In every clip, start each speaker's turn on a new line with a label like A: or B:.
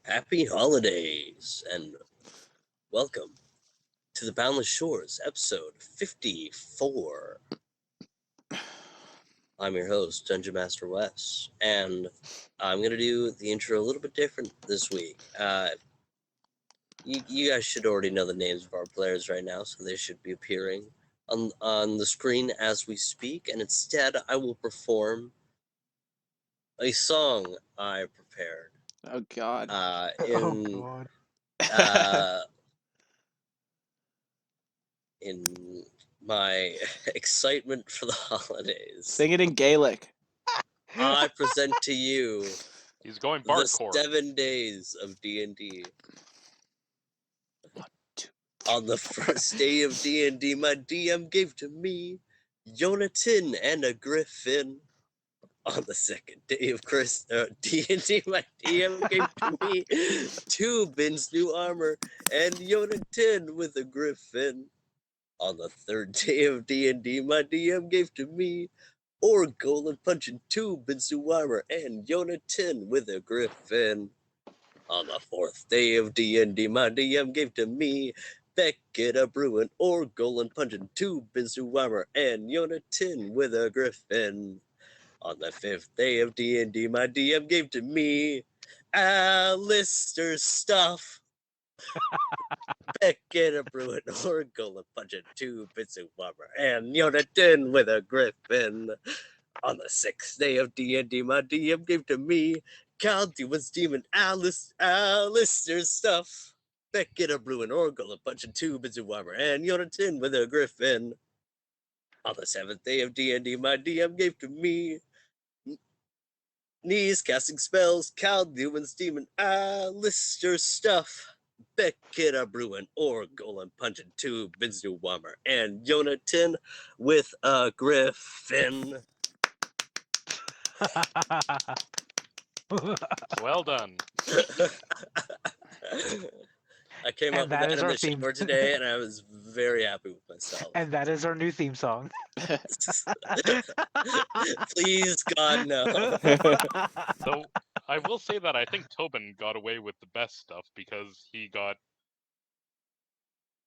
A: Happy holidays and welcome to the Boundless Shores, episode 54. I'm your host, Dungeon Master Wes, and I'm going to do the intro a little bit different this week. You guys should already know the names of our players right now, so they should be appearing on the screen as we speak, and instead I will perform a song I prepared.
B: Oh God.
A: In in my excitement for the holidays,
B: Sing it in Gaelic.
A: I present to you
C: He's going
A: the
C: bardcore.
A: 7 days of D&D. On the first day of D&D, my DM gave to me Jonathan and a griffin. On the second day of D&D, my DM gave to me 2 bins new armor and Jonathan with a griffin. On the third day of D&D, my DM gave to me Golem punching 2 bins new armor and Jonathan with a griffin. On the fourth day of D&D, my DM gave to me Beckett a brewing Golem punching 2 bins new armor and Jonathan with a griffin. On the fifth day of D&D, my DM gave to me Alistair's stuff. Beckett a brewing Golem punching 2 bits of armor and Jonathan with a griffin. On the sixth day of D&D, my DM gave to me Calduin's demon Alistair's stuff. Beckett a brewing Golem punching 2 bits of armor and Jonathan with a griffin. On the seventh day of D&D, my DM gave to me Knees casting spells, Calduin's demon, Alistair's stuff. Beckett a brewing Golem punching 2 Binzu Wammer, and Jonathan with a griffin.
C: Well done.
A: I came up with that in the shower today, and I was very happy with myself.
D: And that is our new theme song.
A: Please, God, no.
C: Though I will say that I think Tobin got away with the best stuff because he got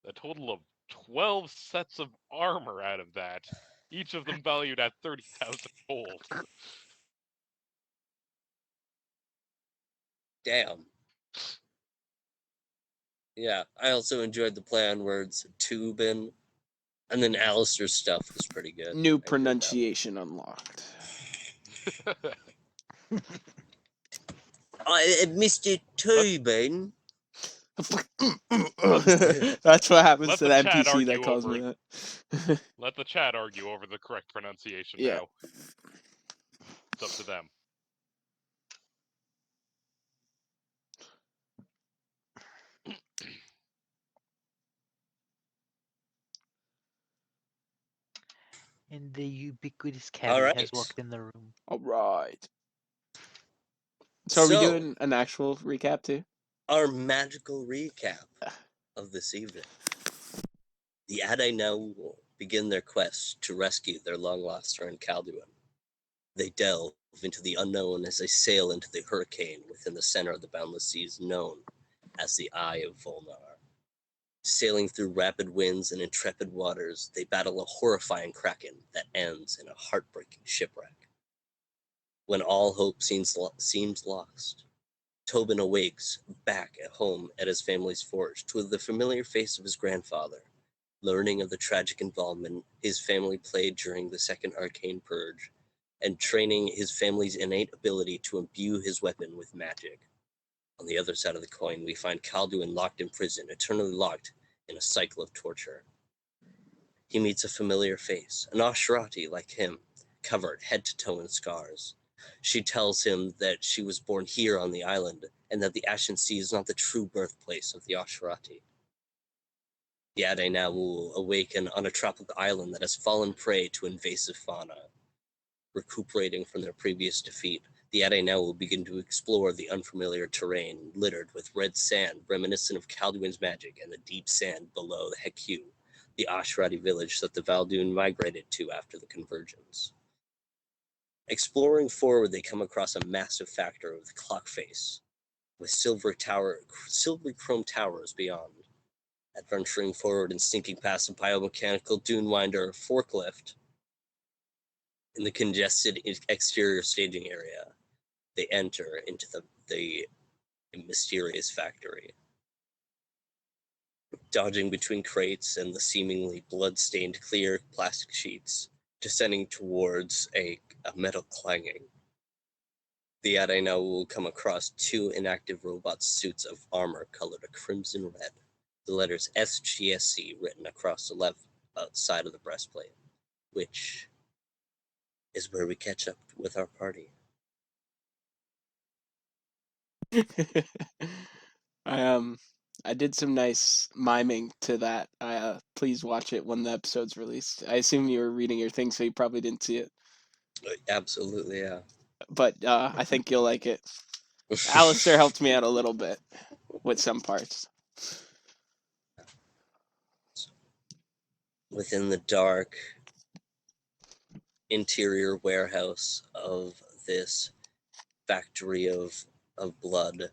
C: a total of 12 sets of armor out of that, each of them valued at 30,000 gold.
A: Damn. Yeah, I also enjoyed the play on words Tubin, and then Alistair's stuff was pretty good.
B: New pronunciation unlocked.
A: Mr. Tubin.
B: That's what happens
C: Let
B: to
C: the
B: the
C: chat
B: NPC
C: argue
B: that calls
C: over
B: me
C: it.
B: that.
C: Let the chat argue over the correct pronunciation
B: Yeah.
C: now. It's up to them.
D: And the ubiquitous Kevin has walked in the room.
B: All right. So are we doing an actual recap too?
A: Our magical recap of this evening. The Ade now will begin their quest to rescue their long-lost friend Calduin. They delve into the unknown as they sail into the hurricane within the center of the boundless seas known as the Eye of Volnar. Sailing through rapid winds and intrepid waters, they battle a horrifying kraken that ends in a heartbreaking shipwreck. When all hope seems lost, Tobin awakes back at home at his family's forge to the familiar face of his grandfather, learning of the tragic involvement his family played during the Second Arcane Purge, and training his family's innate ability to imbue his weapon with magic. On the other side of the coin, we find Calduin locked in prison, eternally locked in a cycle of torture. He meets a familiar face, an Ashrati like him, covered head to toe in scars. She tells him that she was born here on the island, and that the Ashen Sea is not the true birthplace of the Ashrati. The Ade now will awaken on a tropical island that has fallen prey to invasive fauna. Recuperating from their previous defeat, the Ade now will begin to explore the unfamiliar terrain littered with red sand reminiscent of Calduin's magic and the deep sand below the Heku, the Ashrati village that the Valdoon migrated to after the convergence. Exploring forward, they come across a massive factor with a clock face, with silvery chrome towers beyond. Adventuring forward and sneaking past a biomechanical dune-winder forklift in the congested exterior staging area, they enter into the mysterious factory. Dodging between crates and the seemingly blood-stained clear plastic sheets, descending towards a metal clanging. The Adai now will come across two inactive robot suits of armor colored a crimson red, the letters SGSC written across the left side of the breastplate, which is where we catch up with our party.
B: I did some nice miming to that. Please watch it when the episode's released. I assume you were reading your thing, so you probably didn't see it.
A: Absolutely, yeah.
B: But I think you'll like it. Alistair helped me out a little bit with some parts.
A: Within the dark interior warehouse of this factory of blood,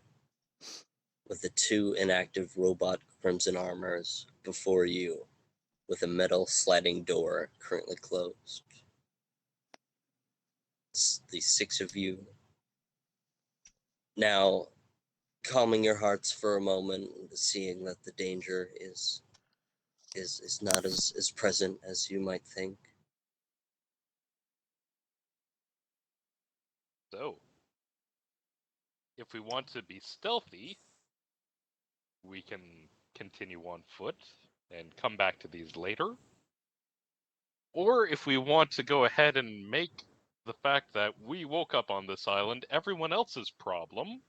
A: with the two inactive robot crimson armors before you, with a metal sliding door currently closed. It's the six of you now calming your hearts for a moment, seeing that the danger is not as present as you might think.
C: So, if we want to be stealthy, we can continue on foot and come back to these later. Or if we want to go ahead and make the fact that we woke up on this island everyone else's problem,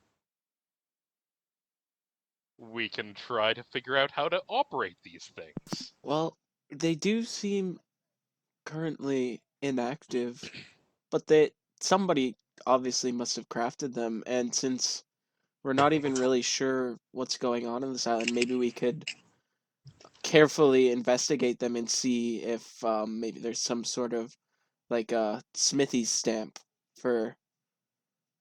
C: we can try to figure out how to operate these things.
B: Well, they do seem currently inactive, but somebody obviously must have crafted them, and since we're not even really sure what's going on this island, maybe we could carefully investigate them and see if maybe there's some sort of like a Smithy's stamp for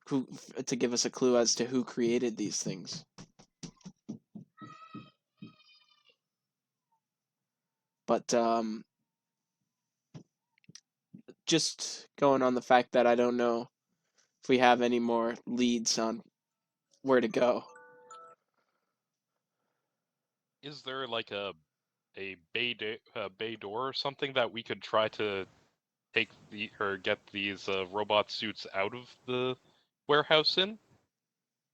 B: who to give us a clue as to who created these things. But just going on the fact that I don't know if we have any more leads on where to go.
C: Is there like a bay door or something that we could try to take get these robot suits out of the warehouse in?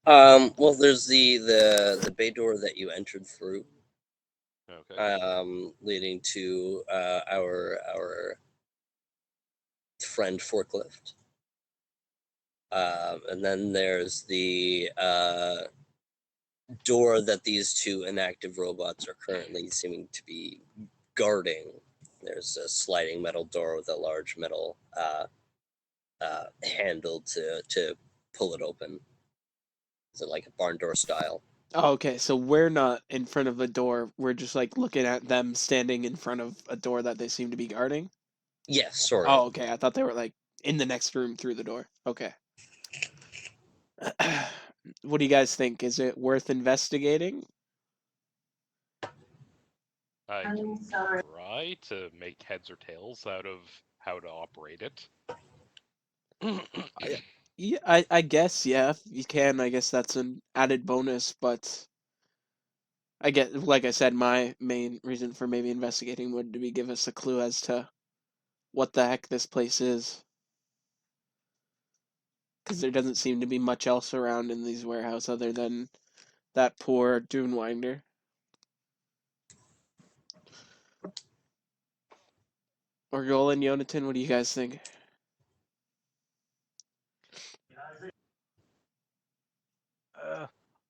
A: Well, there's the bay door that you entered through,
C: Okay.
A: leading to our friend forklift. And then there's the door that these two inactive robots are currently seeming to be guarding. There's a sliding metal door with a large metal handle to pull it open. Is it like a barn door style?
B: Oh, okay, so we're not in front of a door. We're just like looking at them standing in front of a door that they seem to be guarding.
A: Yes, sort of.
B: Oh, okay. I thought they were like in the next room through the door. Okay. What do you guys think? Is it worth investigating?
C: I can try to make heads or tails out of how to operate it.
B: Yeah, I guess, yeah, if you can. I guess that's an added bonus, but I get, like I said, my main reason for maybe investigating would be give us a clue as to what the heck this place is. Because there doesn't seem to be much else around in these warehouses other than that poor dune winder. Orgol and Yonatan, what do you guys think?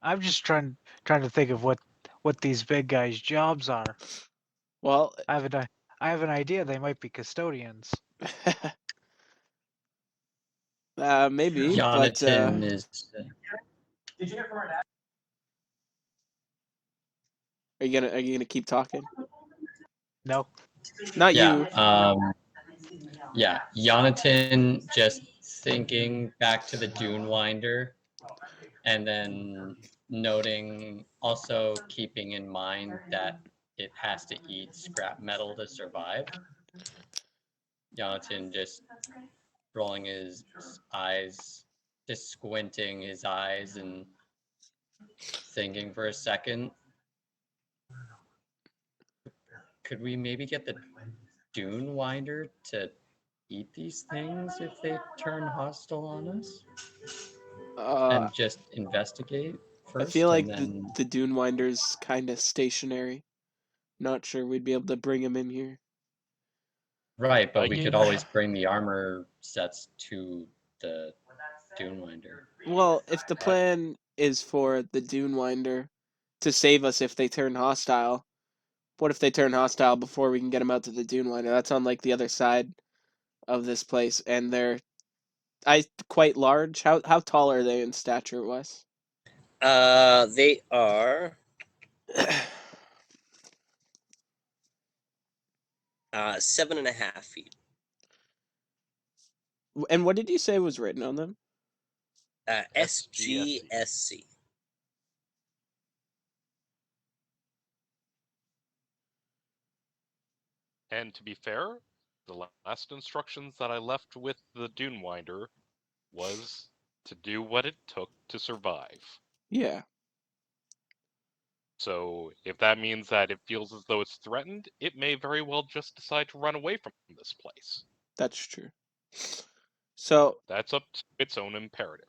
D: I'm just trying to think of what these big guys' jobs are.
B: Well,
D: I have an idea. They might be custodians.
B: maybe, but
E: Jonathan is.
B: are you gonna keep talking?
D: No.
B: Not
E: Yeah.
B: you.
E: Yeah. Jonathan, just thinking back to the Dune Winder. And then noting, also keeping in mind that it has to eat scrap metal to survive. Jonathan just rolling his eyes, just squinting his eyes and thinking for a second. Could we maybe get the Dune Winder to eat these things if they turn hostile on us? And just investigate first?
B: I feel like
E: and then...
B: the Dune Winder's kind of stationary. Not sure we'd be able to bring him in here.
E: Right, but we could always bring the armor sets to the Dune Winder.
B: Well, if the plan is for the Dune Winder to save us if they turn hostile, what if they turn hostile before we can get them out to the Dune Winder? That's on like the other side of this place, and they're quite large. How tall are they in stature, Wes?
A: They are 7.5 feet.
B: And what did you say was written on them?
A: SGSC.
C: And to be fair, the last instructions that I left with the Dune Winder was to do what it took to survive.
B: Yeah.
C: So if that means that it feels as though it's threatened, it may very well just decide to run away from this place.
B: That's true. So
C: that's up to its own imperative.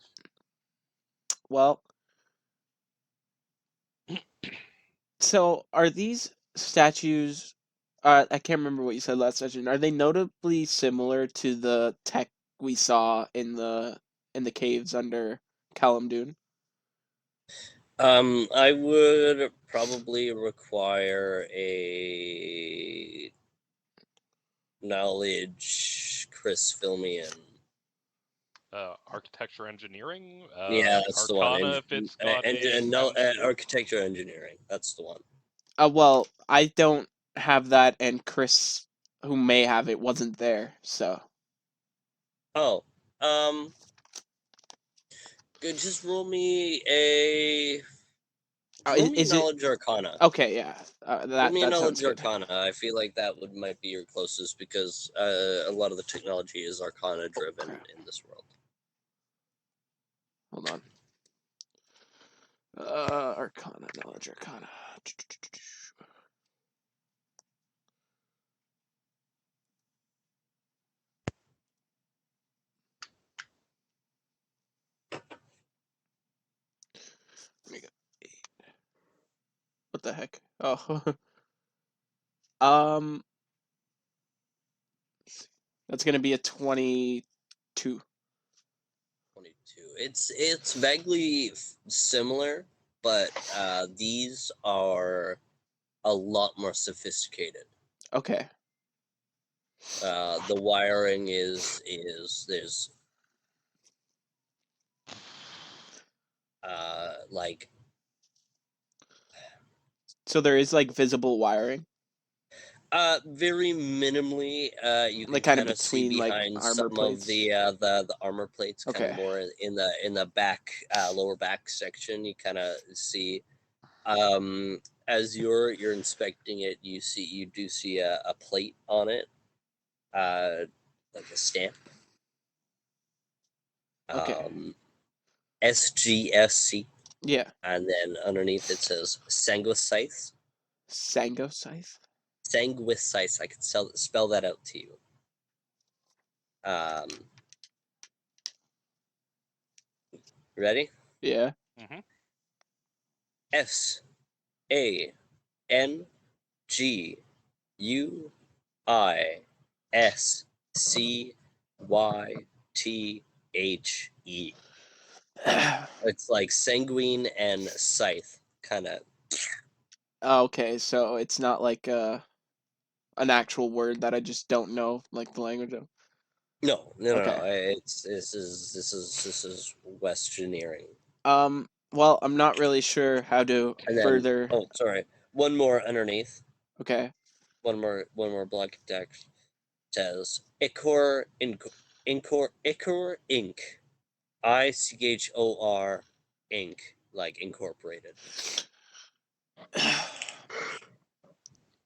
B: Well, so are these statues? I can't remember what you said last session. Are they notably similar to the tech we saw in the caves under Callum Dune?
A: I would probably require a knowledge Chris Filmian.
C: Architecture engineering?
A: Yeah, that's the one.
C: Arcana, if it's got
A: architecture engineering. That's the one.
B: Well, I don't have that, and Chris, who may have it, wasn't there, so.
A: Oh, good. Just roll me a. Roll me knowledge arcana.
B: Okay, yeah.
A: Roll me a knowledge
B: sounds good.
A: arcana. I feel like that might be your closest because a lot of the technology is arcana driven in this world.
B: Hold on. Arcana, knowledge arcana. What the heck? Oh. That's gonna be a 22.
A: 22. It's vaguely similar, but these are a lot more sophisticated.
B: Okay.
A: The wiring is there's like.
B: So there is like visible wiring.
A: Very minimally. You can
B: like
A: kind of see behind
B: like, armor
A: some
B: plates.
A: of the armor plates, kind
B: Okay.
A: of more in the back, lower back section. You kind of see, as you're inspecting it, you do see a plate on it, like a stamp.
B: Okay.
A: SGSC.
B: Yeah.
A: And then underneath it says Sanguisice.
B: Sanguisice?
A: Sanguisice. I could spell that out to you. Ready?
B: Yeah.
C: Mm-hmm.
A: SANGUISCYTHE. It's like sanguine and scythe, kind of.
B: Okay, so it's not like an actual word that I just don't know, like the language of.
A: No.
B: Okay.
A: This is Westerneering.
B: Well, I'm not really sure how to
A: And then,
B: further.
A: oh, sorry, one more underneath.
B: Okay.
A: One more block of text says Ichor Inc. ICHOR Inc. like incorporated?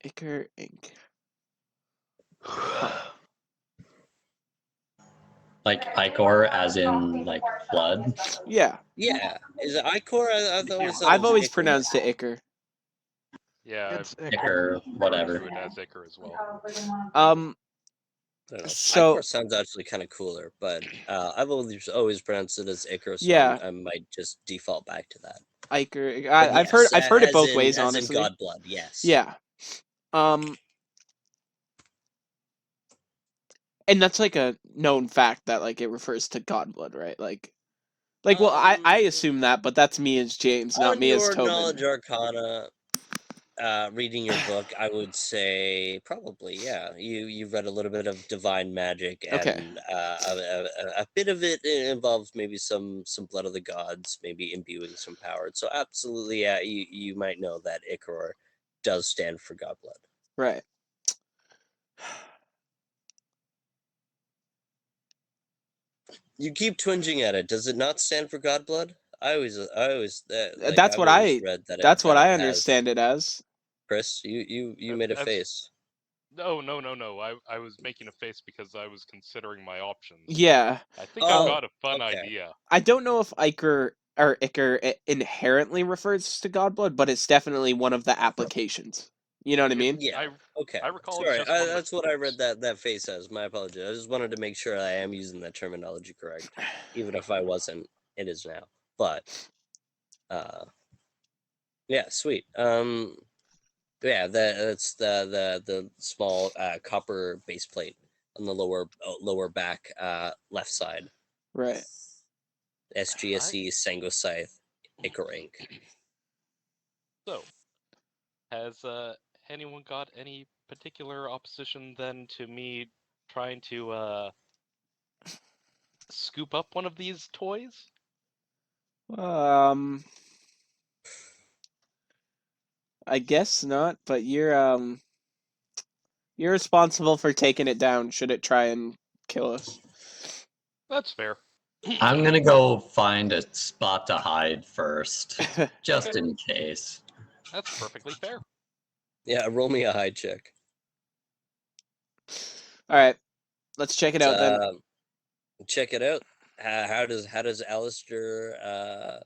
B: Ichor Inc. Huh.
E: Like Ichor, as in like blood.
B: Yeah.
A: Yeah, is it Ichor? I've always thought
B: I've
A: it was
B: always
A: Ichor.
B: pronounced it Ichor.
C: Yeah,
D: It's
E: Ichor, whatever.
C: do it as Ichor as well.
A: I don't know.
B: So
A: Ichor sounds actually kind of cooler, but I've always pronounced it as Ichor, so
B: yeah,
A: I might just default back to that.
B: Ichor.
A: But
B: I've
A: yes,
B: heard it
A: as
B: both
A: in
B: ways,
A: as in
B: honestly.
A: Godblood, yes.
B: Yeah. And that's like a known fact that like it refers to Godblood, right? Like well, I assume that, but that's me as James, not
A: On
B: me as
A: your
B: Tobin.
A: knowledge arcana, reading your book, I would say probably, yeah. You've read a little bit of divine magic,
B: Okay.
A: and a bit of it involves maybe some blood of the gods, maybe imbuing some power. So absolutely, yeah, you might know that Ichor does stand for Godblood.
B: Right.
A: You keep twinging at it. Does it not stand for Godblood? I've always
B: That's what
A: read that
B: that's what I
A: has.
B: understand it as.
A: Chris, you made a
C: That's-
A: face.
C: No. I was making a face because I was considering my options.
B: Yeah.
C: I think I've got a fun
A: okay.
C: idea.
B: I don't know if Ichor inherently refers to Godblood, but it's definitely one of the applications. You know what I mean?
A: Yeah. Okay.
C: I recall
A: Sorry,
C: it's just one
A: that's
C: of the
A: what I read
C: quirks.
A: that face as. My apologies. I just wanted to make sure I am using that terminology correct, even if I wasn't. It is now. But, yeah, sweet. Yeah, that's the small copper base plate on the lower back left side.
B: Right.
A: SGSE Sangoscythe Ichor Inc.
C: So, has anyone got any particular opposition then to me trying to scoop up one of these toys?
B: I guess not, but you're responsible for taking it down should it try and kill us.
C: That's fair.
E: I'm gonna go find a spot to hide first, just in case.
C: That's perfectly fair.
A: Yeah, roll me a hide check.
B: All right, let's check it out then.
A: Check it out. How does Alistair?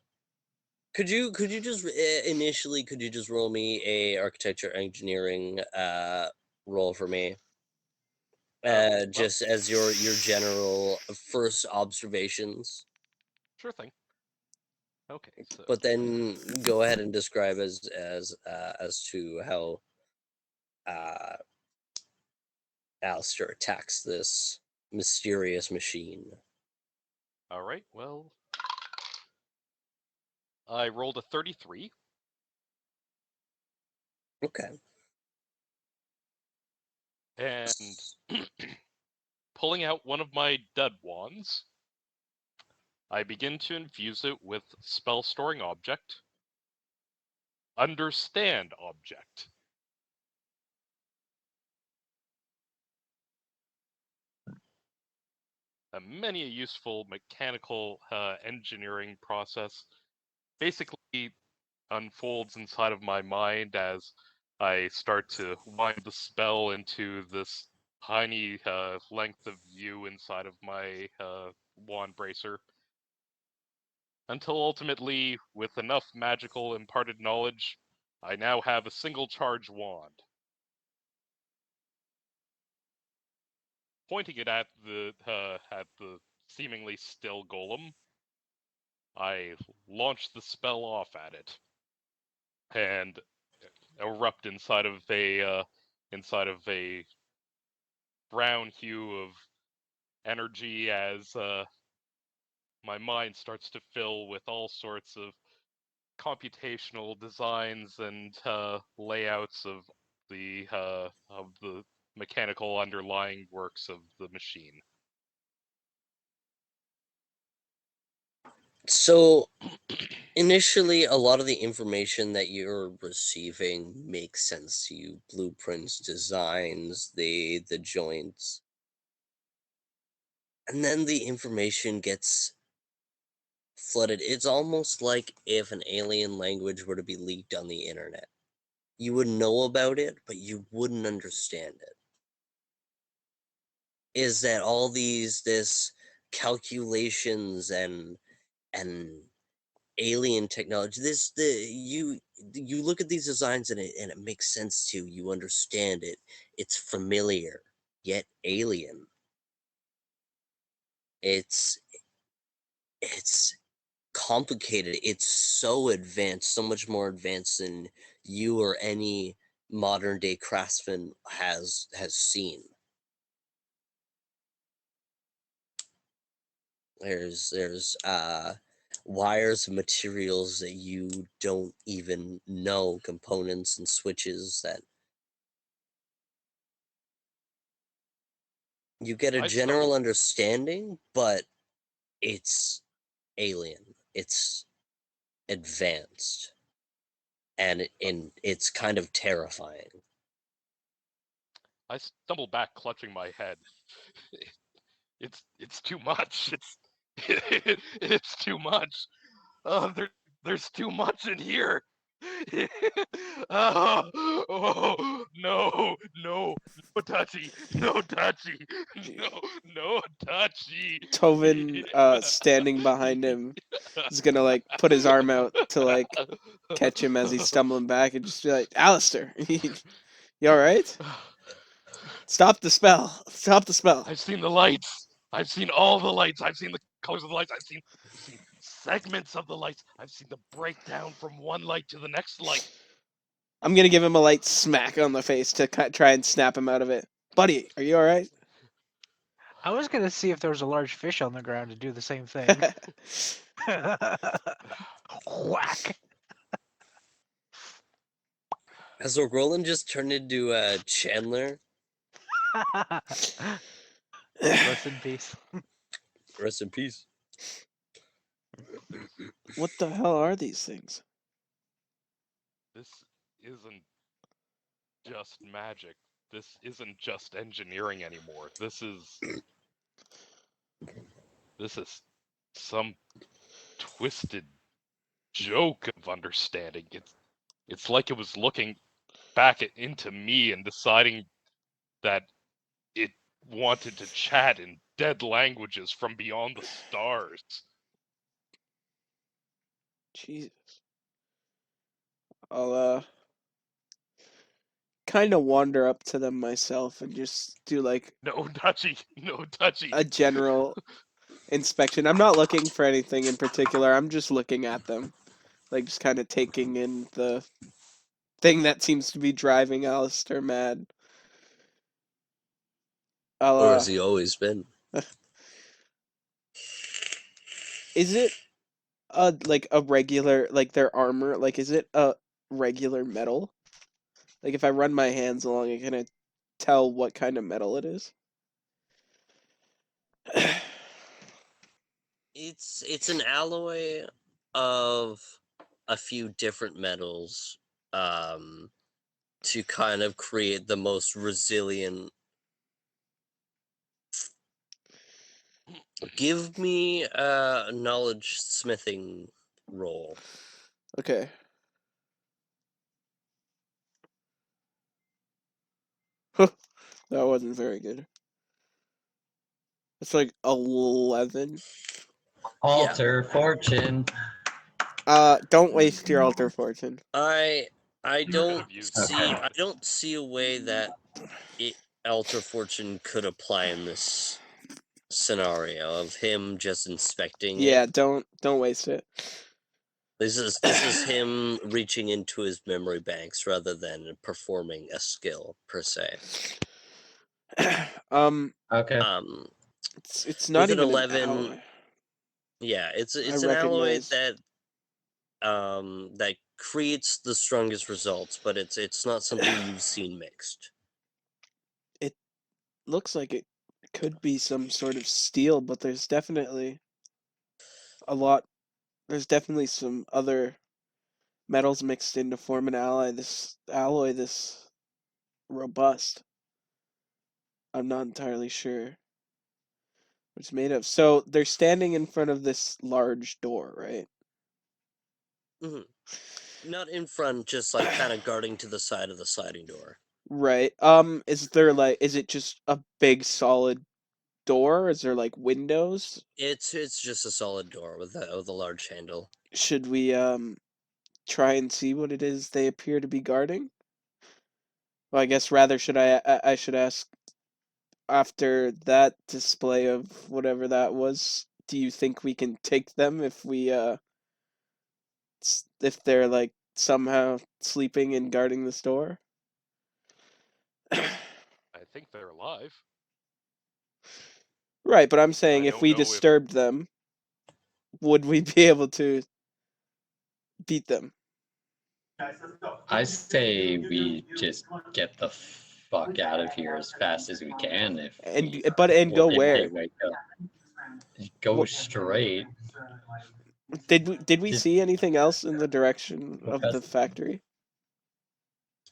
A: Could you just initially could you just roll me a architecture engineering roll for me? Just as your general first observations.
C: Sure thing. Okay, so.
A: But then go ahead and describe as to how Alistair attacks this mysterious machine.
C: All right. Well, I rolled a 33.
A: Okay.
C: And pulling out one of my dead wands, I begin to infuse it with spell storing object, understand object. Many a useful mechanical engineering process basically unfolds inside of my mind as I start to wind the spell into this tiny length of view inside of my wand bracer. Until ultimately, with enough magical imparted knowledge, I now have a single charge wand. Pointing it at the seemingly still golem, I launch the spell off at it, and erupt inside of a brown hue of energy as my mind starts to fill with all sorts of computational designs and layouts of the mechanical underlying works of the machine.
A: So initially, a lot of the information that you're receiving makes sense to you: blueprints, designs, the joints, and then the information gets flooded. It's almost like if an alien language were to be leaked on the internet. You would know about it, but you wouldn't understand it. Is that all this calculations and alien technology? You look at these designs and it makes sense to you. You understand it. It's familiar yet alien. It's complicated. It's so advanced, so much more advanced than you or any modern day craftsman has seen. There's wires, materials that you don't even know, components and switches that you get a general understanding, but it's alien. It's advanced, and it's kind of terrifying.
C: I stumble back, clutching my head. It's too much. It's too much. There's too much in here. Oh, no touchy, no touchy.
B: Tobin, standing behind him, is gonna like put his arm out to like catch him as he's stumbling back and just be like, Alistair, you alright? Stop the spell. Stop the spell.
C: I've seen the lights. I've seen all the lights. I've seen the colors of the lights. I've seen segments of the lights. I've seen the breakdown from one light to the next light.
B: I'm gonna give him a light smack on the face to try and snap him out of it. Buddy, are you alright?
D: I was gonna see if there was a large fish on the ground to do the same thing. Whack!
A: Has Roland just turned into Chandler?
D: Rest in peace.
A: Rest in peace.
B: What the hell are these things?
C: This isn't just magic. This isn't just engineering anymore. This is some twisted joke of understanding. It's like it was looking back into me and deciding that it wanted to chat in dead languages from beyond the stars.
B: Jesus. I'll kind of wander up to them myself and just do like
C: no touchy.
B: A general inspection. I'm not looking for anything in particular. I'm just looking at them, like just kind of taking in the thing that seems to be driving Alistair mad.
A: Or has he always been?
B: Is it like a regular, like their armor? Like, is it a regular metal? Like, if I run my hands along it, can I tell what kind of metal it is?
A: It's an alloy of a few different metals to kind of create the most resilient. Give me a knowledge smithing roll.
B: Okay. That wasn't very good. It's like 11.
E: Alter fortune.
B: Don't waste your alter fortune.
A: I don't
E: Okay.
A: I don't see a way that alter fortune could apply in this scenario of him just inspecting it.
B: Yeah, don't waste it.
A: This is him reaching into his memory banks rather than performing a skill per se.
E: Okay.
B: It's not
A: with
B: even
A: an 11.
B: an alloy.
A: Yeah, it's
B: I
A: an alloy
B: recognize.
A: that creates the strongest results, but it's not something you've seen mixed.
B: It looks like it could be some sort of steel, but there's definitely there's definitely some other metals mixed in to form an alloy this robust. I'm not entirely sure. It's made of. So they're standing in front of this large door, right?
A: Not in front, just like kind of guarding to the side of the sliding door.
B: Right. Is it just a big solid door? Is there like windows?
A: It's just a solid door with a large handle.
B: Should we try and see what it is they appear to be guarding? Well, I guess rather I should ask, after that display of whatever that was, do you think we can take them if if they're like somehow sleeping and guarding the store?
C: I think they're alive.
B: Right, but I'm saying
C: I
B: if
C: don't
B: we
C: know if-
B: disturbed them, would we be able to beat them?
E: I say we just get the fuck out of here as fast as we can.
B: Go where?
E: Wake up. Go straight.
B: Did we see anything else in the direction of the factory?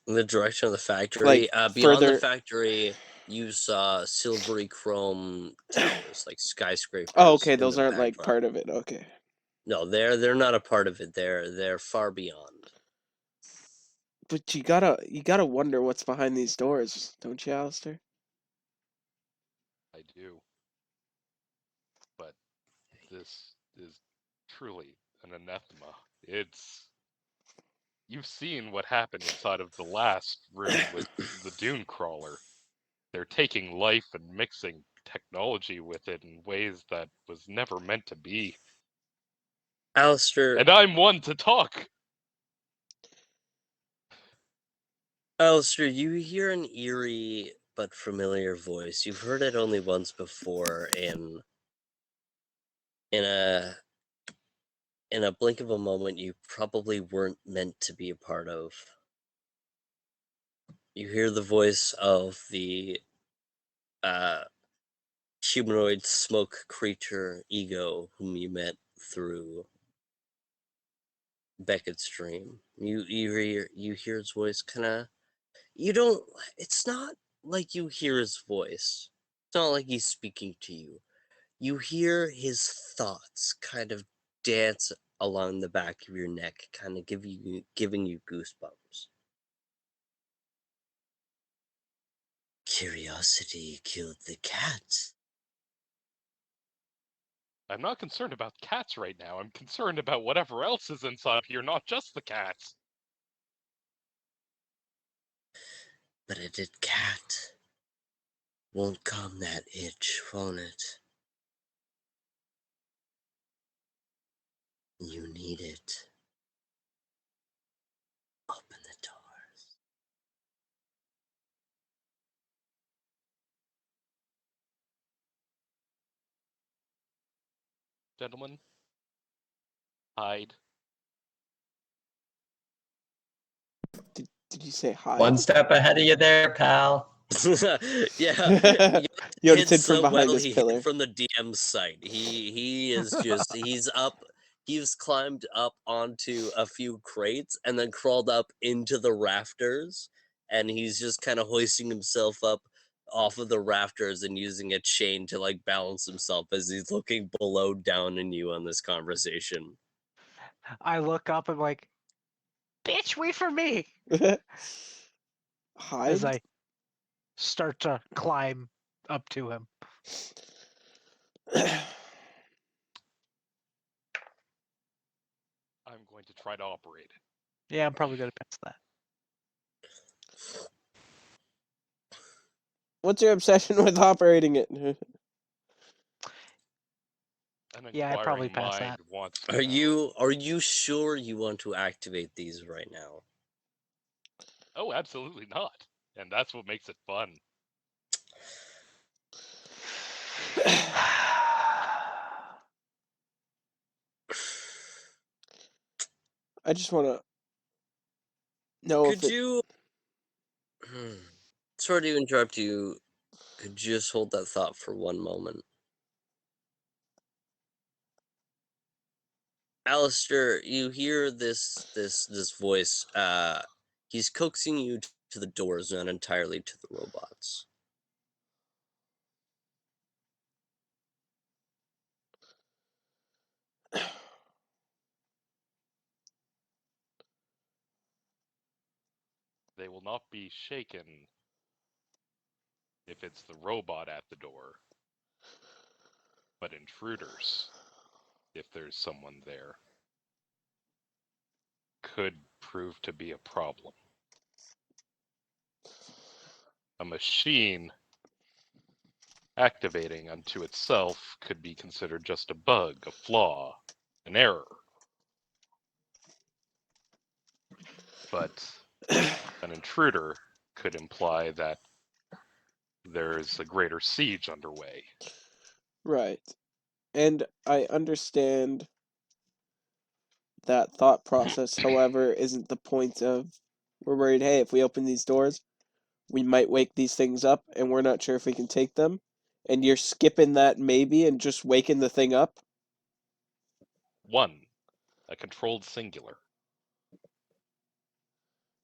A: In the direction of the factory,
B: Like,
A: beyond
B: further-
A: the factory, you saw silvery chrome towers, like skyscrapers.
B: Oh, okay,
A: in
B: those
A: the
B: aren't like
A: background.
B: part of it. Okay.
A: No, they're not a part of it. They're far beyond.
B: But you gotta wonder what's behind these doors, don't you, Alistair?
C: I do. But this is truly an anathema. You've seen what happened inside of the last room with the Dune Crawler. They're taking life and mixing technology with it in ways that was never meant to be.
A: Alistair.
C: And I'm one to talk.
A: Alistair, you hear an eerie but familiar voice. You've heard it only once before in a blink of a moment you probably weren't meant to be a part of. You hear the voice of the humanoid smoke creature Ego, whom you met through Beckett's dream. You hear his voice it's not like you hear his voice. It's not like he's speaking to you. You hear his thoughts kind of dance along the back of your neck, kind of giving you goosebumps. Curiosity killed the cat.
C: I'm not concerned about cats right now. I'm concerned about whatever else is inside here, not just the cats.
A: But a dead cat won't calm that itch, won't it? You need it. Open the doors.
C: Gentlemen, hide.
B: Did you say hide?
E: One step ahead of you there, pal.
A: Yeah.
B: Yoda's hid from behind this pillar.
A: Hid from the DM's sight. He is just he's climbed up onto a few crates and then crawled up into the rafters, and he's just kind of hoisting himself up off of the rafters and using a chain to like balance himself as he's looking below down on you on this conversation.
D: I look up and like, bitch, wait for me.
B: Hide?
D: As I start to climb up to him.
C: I'm going to try to operate it.
D: Yeah, I'm probably going to pass that.
B: What's your obsession with operating it?
D: Yeah, I probably pass that.
A: Are you sure you want to activate these right now?
C: Oh, absolutely not. And that's what makes it fun.
B: I just want to know
A: Could you... Sorry to interrupt you. Could you just hold that thought for one moment? Alistair, you hear this voice. He's coaxing you to the doors, not entirely to the robots.
C: they will not be shaken if it's the robot at the door. But intruders, if there's someone there, could prove to be a problem. A machine activating unto itself could be considered just a bug, a flaw, an error. But an intruder could imply that there's a greater siege underway.
B: Right. And I understand that thought process, however, isn't the point of we're worried, hey, if we open these doors, we might wake these things up and we're not sure if we can take them. And you're skipping that maybe and just waking the thing up?
C: 1. A controlled singular.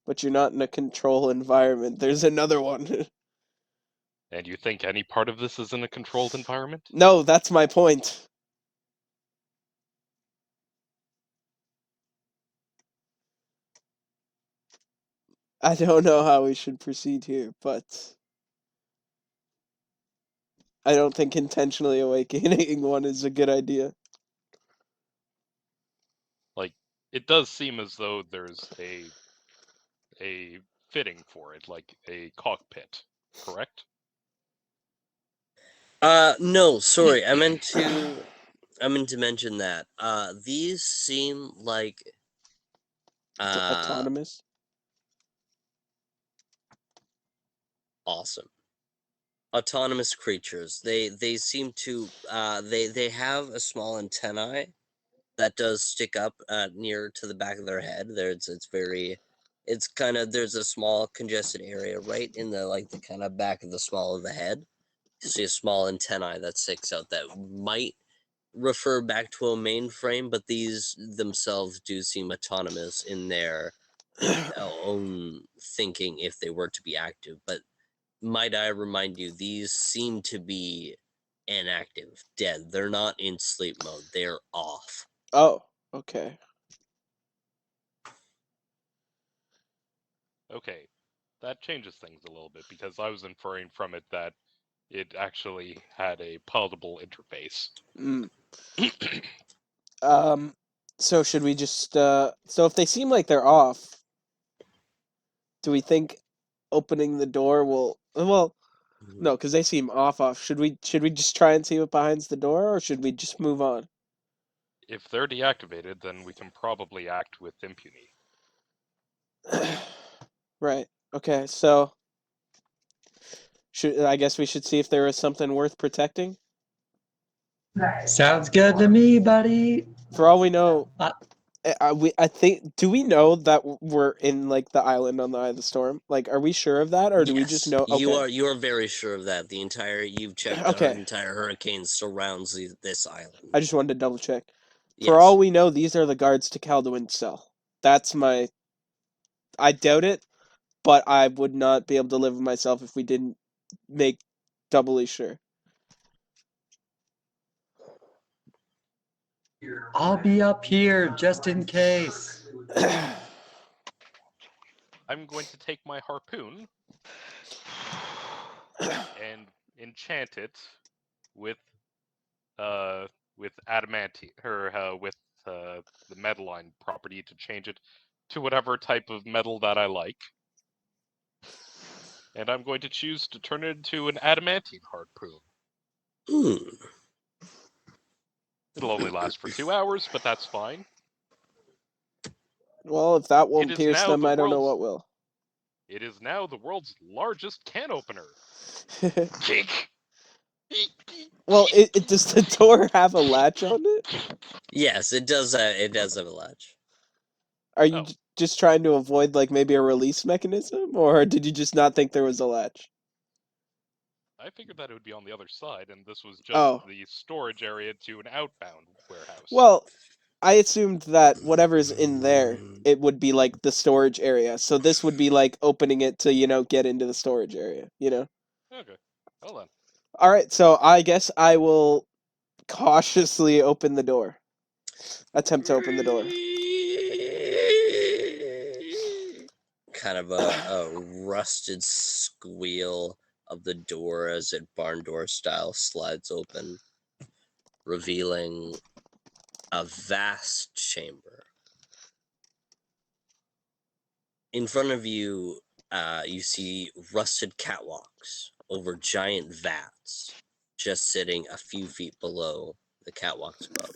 B: But you're not in a control environment. There's another one.
C: And you think any part of this is in a controlled environment?
B: No, that's my point. I don't know how we should proceed here, but I don't think intentionally awakening one is a good idea.
C: Like, it does seem as though there's a fitting for it, like a cockpit, correct?
A: No, sorry. I meant to mention that. These seem like
B: Autonomous.
A: Awesome. Autonomous creatures. They seem to they have a small antennae that does stick up near to the back of their head. It's kind of, there's a small congested area right in the kind of back of the small of the head. You see a small antennae that sticks out that might refer back to a mainframe, but these themselves do seem autonomous in their own thinking if they were to be active. But might I remind you, these seem to be inactive, dead. They're not in sleep mode. They're off.
B: Oh, okay.
C: Okay, that changes things a little bit, because I was inferring from it that it actually had a palatable interface.
B: So should we just, so if they seem like they're off, do we think opening the door will, well, no, because they seem off. Should we just try and see what behind the door, or should we just move on?
C: If they're deactivated, then we can probably act with impunity.
B: Right. Okay, so I guess we should see if there is something worth protecting?
E: Sounds good to me, buddy.
B: For all we know, I think, do we know that we're in like the island on the Eye of the Storm? Like, are we sure of that, or do we just know? Okay.
A: You are very sure of that. You've checked.
B: Okay.
A: Our entire hurricane surrounds this island.
B: I just wanted to double check.
A: Yes.
B: For all we know, these are the guards to Calduin's cell. That's my. I doubt it, but I would not be able to live with myself if we didn't make doubly sure.
E: I'll be up here just in case.
C: I'm going to take my harpoon and enchant it with adamantine, or with the metalline property to change it to whatever type of metal that I like. And I'm going to choose to turn it into an adamantine harpoon. It'll only last for 2 hours, but that's fine.
B: Well, if that won't pierce them, I don't know what will.
C: It is now the world's largest can opener.
B: Well, does the door have a latch on it?
A: Yes, it does. It does have a latch.
B: Are you just trying to avoid like maybe a release mechanism, or did you just not think there was a latch?
C: I figured that it would be on the other side, and this was just the storage area to an outbound warehouse.
B: Well, I assumed that whatever's in there, it would be like the storage area. So this would be like opening it to, get into the storage area,
C: Okay. Hold on.
B: All right, so I guess I will cautiously open the door. Attempt to open the door.
A: kind of a rusted squeal of the door as it barn door style slides open, revealing a vast chamber. In front of you, you see rusted catwalks over giant vats, just sitting a few feet below the catwalks above.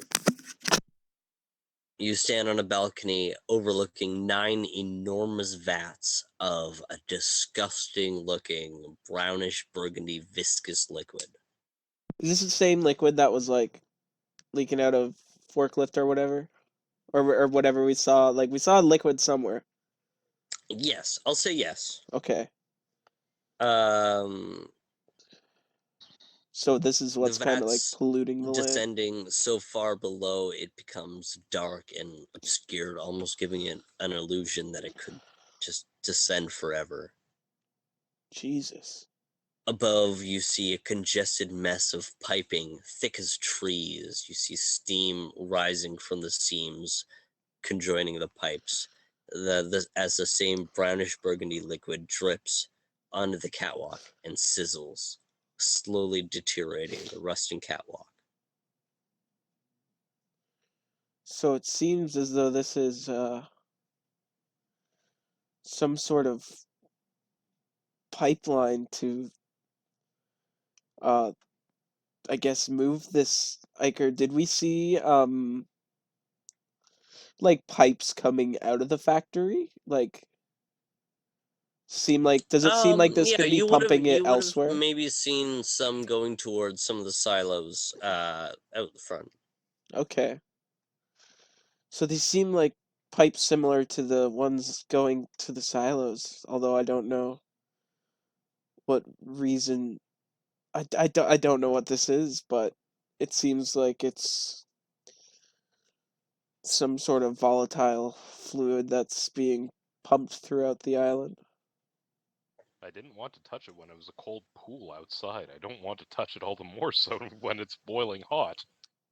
A: You stand on a balcony overlooking 9 enormous vats of a disgusting-looking brownish burgundy viscous liquid.
B: Is this the same liquid that was like leaking out of forklift or whatever, or whatever we saw? Like we saw liquid somewhere.
A: Yes, I'll say yes.
B: Okay. So this is what's kind of like polluting the land.
A: Descending so far below, it becomes dark and obscured, almost giving it an illusion that it could just descend forever.
B: Jesus.
A: Above, you see a congested mess of piping, thick as trees. You see steam rising from the seams conjoining the pipes, as the same brownish burgundy liquid drips onto the catwalk and sizzles, slowly deteriorating the rusting catwalk.
B: So it seems as though this is some sort of pipeline to I guess move this, like, or did we see like pipes coming out of the factory? Like, does it seem like this could be pumping it elsewhere?
A: Maybe seen some going towards some of the silos out the front.
B: Okay. So these seem like pipes similar to the ones going to the silos, although I don't know what reason. I don't know what this is, but it seems like it's some sort of volatile fluid that's being pumped throughout the island.
C: I didn't want to touch it when it was a cold pool outside. I don't want to touch it all the more so when it's boiling hot.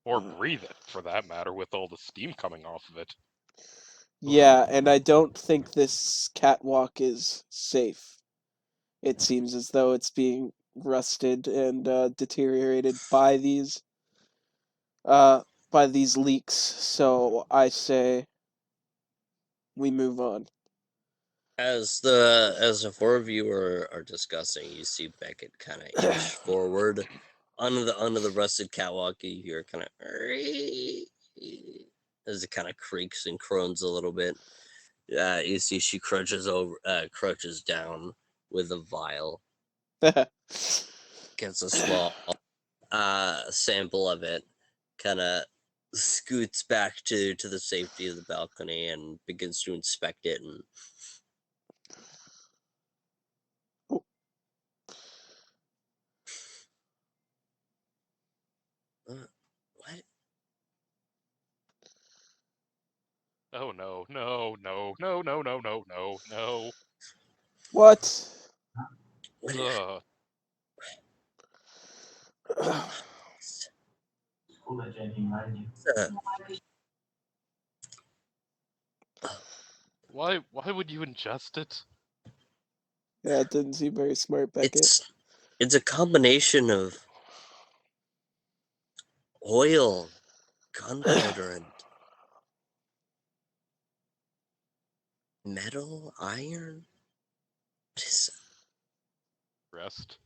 C: Or breathe it, for that matter, with all the steam coming off of it.
B: Yeah, and I don't think this catwalk is safe. It seems as though it's being rusted and deteriorated by these leaks. So I say we move on.
A: As the four of you are discussing, you see Beckett kind of inch forward onto the rusted catwalk. You hear kind of as it kind of creaks and croons a little bit. You see she crouches down with a vial. Gets a small sample of it. Kind of scoots back to the safety of the balcony and begins to inspect it and. What?
C: Oh no.
B: What?
A: What?
C: Why would you ingest it?
B: Yeah, it didn't seem very smart, Beckett.
A: It's a combination of oil, gunpowder, and metal, iron. What is it?
C: Rest.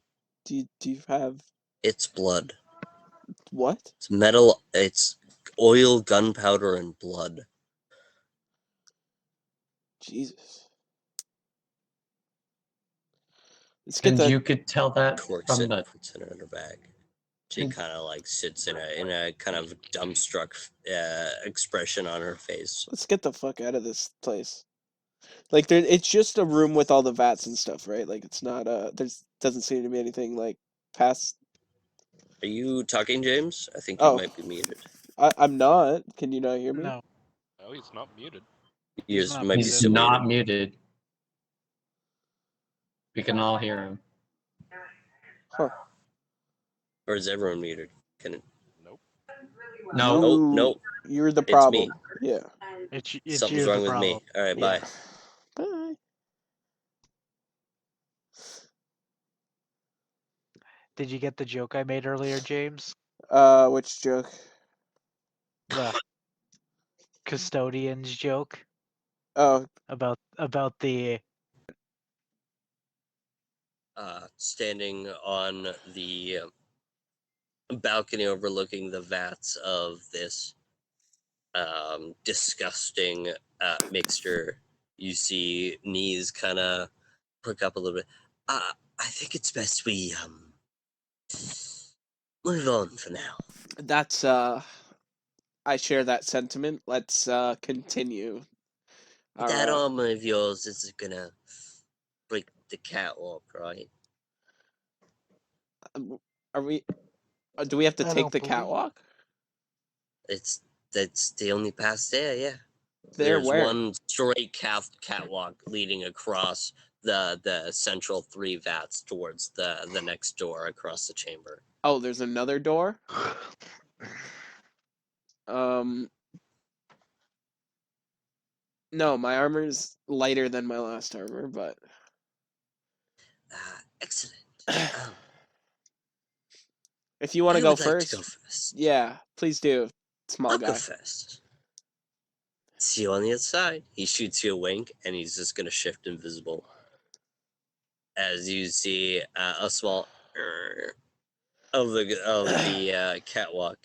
B: Do you have?
A: It's blood.
B: What?
A: It's metal. It's oil, gunpowder, and blood.
B: Jesus.
E: And you could tell that
A: Corks
E: from
A: it,
E: the.
A: puts it in her bag. She kind of like sits in a kind of dumbstruck expression on her face.
B: Let's get the fuck out of this place. Like it's just a room with all the vats and stuff, right? Like it's not doesn't seem to be anything like past.
A: Are you talking, James? I think you might be muted.
B: I'm not. Can you not hear me?
D: No.
C: No, he's not muted.
E: He's not muted. We can all hear him.
B: Huh.
A: Or is everyone muted?
C: Nope.
E: No.
A: Nope.
B: You're the problem.
A: It's me.
B: Yeah.
D: It's
A: Something's wrong with me. All right,
B: yeah.
A: bye.
B: Bye.
D: Did you get the joke I made earlier, James?
B: Which joke?
D: The custodian's joke.
B: Oh.
D: About the
A: standing on the balcony overlooking the vats of this disgusting mixture. You see knees kind of prick up a little bit. I think it's best we move on for now.
B: That's I share that sentiment. Let's continue.
A: That armor of yours is gonna break the catwalk, right?
B: Are we? Do we have to
D: I
B: take the
D: don't believe-
B: catwalk?
A: That's the only pass there, yeah.
B: There,
A: There's
B: where?
A: one straight catwalk leading across the central 3 vats towards the next door across the chamber.
B: Oh, there's another door? No, my armor's lighter than my last armor, but...
A: Excellent.
B: If you want to go
A: like
B: first...
A: to go first.
B: Yeah, please do, small guy.
A: I'll go first. See you on the other side. He shoots you a wink, and he's just going to shift invisible. As you see a small... of the catwalk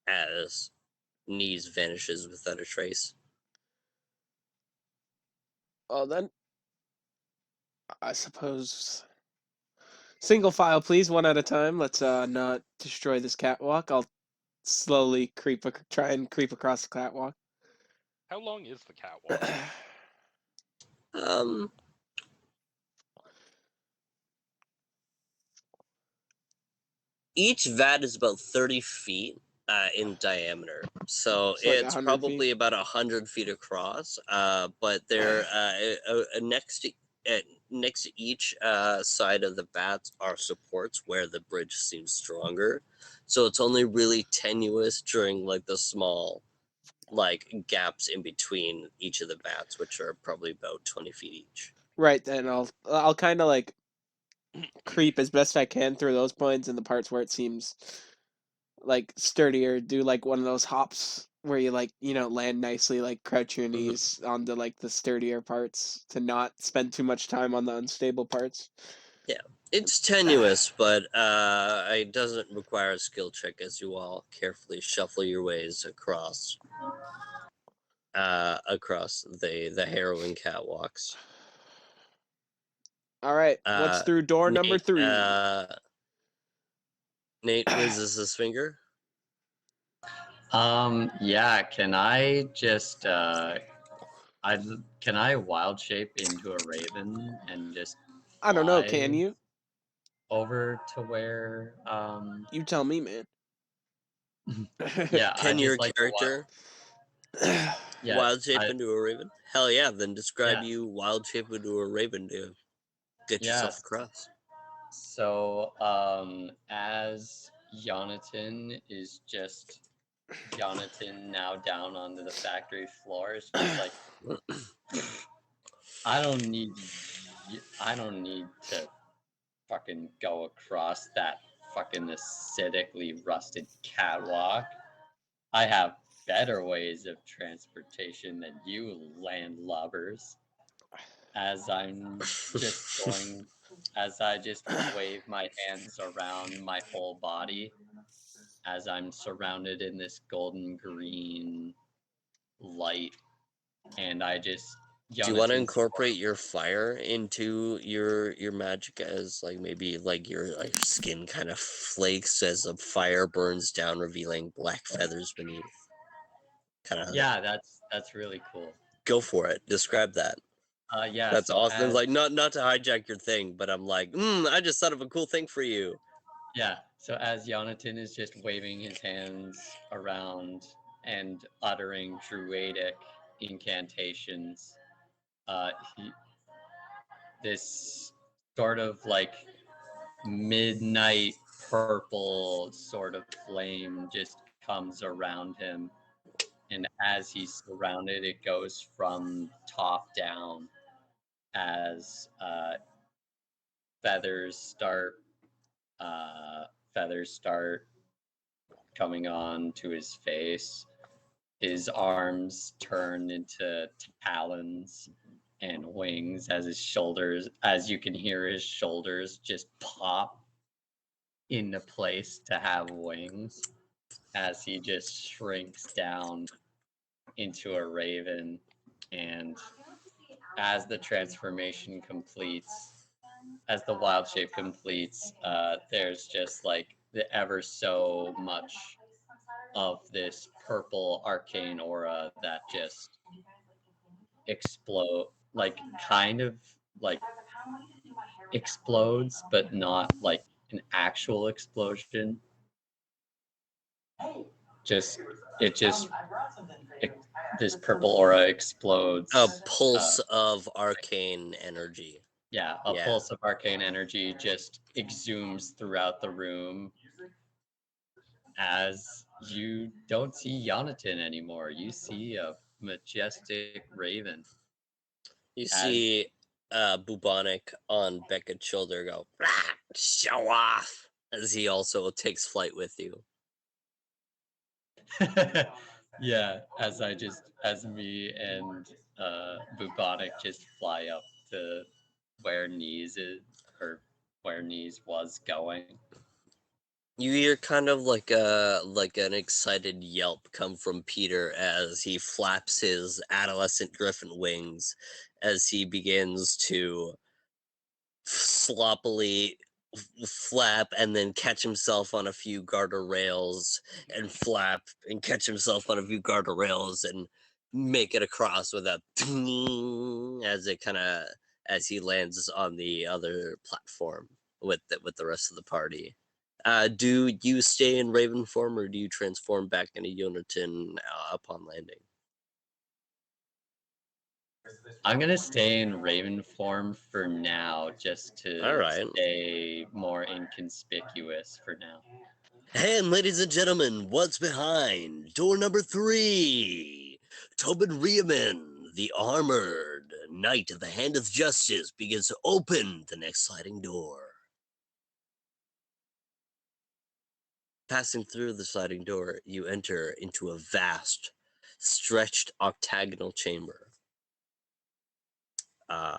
A: as Knees vanishes without a trace.
B: Well then, I suppose single file, please, one at a time. Let's not destroy this catwalk. I'll slowly try and creep across the catwalk.
C: How long is the catwalk?
A: Each vat is about 30 feet in diameter, so it's
B: like
A: probably
B: feet?
A: about 100 feet across. But they're next to each side of the vats are supports where the bridge seems stronger, so it's only really tenuous during like the small gaps in between each of the vats, which are probably about 20 feet each.
B: Right, then I'll kind of like creep as best I can through those points and the parts where it seems like sturdier. Do like one of those hops where you land nicely, like crouch your knees onto like the sturdier parts to not spend too much time on the unstable parts.
A: Yeah, it's tenuous, but it doesn't require a skill check as you all carefully shuffle your ways across the harrowing catwalks.
B: All right, what's through door number 3?
A: Nate raises his finger.
E: Yeah, can I just can I wild shape into a raven and just
B: I don't know, can you?
E: Over to where
B: You tell me, man.
E: Yeah,
A: Can your character wild shape into a raven? Hell yeah, then describe you wild shape into a raven to get yourself across.
E: So as Jonathan is just Jonathan now down onto the factory floor, is just like I don't need to fucking go across that fucking acidically rusted catwalk. I have better ways of transportation than you landlubbers. As I'm just going, as I just wave my hands around my whole body, as I'm surrounded in this golden green light, and I just...
A: Do you want to incorporate your fire into your magic as maybe your skin kind of flakes as the fire burns down, revealing black feathers beneath?
E: Yeah, that's really cool.
A: Go for it. Describe that.
E: Yeah,
A: that's
E: so
A: awesome. Not to hijack your thing, but I'm I just thought of a cool thing for you.
E: Yeah, so as Jonathan is just waving his hands around and uttering druidic incantations, this sort of midnight purple sort of flame just comes around him, and as he's surrounded, it goes from top down as feathers start feathers start coming on to his face. His arms turn into talons and wings as you can hear his shoulders just pop into place to have wings as he just shrinks down into a raven. And as the transformation completes, as the wild shape completes, there's just like the ever so much of this purple arcane aura that just explode, like kind of like explodes, but not like an actual explosion. Just this purple aura explodes.
A: A pulse of arcane energy.
E: Yeah, a pulse of arcane energy just exhumes throughout the room as you don't see Yonatan anymore. You see a majestic raven.
A: You see Bubonic on Becca's shoulder go, show off, as he also takes flight with you.
E: Yeah, as me and Bubonic just fly up to where Knees was going.
A: You hear kind of like an excited yelp come from Peter as he flaps his adolescent griffin wings as he begins to sloppily flap and then catch himself on a few garter rails and flap and catch himself on a few garter rails and make it across with a as he lands on the other platform with the rest of the party. Do you stay in Raven form or do you transform back into Yonatan upon landing?
E: I'm gonna stay in Raven form for now, just to stay more inconspicuous for now.
A: And ladies and gentlemen, what's behind door number 3? Tobin Riemann, the armored knight of the Hand of Justice, begins to open the next sliding door. Passing through the sliding door, you enter into a vast, stretched octagonal chamber. I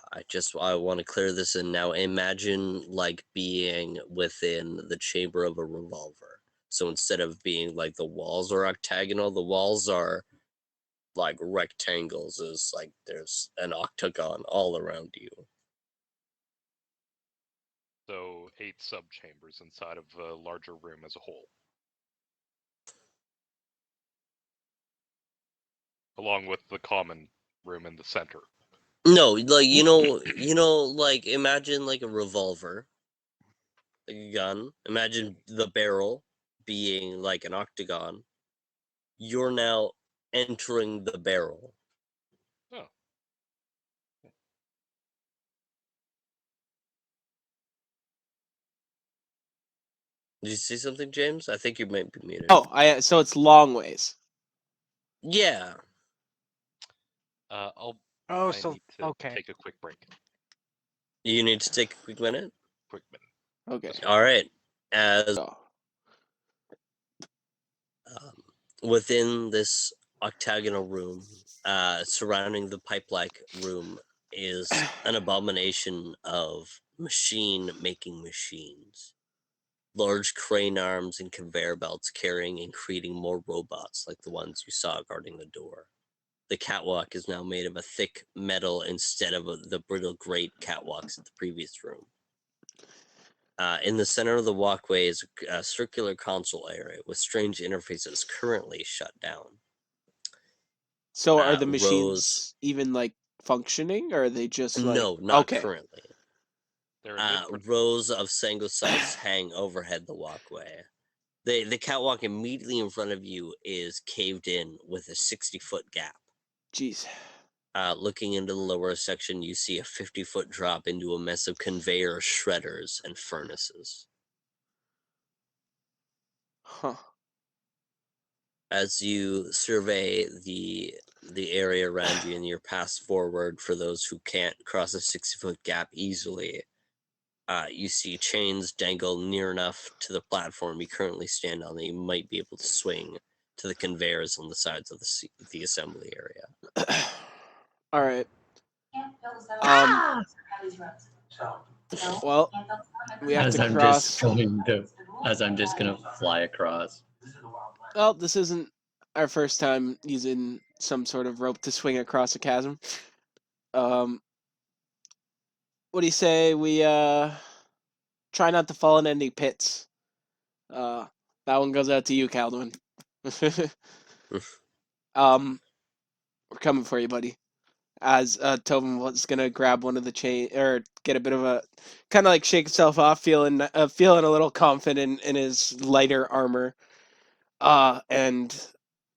A: want to clear this in now. Imagine like being within the chamber of a revolver. So instead of being like the walls are octagonal, the walls are like rectangles. Is like there's an octagon all around you.
C: So 8 sub-chambers inside of a larger room as a whole. Along with the common room in the center.
A: No, like like imagine like a revolver, like a gun. Imagine the barrel being like an octagon. You're now entering the barrel.
C: Oh.
A: Did you see something, James? I think you might be muted.
B: Oh, so it's long ways.
A: Yeah.
C: I
D: so
C: need to
D: okay.
C: take a quick break.
A: You need to take a quick minute?
C: Quick minute.
B: Okay.
A: All right. As within this octagonal room, surrounding the pipe-like room, is an abomination of machine-making machines. Large crane arms and conveyor belts carrying and creating more robots like the ones you saw guarding the door. The catwalk is now made of a thick metal instead of the brittle grate catwalks at the previous room. In the center of the walkway is a circular console area with strange interfaces currently shut down.
B: So are the machines even like functioning, or are they just like...
A: No, not currently.
C: Different...
A: Rows of sangocytes hang overhead the walkway. The catwalk immediately in front of you is caved in with a 60-foot gap.
B: Jeez.
A: Looking into the lower section, you see a 50-foot drop into a mess of conveyor shredders and furnaces.
B: Huh.
A: As you survey the area around you and your path forward for those who can't cross a 60-foot gap easily, You see chains dangle near enough to the platform you currently stand on that you might be able to swing to the conveyors on the sides of the assembly area.
B: All right. Well, we have to cross.
E: As I'm just gonna fly across.
B: Well, this isn't our first time using some sort of rope to swing across a chasm. What do you say we try not to fall in any pits? That one goes out to you, Calduin. We're coming for you, buddy. As Tobin was gonna grab one of the chain or get a bit of a kind of like shake himself off, feeling a little confident in his lighter armor, and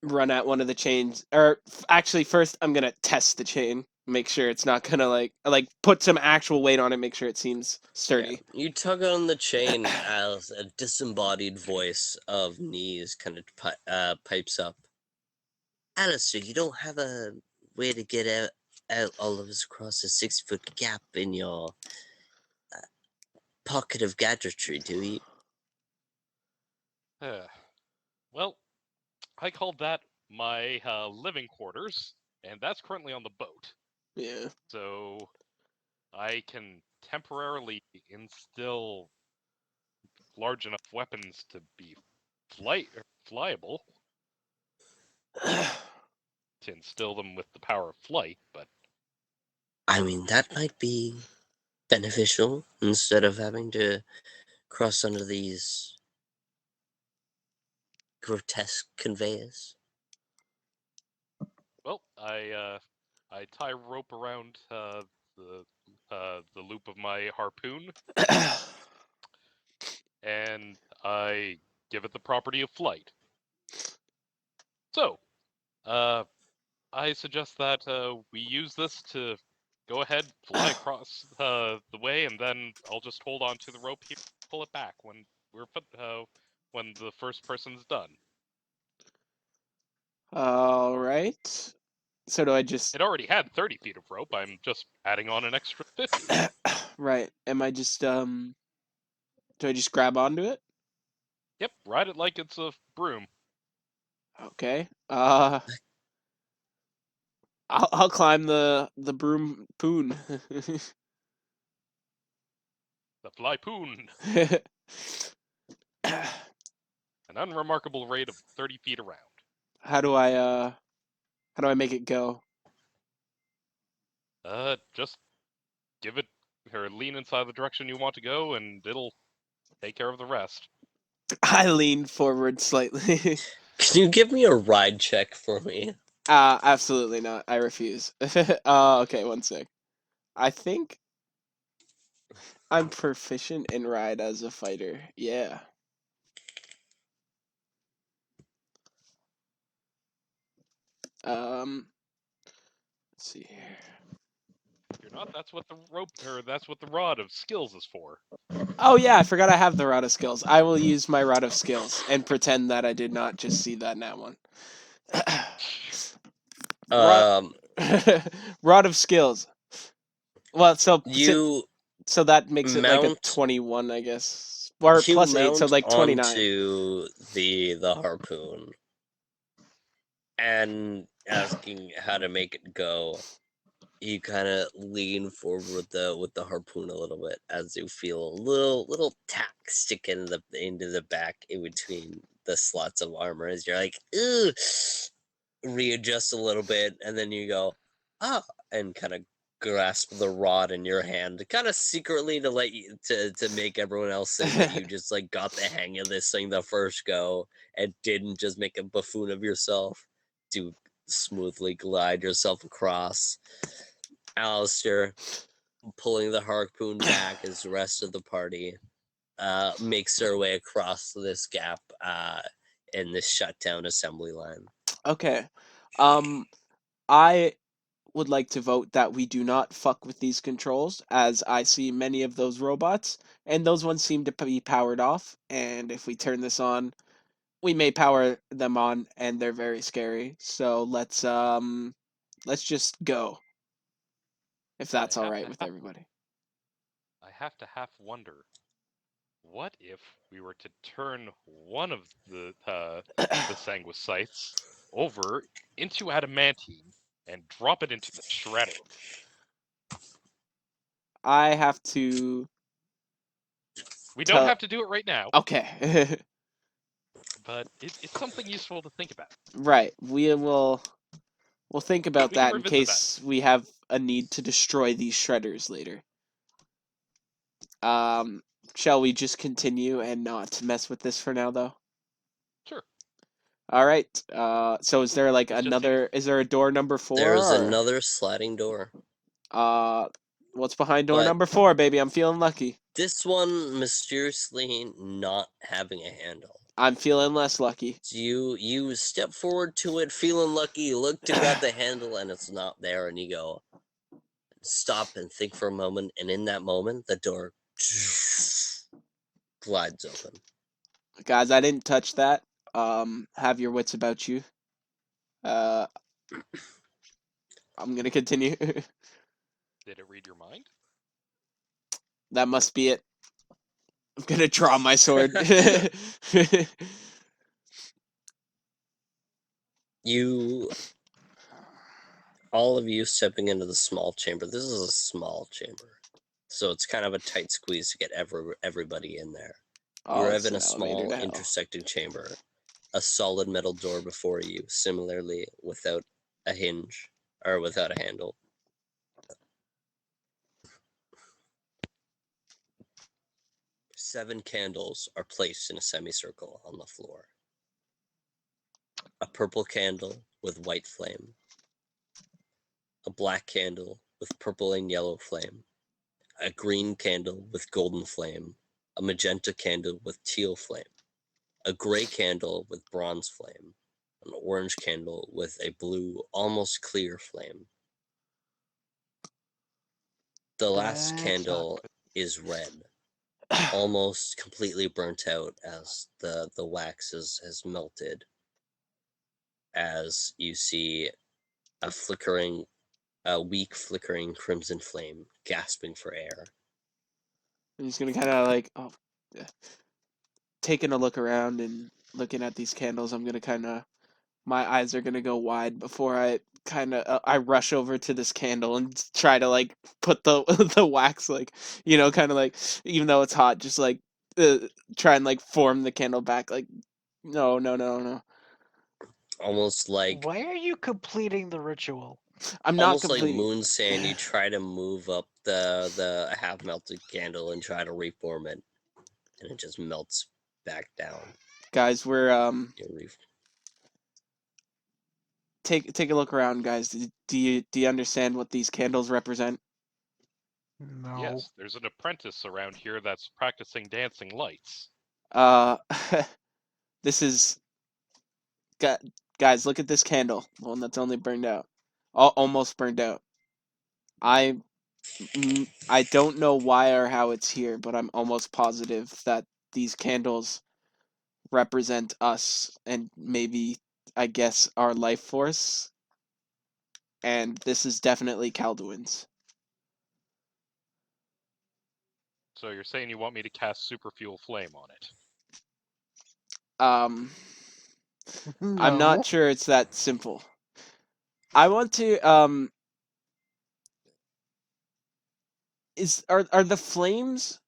B: run at one of the chains. Or actually, first I'm gonna test the chain, make sure it's not gonna like put some actual weight on it, make sure it seems sturdy.
A: Yeah. You tug on the chain as a disembodied voice of knees kind of pipes up. Alistair, you don't have a way to get out all of us across a 6-foot gap in your pocket of gadgetry, do you?
C: Well, I called that my living quarters, and that's currently on the boat.
B: Yeah.
C: So I can temporarily instill large enough weapons to be flyable. To instill them with the power of flight, but
A: I mean, that might be beneficial instead of having to cross under these grotesque conveyors.
C: Well, I tie rope around the loop of my harpoon, and I give it the property of flight. So, I suggest that we use this to go ahead, fly across the way, and then I'll just hold on to the rope here, pull it back when when the first person's done.
B: All right. So do I just?
C: It already had 30 feet of rope. I'm just adding on an extra 50.
B: Right. Am I just Do I just grab onto it?
C: Yep, ride it like it's a broom.
B: Okay. I'll climb the broom poon.
C: The fly poon. An unremarkable rate of 30 feet around.
B: How do I make it go?
C: Just give it or lean inside the direction you want to go, and it'll take care of the rest.
B: I lean forward slightly.
A: Can you give me a ride check for me?
B: Absolutely not. I refuse. Okay, one sec. I think I'm proficient in ride as a fighter. Yeah. Let's see here.
C: If you're not, that's what the rope or that's what the rod of skills is for.
B: Oh yeah, I forgot I have the rod of skills. I will use my rod of skills and pretend that I did not just see that in that one. Rod of skills. Well, so that makes it like a 21, I guess, or plus 8, so like 29.
A: Onto the harpoon and asking how to make it go. You kind of lean forward with the harpoon a little bit as you feel a little tack stick into the back in between the slots of armor as you're like, ooh, readjust a little bit, and then you go, ah, and kind of grasp the rod in your hand, kind of secretly to let you to make everyone else think that you just like got the hang of this thing the first go and didn't just make a buffoon of yourself to smoothly glide yourself across. Alistair, pulling the harpoon back as the rest of the party makes their way across this gap in this shutdown assembly line.
B: Okay. I would like to vote that we do not fuck with these controls, as I see many of those robots, and those ones seem to be powered off, and if we turn this on, we may power them on, and they're very scary. So let's just go. If that's all right with everybody.
C: I have to half wonder, what if we were to turn one of the sanguicides over into adamantine and drop it into the shredder?
B: I have to.
C: We don't have to do it right now.
B: Okay.
C: But it's something useful to think about.
B: Right. We'll think about that in case
C: that.
B: we have a need to destroy these shredders later. Shall we just continue and not mess with this for now, though?
C: Sure.
B: All right. So is there like another? Is there a door number 4?
A: There's another sliding door.
B: What's behind door number 4, baby? I'm feeling lucky.
A: This one mysteriously not having a handle.
B: I'm feeling less lucky.
A: So you step forward to it, feeling lucky. You look to grab the handle, and it's not there. And you go, stop and think for a moment. And in that moment, the door glides open.
B: Guys, I didn't touch that. Have your wits about you. I'm gonna continue.
C: Did it read your mind?
B: That must be it. I'm gonna draw my sword.
A: All of you stepping into the small chamber. This is a small chamber, so it's kind of a tight squeeze to get everybody in there. You arrive in a small intersecting chamber. A solid metal door before you, similarly without a hinge or without a handle. Seven candles are placed in a semicircle on the floor. A purple candle with white flame. A black candle with purple and yellow flame. A green candle with golden flame. A magenta candle with teal flame. A gray candle with bronze flame. An orange candle with a blue, almost clear flame. The last candle is red, almost completely burnt out as the wax has melted. As you see a weak flickering crimson flame gasping for air.
B: I'm just gonna kind of like, taking a look around and looking at these candles. I'm gonna kind of, my eyes are gonna go wide before I I rush over to this candle and try to like put the the wax, like, kind of like, even though it's hot, just like try and like form the candle back. Like, no.
A: Almost like,
D: why are you completing the ritual?
B: I'm not
A: almost
B: completing.
A: like moon sand. You try to move up the half melted candle and try to reform it, and it just melts back down.
B: Guys, we're take a look around, guys. Do you understand what these candles represent?
D: No.
C: Yes, there's an apprentice around here that's practicing dancing lights.
B: This is, guys, look at this candle. The one that's only burned out, almost burned out. I don't know why or how it's here, but I'm almost positive that these candles represent us and maybe, I guess, our life force. And this is definitely Calduin's.
C: So you're saying you want me to cast Super Fuel Flame on it?
D: No.
B: I'm not sure it's that simple. I want to, are the flames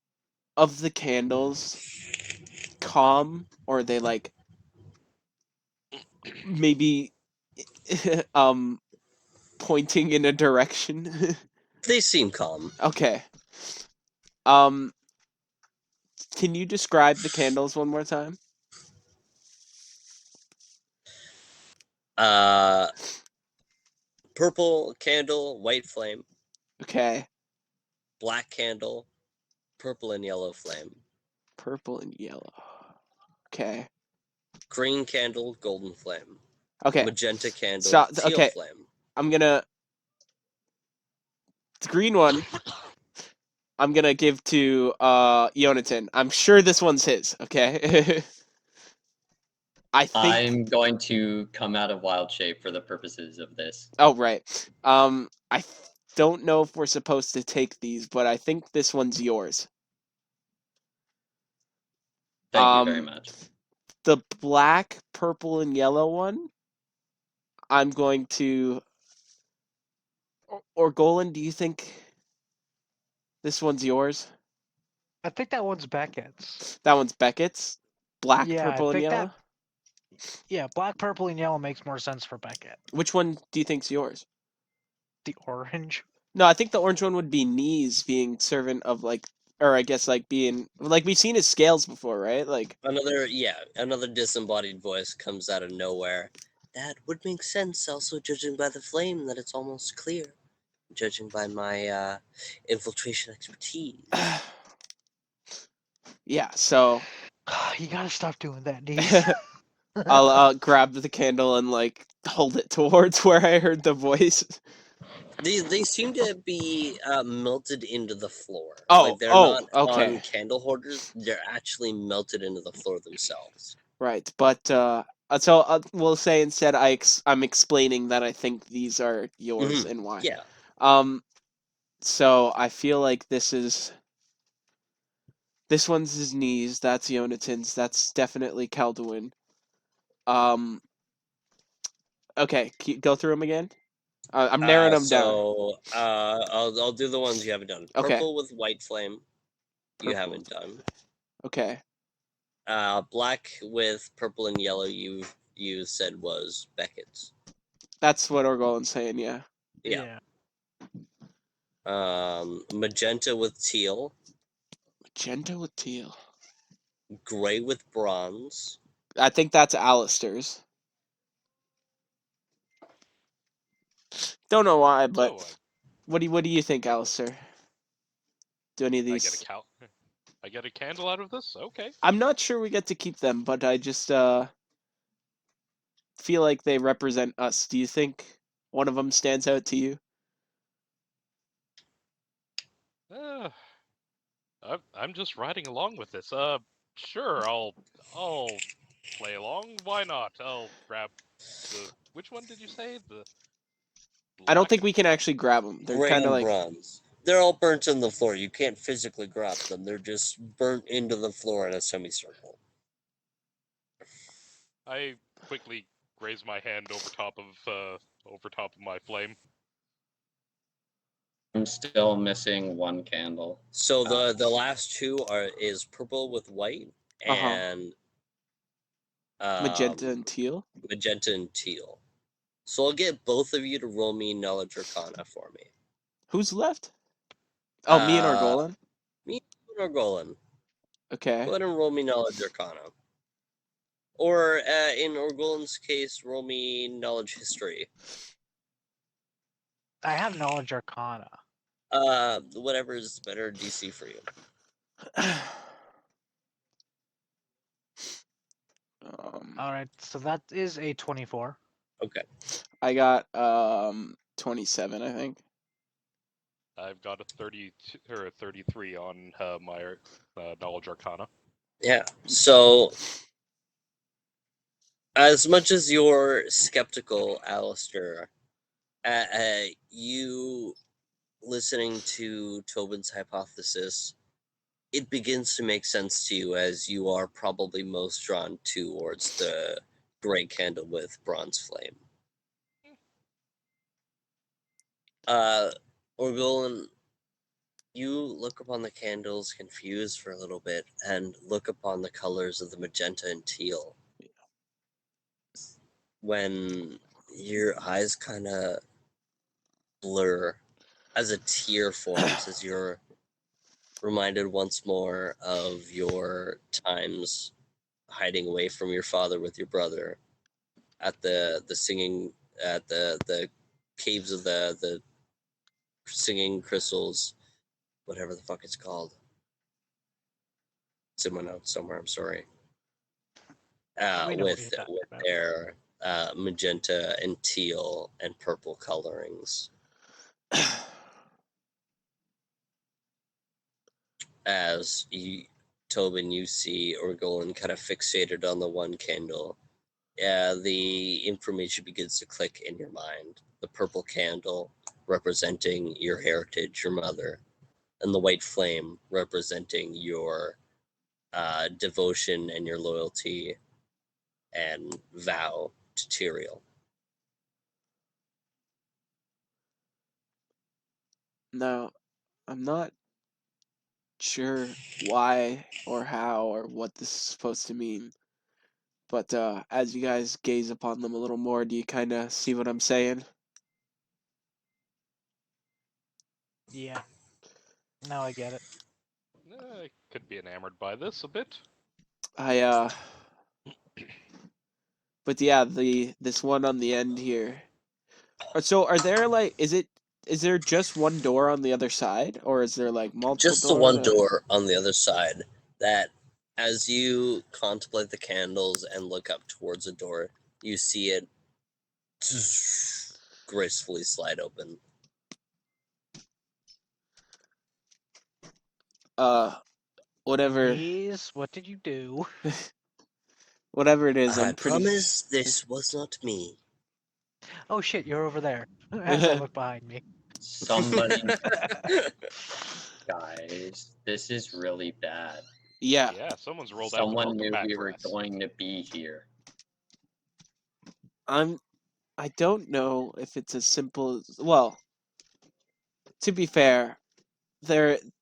B: of the candles calm, or are they like maybe pointing in a direction?
A: They seem calm.
B: Okay. Can you describe the candles one more time?
A: Purple candle, white flame.
B: Okay.
A: Black candle, purple and yellow flame.
B: Purple and yellow. Okay.
A: Green candle, golden flame.
B: Okay.
A: Magenta candle, teal flame.
B: I'm gonna... The green one, I'm gonna give to Yonatan. I'm sure this one's his, okay?
E: I'm going to come out of wild shape for the purposes of this.
B: Oh, right. I don't know if we're supposed to take these, but I think this one's yours.
E: Thank you very much.
B: The black, purple, and yellow one, I'm going to... Or Golan, do you think this one's yours?
D: I think that one's Beckett's.
B: That one's Beckett's? Black,
D: Yeah,
B: purple,
D: I
B: and
D: think
B: yellow?
D: Yeah, black, purple, and yellow makes more sense for Beckett.
B: Which one do you think's yours?
D: The orange?
B: No, I think the orange one would be Knees being servant of, like... Or I guess, like, being... Like, we've seen his scales before, right? Like...
A: Another disembodied voice comes out of nowhere. That would make sense, also judging by the flame, that it's almost clear. Judging by my infiltration expertise.
B: Yeah, so...
D: You gotta stop doing that, Knees.
B: I'll grab the candle and, like, hold it towards where I heard the voice.
A: They seem to be melted into the floor.
B: Oh,
A: like they're not
B: okay.
A: on candle holders. They're actually melted into the floor themselves.
B: Right, but so we'll say instead I'm explaining that I think these are yours and why.
A: Yeah.
B: So I feel like this one's his Knees. That's Yonatan's. That's definitely Calduin. Okay, go through them again. I'm narrowing them down.
A: So I'll do the ones you haven't done.
B: Okay.
A: Purple with white flame. You
B: Purple.
A: haven't done.
B: Okay.
A: Black with purple and yellow. You said was Beckett's.
B: That's what Orgolan's saying. Yeah.
A: Yeah. Magenta with teal.
B: Magenta with teal.
A: Gray with bronze.
B: I think that's Alistair's. Don't know why, but what do you think, Alistair? Do any of these?
C: I get a candle out of this? Okay.
B: I'm not sure we get to keep them, but I just feel like they represent us. Do you think one of them stands out to you?
C: I'm just riding along with this. Sure, I'll play along. Why not? I'll grab which one did you say? The
B: I don't think we can actually grab them. They're kind of like
A: bronze. They're all burnt in the floor. You can't physically grab them. They're just burnt into the floor in a semicircle.
C: I quickly raise my hand over top of my flame.
E: I'm still missing one candle.
A: So the last two is purple with white and
B: magenta and teal.
A: Magenta and teal. So I'll get both of you to roll me Knowledge Arcana for me.
B: Who's left? Oh, me and Orgolan?
A: Me and Orgolan.
B: Okay.
A: Go ahead and roll me Knowledge Arcana. Or in Orgolan's case, roll me Knowledge History.
D: I have Knowledge Arcana.
A: Whatever is better DC for you.
D: Alright, so that is a 24.
A: Okay.
B: I got 27, I think.
C: I've got a 32 or a 33 on my Knowledge Arcana.
A: Yeah. So as much as you're skeptical, Alistair, you listening to Tobin's hypothesis, it begins to make sense to you as you are probably most drawn towards the gray candle with bronze flame. Orgolan, you look upon the candles confused for a little bit and look upon the colors of the magenta and teal. When your eyes kind of blur as a tear forms as you're reminded once more of your times hiding away from your father with your brother at the singing at the caves of the singing crystals, whatever the fuck it's called. It's in my notes somewhere. I'm sorry. With their magenta and teal and purple colorings. As Tobin, you see Orgolan kind of fixated on the one candle. The information begins to click in your mind. The purple candle representing your heritage, your mother, and the white flame representing your devotion and your loyalty and vow to Tyrael.
B: Now, I'm not sure why or how or what this is supposed to mean, but as you guys gaze upon them a little more, do you kind of see what I'm saying?
D: Yeah. Now I get it.
C: I could be enamored by this a bit.
B: But yeah, this one on the end here. So are there like is there just one door on the other side, or is there like multiple
A: Just the
B: doors?
A: one door on the other side that, as you contemplate the candles and look up towards the door, you see it gracefully slide open.
B: Whatever.
D: Yes, what did you do?
B: Whatever it is,
A: I
B: I'm pretty.
A: promise this was not me.
D: Oh shit, you're over there. As I look behind me.
E: Somebody, guys, this is really bad.
B: Yeah.
C: Yeah, someone's rolled out the
E: Someone
C: welcome
E: knew
C: back
E: we were
C: dress.
E: going to be here.
B: I don't know if it's as simple as, well, to be fair,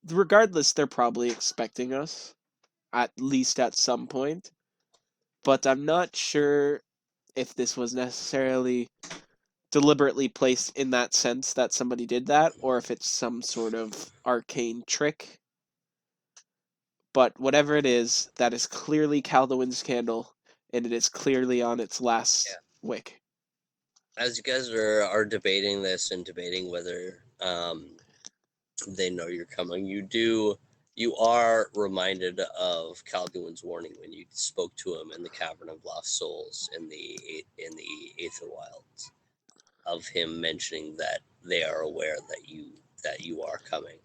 B: regardless, they're probably expecting us, at least at some point. But I'm not sure if this was necessarily deliberately placed in that sense that somebody did that, or if it's some sort of arcane trick. But whatever it is, that is clearly Calduin's candle, and it is clearly on its last wick.
A: As you guys are debating this and debating whether they know you're coming, you are reminded of Calduin's warning when you spoke to him in the Cavern of Lost Souls in the Aether Wilds, of him mentioning that they are aware that you are coming.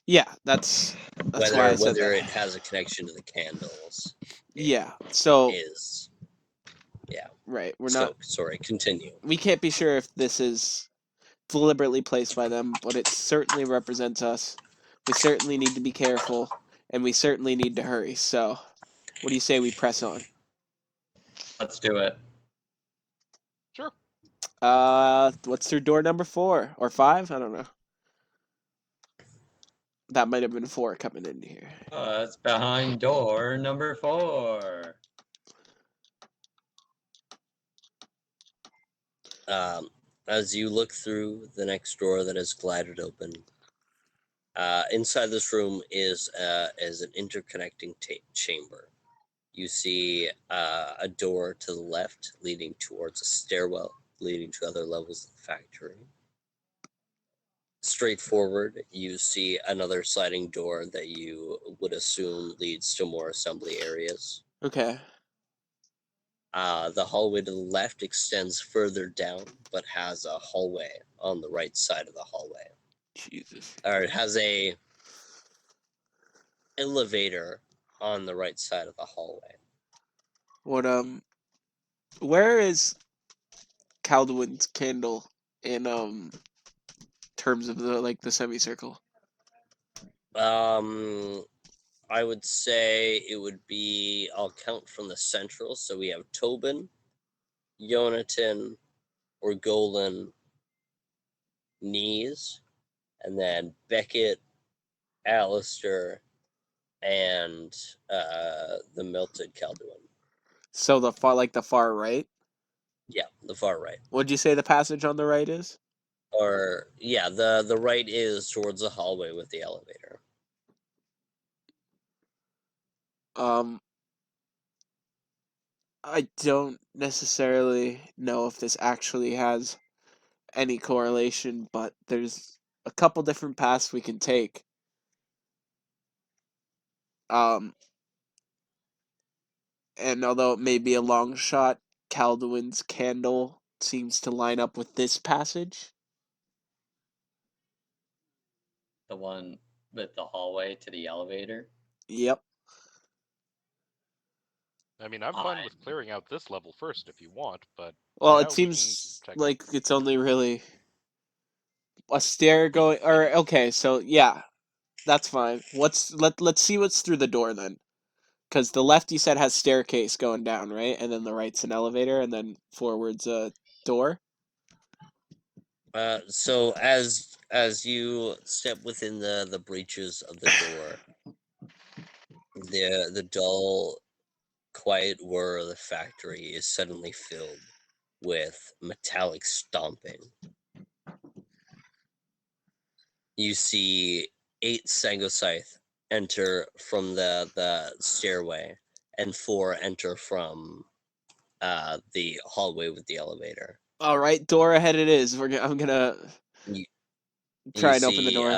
B: Yeah, that's why I said
A: Whether
B: that.
A: it has a connection to the candles.
B: Yeah. So
A: is yeah.
B: right, we're
A: So,
B: not.
A: sorry. Continue.
B: We can't be sure if this is deliberately placed by them, but it certainly represents us. We certainly need to be careful, and we certainly need to hurry. So, what do you say we press on?
E: Let's do it.
C: Sure.
B: What's through door number 4 or 5? I don't know. That might have been 4 coming into here.
E: It's behind door number 4.
A: As you look through the next door that has glided open, inside this room is an interconnecting chamber. You see a door to the left leading towards a stairwell leading to other levels of the factory. Straight forward, you see another sliding door that you would assume leads to more assembly areas.
B: Okay.
A: The hallway to the left extends further down, but has a hallway on the right side of the hallway.
B: Jesus.
A: Or it has a elevator on the right side of the hallway.
B: What where is Calduin's candle in terms of the semicircle?
A: I would say it would be, I'll count from the central. So we have Tobin, Yonatan, Orgolan, Knees, and then Beckett, Alistair, and the melted Calduin.
B: So the far right?
A: Yeah, the far right.
B: What'd you say the passage on the right is?
A: Or yeah, the right is towards the hallway with the elevator.
B: I don't necessarily know if this actually has any correlation, but there's a couple different paths we can take. And although it may be a long shot, Calduin's candle seems to line up with this passage.
E: The one with the hallway to the elevator?
B: Yep.
C: I mean, I'm fine with clearing out this level first if you want, but
B: Well,
C: yeah,
B: it
C: we can
B: seems
C: check.
B: like it's only really a stair going, or okay, so yeah, that's fine. Let's see what's through the door then, because the left you said has staircase going down, right, and then the right's an elevator, and then forward's a door.
A: So as you step within the breaches of the door, the dull, quiet whir of the factory is suddenly filled with metallic stomping. You see 8 Sangoscythe enter from the stairway, and 4 enter from the hallway with the elevator.
B: All right, door ahead it is. I'm gonna
A: You
B: try and open the
A: see,
B: door.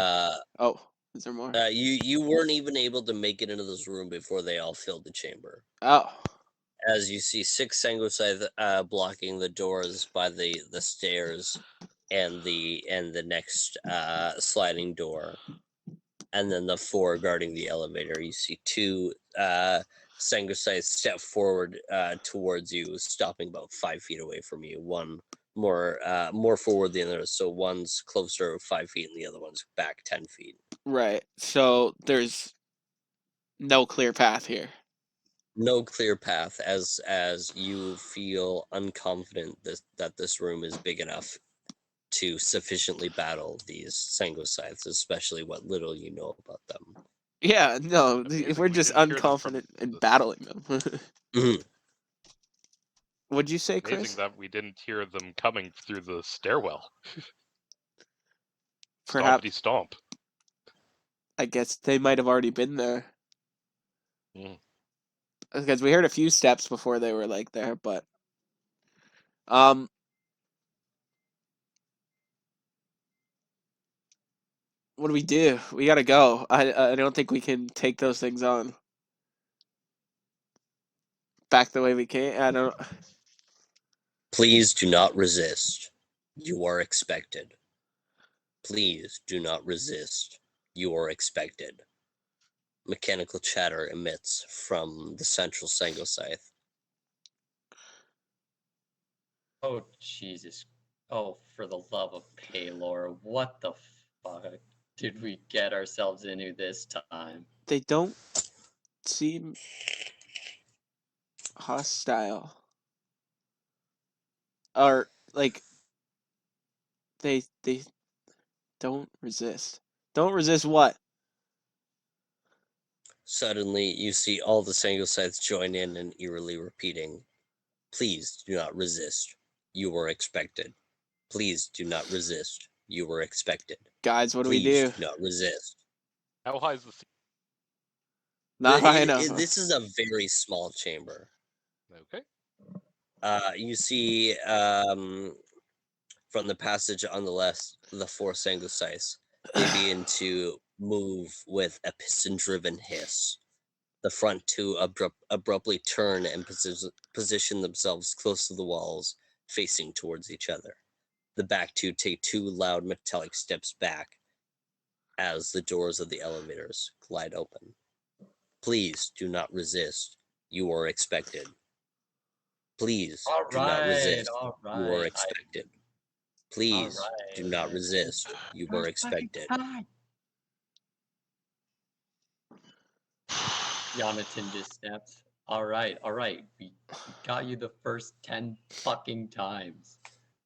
B: Oh, is there more?
A: you weren't even able to make it into this room before they all filled the chamber.
B: Oh,
A: As you see 6 Sangoscythe blocking the doors by the stairs and the next sliding door, and then the 4 guarding the elevator. You see 2 Sangoscythe step forward towards you, stopping about 5 feet away from you. One more forward than the other, so one's closer 5 feet, and the other one's back 10 feet.
B: right. So there's no clear path here.
A: No clear path, as you feel unconfident that this room is big enough to sufficiently battle these Sangoscythes, especially what little you know about them.
B: Yeah, no,
C: Amazing
B: we're
C: we
B: just
C: didn't hear them from
B: unconfident in
C: the-
B: battling them.
A: Mhm.
B: What'd you say,
C: Amazing
B: Chris?
C: that we didn't hear them coming through the stairwell.
B: Perhaps.
C: Stompity stomp.
B: I guess they might have already been there.
C: Mm.
B: Because we heard a few steps before they were like there, but what do we do? We gotta go. I don't think we can take those things on back the way we came. I don't.
A: Please do not resist. You are expected. Please do not resist. You are expected. Mechanical chatter emits from the central Sangoscythe.
E: Oh, Jesus. Oh, for the love of Paylor, what the fuck did we get ourselves into this time?
B: They don't seem hostile, or like they don't resist. Don't resist what?
A: Suddenly, you see all the Sangoscythes join in and eerily repeating, "Please do not resist. You are expected. Please do not resist. You were expected.
B: Guys, what do we
A: Please
B: do?
A: do not resist."
C: How high is the
B: Not high enough.
A: This is a very small chamber.
C: Okay.
A: You see from the passage on the left, the 4 Sangoscythes, they begin to move with a piston-driven hiss. The front 2 abruptly turn and position themselves close to the walls, facing towards each other. The back 2 take 2 loud metallic steps back as the doors of the elevators glide open. Please do not resist. You are expected. Please do not resist. You are expected. Please do not resist. You were expected.
E: Jonathan just snaps. All right. We got you the first 10 fucking times.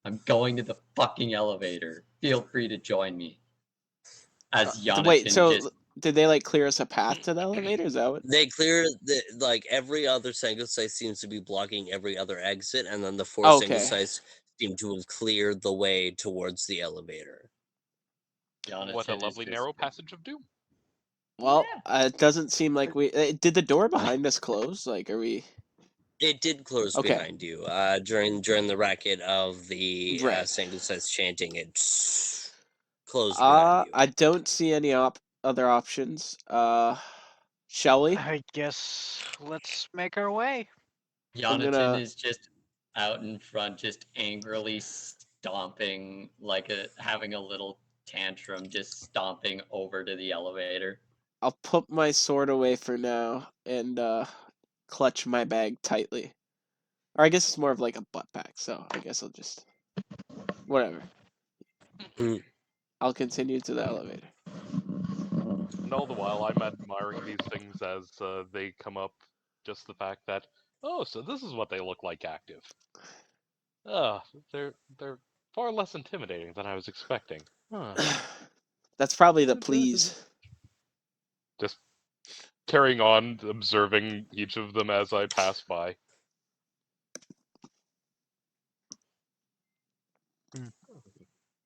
E: I'm going to the fucking elevator. Feel free to join me. As Jonathan
B: wait, so did they like clear us a path to the elevator? Is that what?
A: They clear like every other Sangoscythe seems to be blocking every other exit, and then the 4 Sangoscythes seem to have cleared the way towards the elevator.
E: Jonathan
C: What a lovely narrow passage of doom.
B: Well, it doesn't seem like we did the door behind us close. Like, are we?
A: It did close behind you. During the racket of the Sangoscythes chanting, it closed behind you.
B: I don't see any other options. Shall we?
D: I guess let's make our way.
E: Jonathan is just out in front, just angrily stomping, like having a little tantrum, just stomping over to the elevator.
B: I'll put my sword away for now and clutch my bag tightly. Or I guess it's more of like a butt pack, so I guess I'll just whatever. I'll continue to the elevator.
C: And all the while, I'm admiring these things as they come up. Just the fact that, oh, so this is what they look like active. They're far less intimidating than I was expecting. Huh.
B: That's probably the please.
C: Just carrying on, observing each of them as I pass by.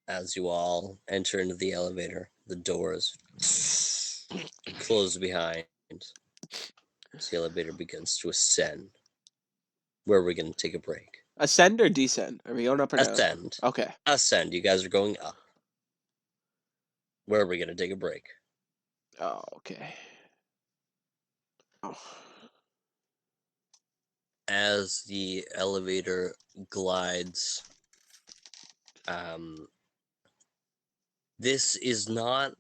A: As you all enter into the elevator, the doors close behind. As the elevator begins to ascend. Where are we going to take a break?
B: Ascend or descend? Are we going up or down?
A: Ascend.
B: Okay.
A: Ascend. You guys are going up. Where are we going to take a break?
B: Oh, okay. Oh.
A: As the elevator glides, this is not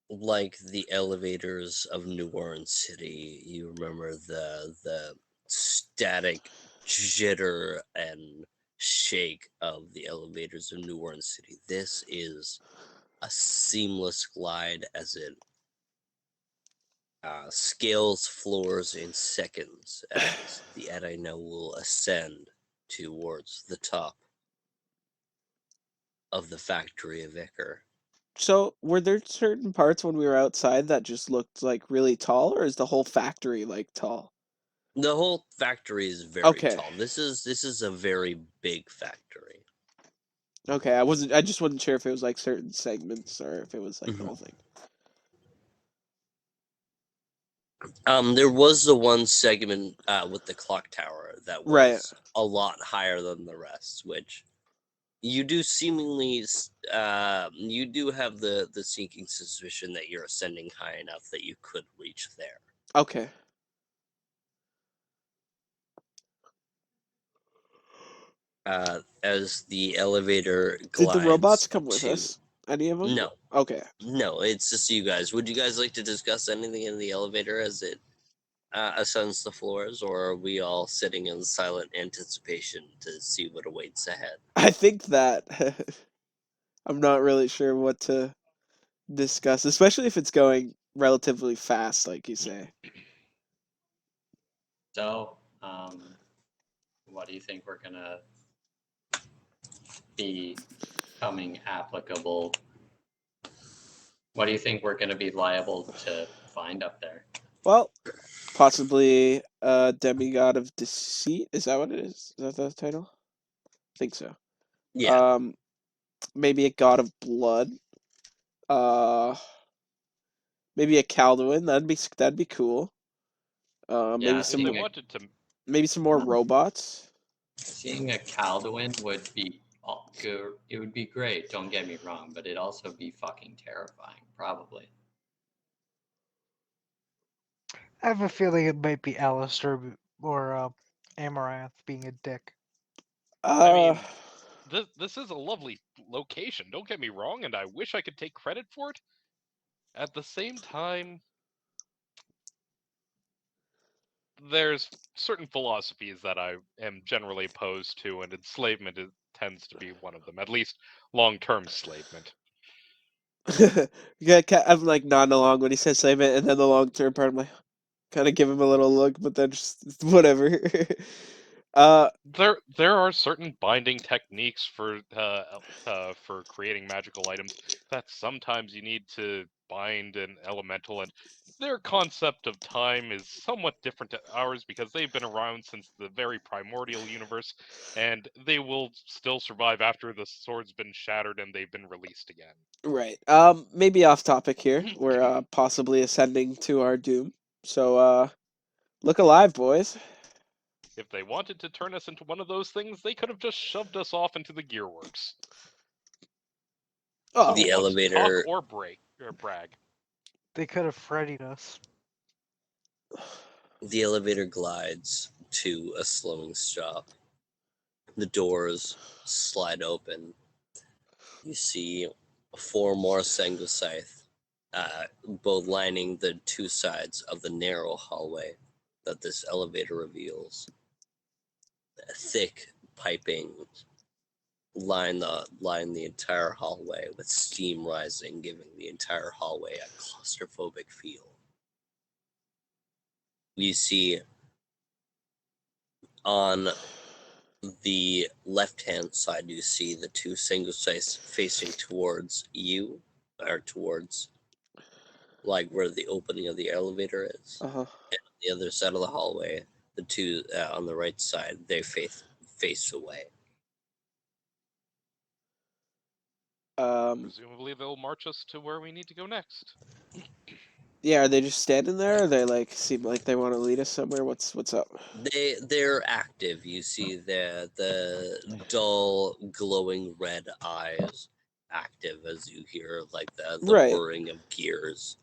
A: like the elevators of New Orleans City. You remember the static jitter and shake of the elevators of New Orleans City. This is a seamless glide as it scales floors in seconds as the Edina will ascend towards the top of the factory of Icar.
B: So, were there certain parts when we were outside that just looked like really tall, or is the whole factory like tall?
A: The whole factory is very
B: Okay.
A: tall. This is a very big factory.
B: Okay, I just wasn't sure if it was like certain segments or if it was like the whole thing.
A: There was the one segment with the clock tower that was a lot higher than the rest, which you do seemingly you do have the sinking suspicion that you're ascending high enough that you could reach there.
B: Okay.
A: As the elevator glides.
B: Did the robots come with us? Any of them?
A: No.
B: Okay.
A: No, it's just you guys. Would you guys like to discuss anything in the elevator as it ascends the floors, or are we all sitting in silent anticipation to see what awaits ahead?
B: I think that I'm not really sure what to discuss, especially if it's going relatively fast, like you say.
E: So, what do you think we're gonna be becoming applicable? What do you think we're gonna be liable to find up there?
B: Well, possibly a demigod of deceit. Is that what it is? Is that the title? I think so.
A: Yeah.
B: Maybe a god of blood. Maybe a Calduin. That'd be cool. Maybe some more robots.
E: Seeing a Calduin would be good. It would be great. Don't get me wrong, but it'd also be fucking terrifying, probably.
D: I have a feeling it might be Alistair or Amaranth being a dick.
C: I mean, this is a lovely location. Don't get me wrong, and I wish I could take credit for it. At the same time, there's certain philosophies that I am generally opposed to, and enslavement tends to be one of them. At least long-term enslavement.
B: Yeah, I'm like nodding along when he says enslavement, and then the long-term part, I'm like, kind of give him a little look, but then just whatever.
C: There are certain binding techniques for creating magical items that sometimes you need to bind an elemental, and their concept of time is somewhat different to ours because they've been around since the very primordial universe, and they will still survive after the sword's been shattered and they've been released again.
B: Right. Maybe off topic here. We're possibly ascending to our doom. So look alive, boys.
C: If they wanted to turn us into one of those things, they could have just shoved us off into the gearworks.
B: Oh,
A: the elevator.
C: Talk or brag.
D: They could have Freddy'd us.
A: The elevator glides to a slowing stop. The doors slide open. You see 4 more Sangoscythe, both lining the 2 sides of the narrow hallway that this elevator reveals. Thick piping line the entire hallway with steam rising, giving the entire hallway a claustrophobic feel. You see on the left-hand side, you see the two single size facing towards you, or towards like where the opening of the elevator is.
B: Uh-huh.
A: And on the other side of the hallway, the two on the right side, they face away.
C: Presumably they'll march us to where we need to go next.
B: Yeah, are they just standing there, or they like seem like they want to lead us somewhere? What's up?
A: They're active. You see the dull, glowing red eyes active as you hear like the
B: Right.
A: whirring of gears.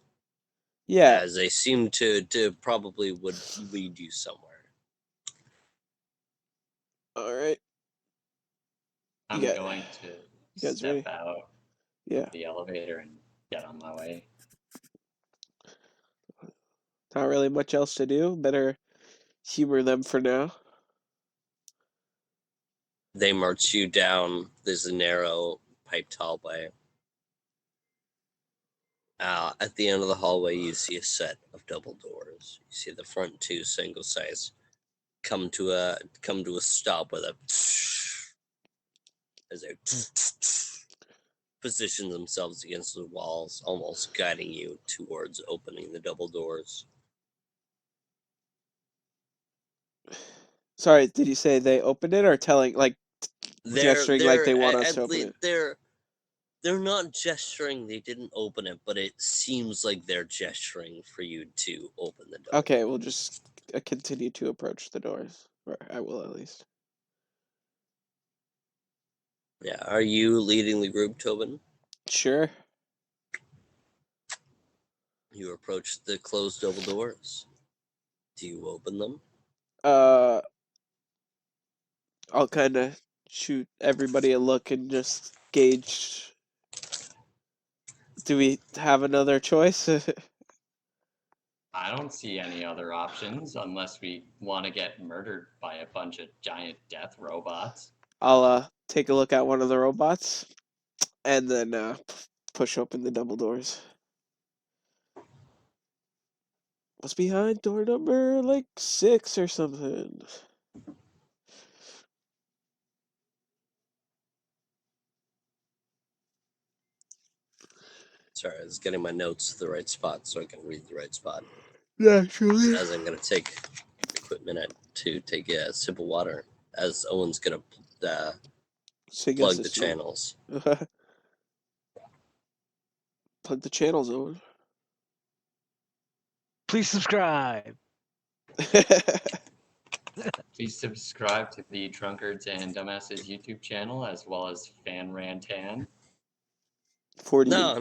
B: Yeah.
A: As they seem to probably would lead you somewhere.
B: All right.
E: I'm
B: Yeah.
E: going to
B: You guys
E: step
B: ready?
E: out
B: Yeah.
E: of the elevator and get on my way.
B: Not really much else to do. Better humor them for now.
A: They march you down. There's a narrow piped hallway. At the end of the hallway, you see a set of double doors. You see the front two single size come to a stop with a as they position themselves against the walls, almost guiding you towards opening the double doors.
B: Sorry, did you say they opened it or telling like gesturing like they want us to open it?
A: They're not gesturing. They didn't open it, but it seems like they're gesturing for you to open the door.
B: Okay, we'll just continue to approach the doors, or I will at least.
A: Yeah, are you leading the group, Tobin?
B: Sure.
A: You approach the closed double doors. Do you open them?
B: I'll kind of shoot everybody a look and just gauge. Do we have another choice?
E: I don't see any other options unless we want to get murdered by a bunch of giant death robots.
B: I'll take a look at one of the robots and then push open the double doors. What's behind door number like 6 or something?
A: Sorry, I was getting my notes to the right spot so I can read the right spot.
B: Naturally.
A: As I'm going to take a quick minute to take a sip of water, as Owen's going to plug the channels.
B: Plug the channels, Owen.
D: Please subscribe.
E: Please subscribe to the Drunkards and Dumbasses YouTube channel as well as Fan Rantan.
B: 40.
A: No.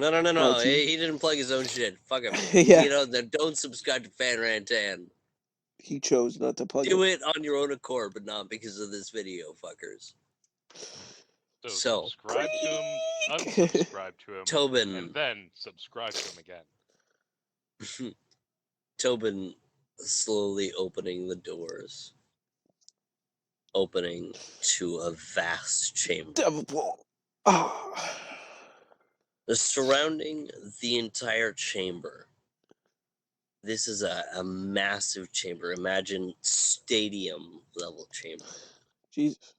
A: He didn't plug his own shit. Fuck him.
B: Yeah.
A: You know, don't subscribe to Fan Rantan.
B: He chose not to plug
A: Do it on your own accord, but not because of this video, fuckers. So
C: subscribe to him, unsubscribe to him,
A: Tobin,
C: and then subscribe to him again.
A: Tobin slowly opening the doors, opening to a vast chamber.
B: Double. Oh.
A: Surrounding the entire chamber. This is a massive chamber. Imagine stadium level chamber.
B: Jesus.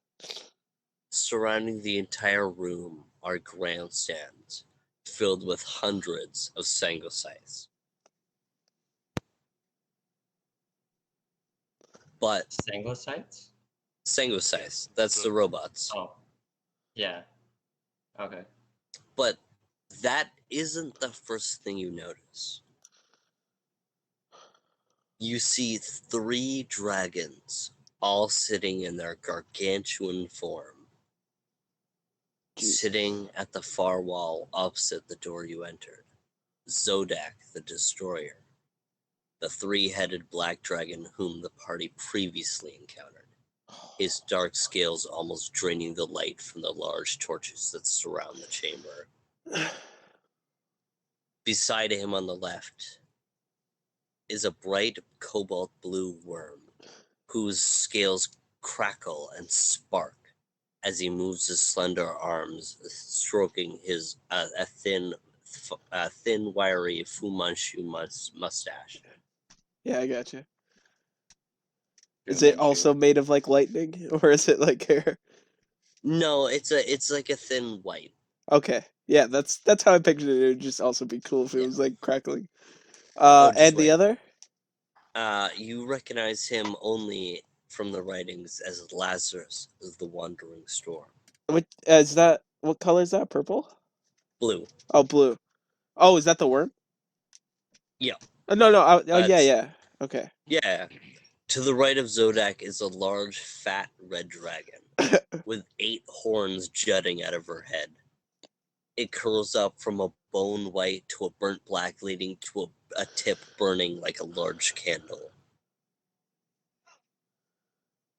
A: Surrounding the entire room are grandstands filled with hundreds of Sangocytes. But
E: Sangocytes?
A: Sangocytes, that's the robots.
E: Oh. Yeah. Okay.
A: But that isn't the first thing you notice. You see 3 dragons, all sitting in their gargantuan form, sitting at the far wall opposite the door you entered. Zodak the Destroyer, the 3-headed black dragon whom the party previously encountered, his dark scales almost draining the light from the large torches that surround the chamber. Beside him on the left is a bright cobalt blue worm whose scales crackle and spark as he moves his slender arms, stroking his a thin, wiry Fu Manchu mustache.
B: Yeah, I gotcha.
A: Fu
B: Is it
A: Manchu.
B: also made of like lightning, or is it like hair?
A: No, it's like a thin white.
B: Okay, yeah, that's how I pictured it. It'd just also be cool if it
A: Yeah.
B: was like crackling.
A: Oh, just
B: And the
A: wait.
B: other?
A: You recognize him only from the writings as Lazarus of the Wandering Storm.
B: What is that? What color is that? Purple?
A: Blue.
B: Oh, blue. Oh, is that the worm?
A: Yeah.
B: No, no. Oh, yeah,
A: It's-
B: yeah. Okay.
A: Yeah. To the right of Zodak is a large, fat red dragon with 8 horns jutting out of her head. It curls up from a bone white to a burnt black, leading to a tip burning like a large candle.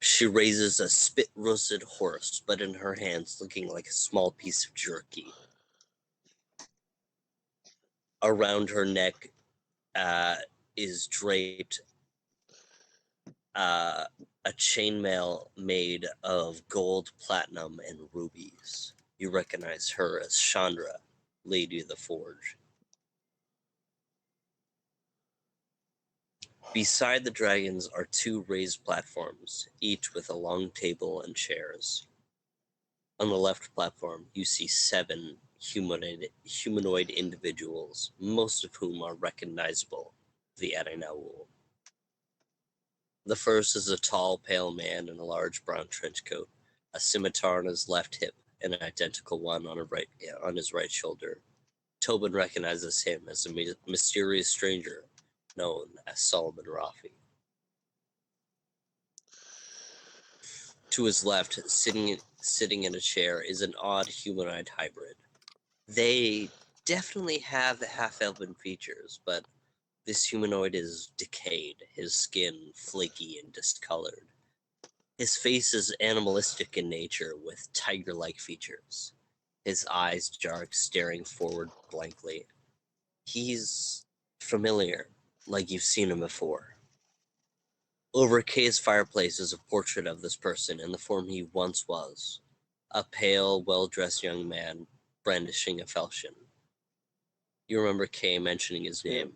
A: She raises a spit-roasted horse, but in her hands looking like a small piece of jerky. Around her neck is draped a chainmail made of gold, platinum, and rubies. You recognize her as Chandra, Lady of the Forge. Beside the dragons are 2 raised platforms, each with a long table and chairs. On the left platform, you see 7 humanoid individuals, most of whom are recognizable, the Arenaul. The first is a tall, pale man in a large brown trench coat, a scimitar on his left hip, and an identical one on his right shoulder. Tobin recognizes him as a mysterious stranger known as Solomon Rafi. To his left, sitting in a chair, is an odd humanoid hybrid. They definitely have the half-elven features, but this humanoid is decayed, his skin flaky and discolored. His face is animalistic in nature, with tiger-like features. His eyes dark, staring forward blankly. He's familiar, like you've seen him before. Over Kay's fireplace is a portrait of this person in the form he once was. A pale, well-dressed young man brandishing a falchion. You remember Kay mentioning his name,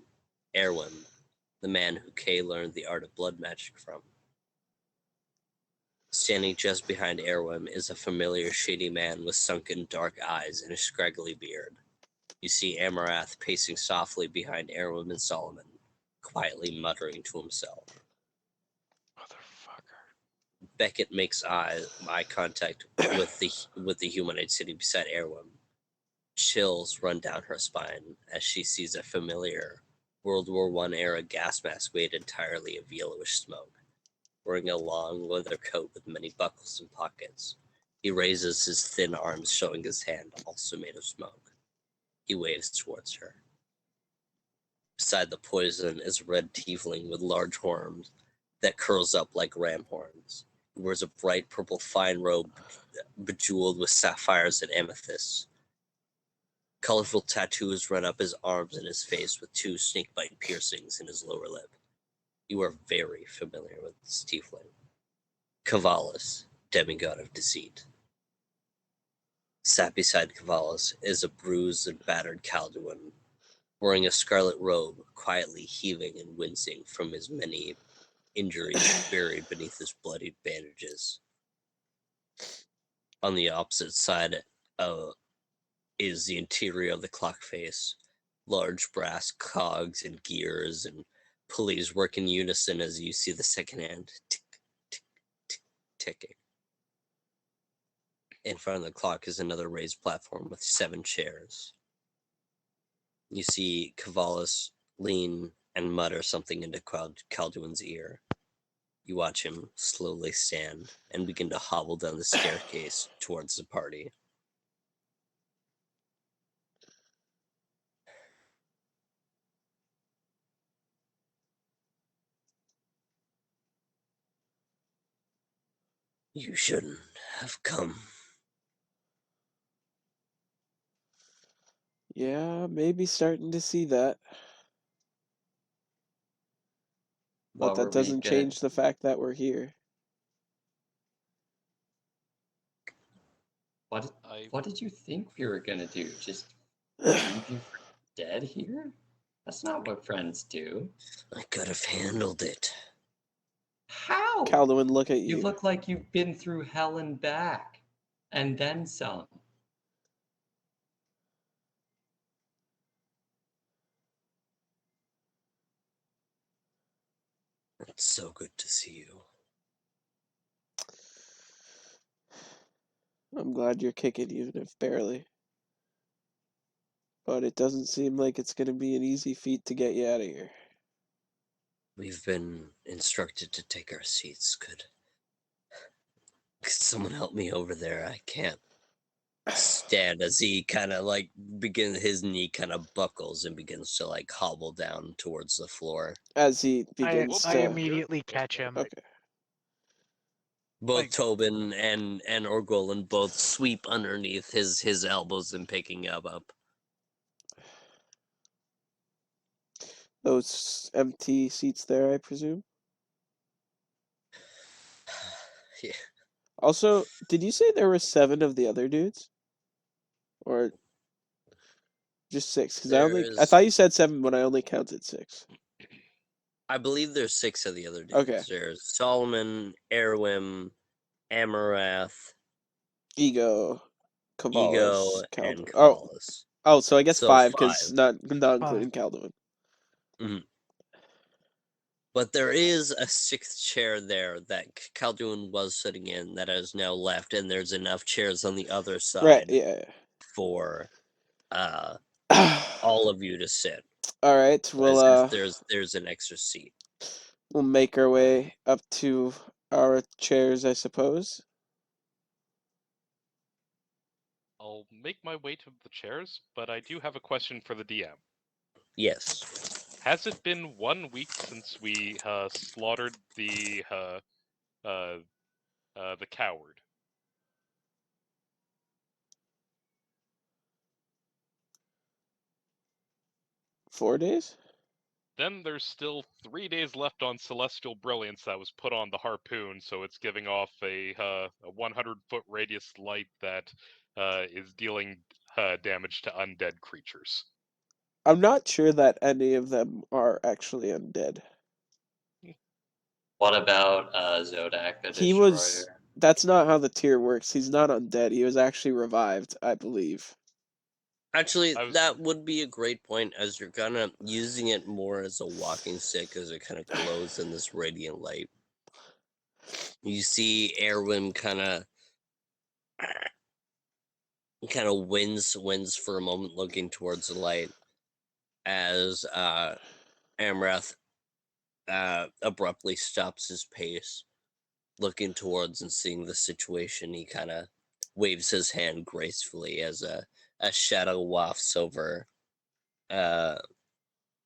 A: Erwin, the man who Kay learned the art of blood magic from. Standing just behind Erwin is a familiar shady man with sunken dark eyes and a scraggly beard. You see Amarath pacing softly behind Erwin and Solomon, quietly muttering to himself.
C: Motherfucker.
A: Beckett makes eye contact with the humanoid sitting beside Erwin. Chills run down her spine as she sees a familiar World War I era gas mask made entirely of yellowish smoke. Wearing a long leather coat with many buckles and pockets, he raises his thin arms, showing his hand, also made of smoke. He waves towards her. Beside the poison is a red tiefling with large horns that curls up like ram horns. He wears a bright purple fine robe bejeweled with sapphires and amethysts. Colorful tattoos run up his arms and his face, with 2 snakebite piercings in his lower lip. You are very familiar with this tiefling. Kavalis, demigod of deceit. Sat beside Kavalis is a bruised and battered Calduin, wearing a scarlet robe, quietly heaving and wincing from his many injuries buried beneath his bloodied bandages. On the opposite side is the interior of the clock face. Large brass cogs and gears and pulleys work in unison as you see the second hand tick, tick, tick, ticking. In front of the clock is another raised platform with 7 chairs. You see Kavalis lean and mutter something into Calduin's ear. You watch him slowly stand and begin to hobble down the staircase towards the party. You shouldn't have come.
B: Yeah, maybe starting to see that. But
E: What
B: that
E: were we
B: doesn't
E: gonna?
B: change the fact that we're here.
E: What did you think we were gonna do? Just leave you for dead here? That's not what friends do.
A: I could have handled it.
E: How?
B: Calduin, look at
E: You
B: you.
E: look like you've been through hell and back, and then some.
A: It's so good to see you.
B: I'm glad you're kicking, even if barely. But it doesn't seem like it's going to be an easy feat to get you out of here.
A: We've been instructed to take our seats. Could someone help me over there? I can't stand as he kind of like his knee kind of buckles and begins to like hobble down towards the floor.
B: As he begins
D: I
B: to...
D: immediately catch him.
B: Okay.
A: Both Tobin and Orgolan both sweep underneath his elbows and picking him up.
B: Those empty seats there, I presume?
A: Yeah.
B: Also, did you say there were 7 of the other dudes? Or just 6? Because I thought you said 7, but I only counted 6.
A: I believe there's 6 of the other dudes.
B: Okay.
A: There's Solomon, Erwin, Amarath,
B: Ego, Kavalis,
A: and
B: Calduin.
A: Kavalis.
B: Oh, so I guess
A: So
B: 5, because
A: 5.
B: not including Calduin.
A: Mm-hmm. But there is a 6th chair there that Calduin was sitting in that has now left, and there's enough chairs on the other side for all of you to sit.
B: All right,
A: well, there's an extra seat.
B: We'll make our way up to our chairs, I suppose.
C: I'll make my way to the chairs, but I do have a question for the DM.
A: Yes.
C: Has it been 1 week since we slaughtered the coward?
B: $4 days?
C: Then there's still 3 days left on Celestial Brilliance that was put on the harpoon, so it's giving off a 100-foot radius light that is dealing damage to undead creatures.
B: I'm not sure that any of them are actually undead.
E: What about Zodak the Destroyer?
B: That's not how the tier works. He's not undead. He was actually revived, I believe.
A: Actually, that would be a great point, as you're kind of using it more as a walking stick as it kind of glows in this radiant light. You see Erwin kind of wins for a moment, looking towards the light, as Amrath abruptly stops his pace, looking towards and seeing the situation. He kind of waves his hand gracefully as a shadow wafts over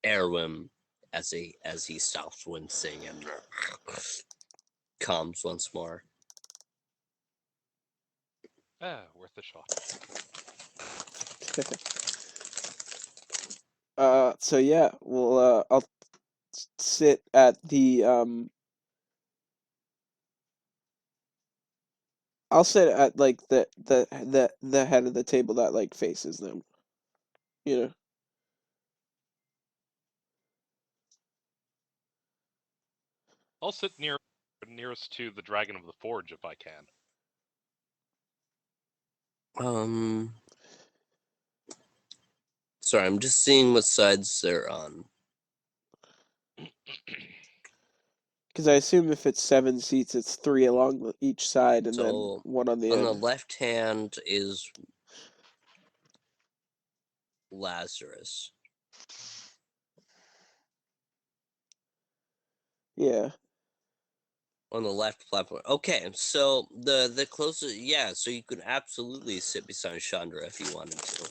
A: Erwin as he stops wincing and calms once more.
C: Worth a shot.
B: So yeah, I'll sit at the I'll sit at like the head of the table that like faces them. You know.
C: I'll sit nearest to the Dragon of the Forge if I can.
A: Sorry, I'm just seeing what sides they're on.
B: Because I assume if it's 7 seats, it's 3 along each side and then 1 on the end.
A: On the left hand is Lazarus.
B: Yeah.
A: On the left platform. Okay, so the closest, yeah, so you could absolutely sit beside Chandra if you wanted to.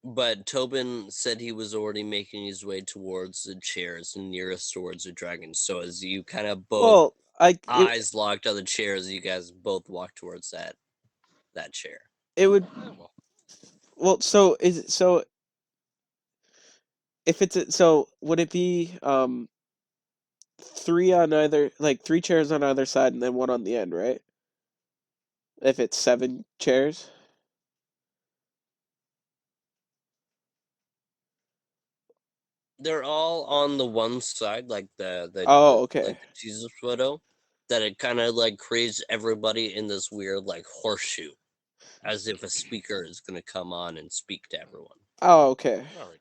A: But Tobin said he was already making his way towards the chairs nearest towards the dragon. So as you kind of both eyes locked on the chairs, you guys both walk towards that chair.
B: It would. Well, so is it so? If it's so, would it be three on either, like 3 chairs on either side and then one on the end, right? If it's 7 chairs.
A: They're all on the one side, like
B: Oh, okay.
A: like the Jesus photo, that it kind of like creates everybody in this weird like horseshoe, as if a speaker is gonna come on and speak to everyone.
B: Oh, okay.
C: All right.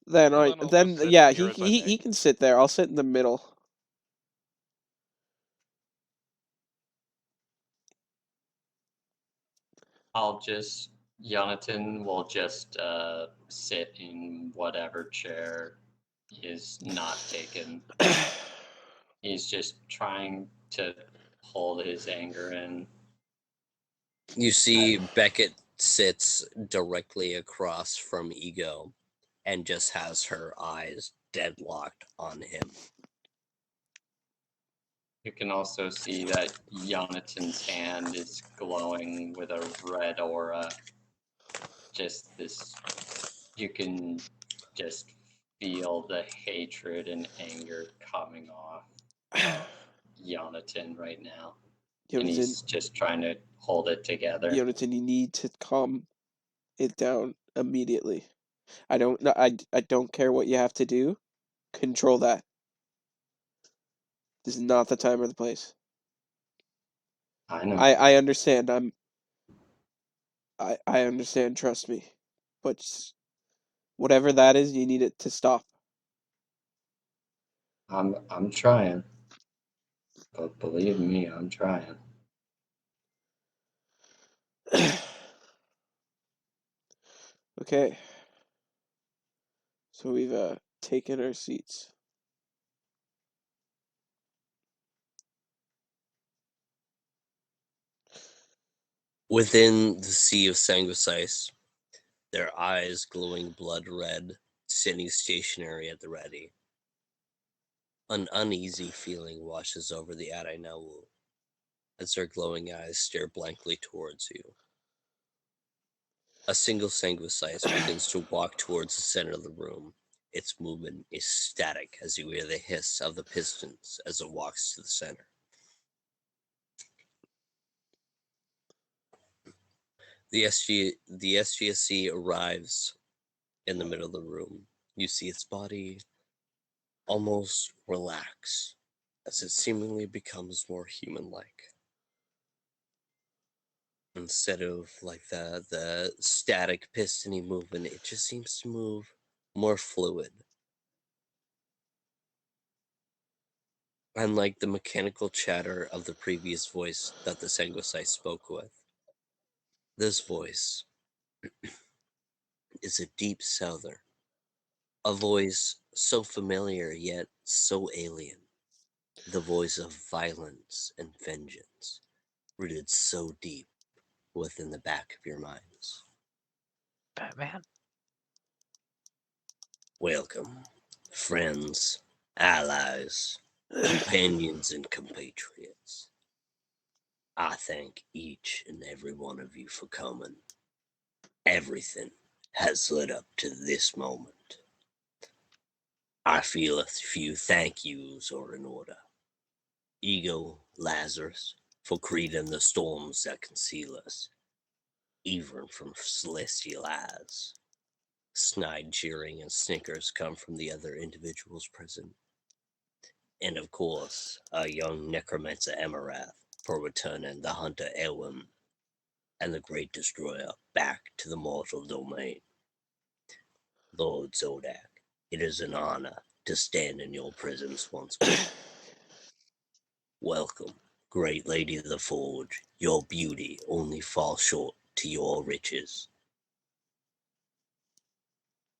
B: Then
C: Well,
B: I
C: then I'll
B: then
C: just sit
B: yeah,
C: here as I may.
B: he can sit there. I'll sit in the middle.
E: Jonathan will just sit in whatever chair is not taken. He's just trying to hold his anger in.
A: You see Beckett sits directly across from Ego and just has her eyes deadlocked on him.
E: You can also see that Jonathan's hand is glowing with a red aura. Just this, you can just feel the hatred and anger coming off of Jonathan right now. And
B: Jonathan,
E: he's just trying to hold it together.
B: Jonathan, you need to calm it down immediately. I don't care what you have to do. Control that. This is not the time or the place.
E: I know.
B: I understand. I understand, trust me. But whatever that is, you need it to stop.
E: I'm trying. But believe me, I'm trying.
B: Okay. So we've taken our seats.
A: Within the sea of sanguicice, their eyes glowing blood red, sitting stationary at the ready. An uneasy feeling washes over the Adainawu as their glowing eyes stare blankly towards you. A single sanguicice begins to walk towards the center of the room. Its movement is static as you hear the hiss of the pistons as it walks to the center. The SGSC arrives in the middle of the room. You see its body almost relax as it seemingly becomes more human-like. Instead of like the static pistony movement, it just seems to move more fluid. Unlike the mechanical chatter of the previous voice that the Sanguicide spoke with, this voice is a deep southern, a voice so familiar yet so alien, the voice of violence and vengeance, rooted so deep within the back of your minds.
D: Batman?
A: Welcome, friends, allies, companions, and compatriots. I thank each and every one of you for coming. Everything has led up to this moment. I feel a few thank yous are in order. Ego, Lazarus, for creating the storms that conceal us, even from celestial eyes. Snide cheering and snickers come from the other individuals present. And of course, our young necromancer Emarath for returning the hunter Owen and the great destroyer back to the mortal domain. Lord Zodak, it is an honor to stand in your presence once more. Welcome, great lady of the forge. Your beauty only falls short to your riches.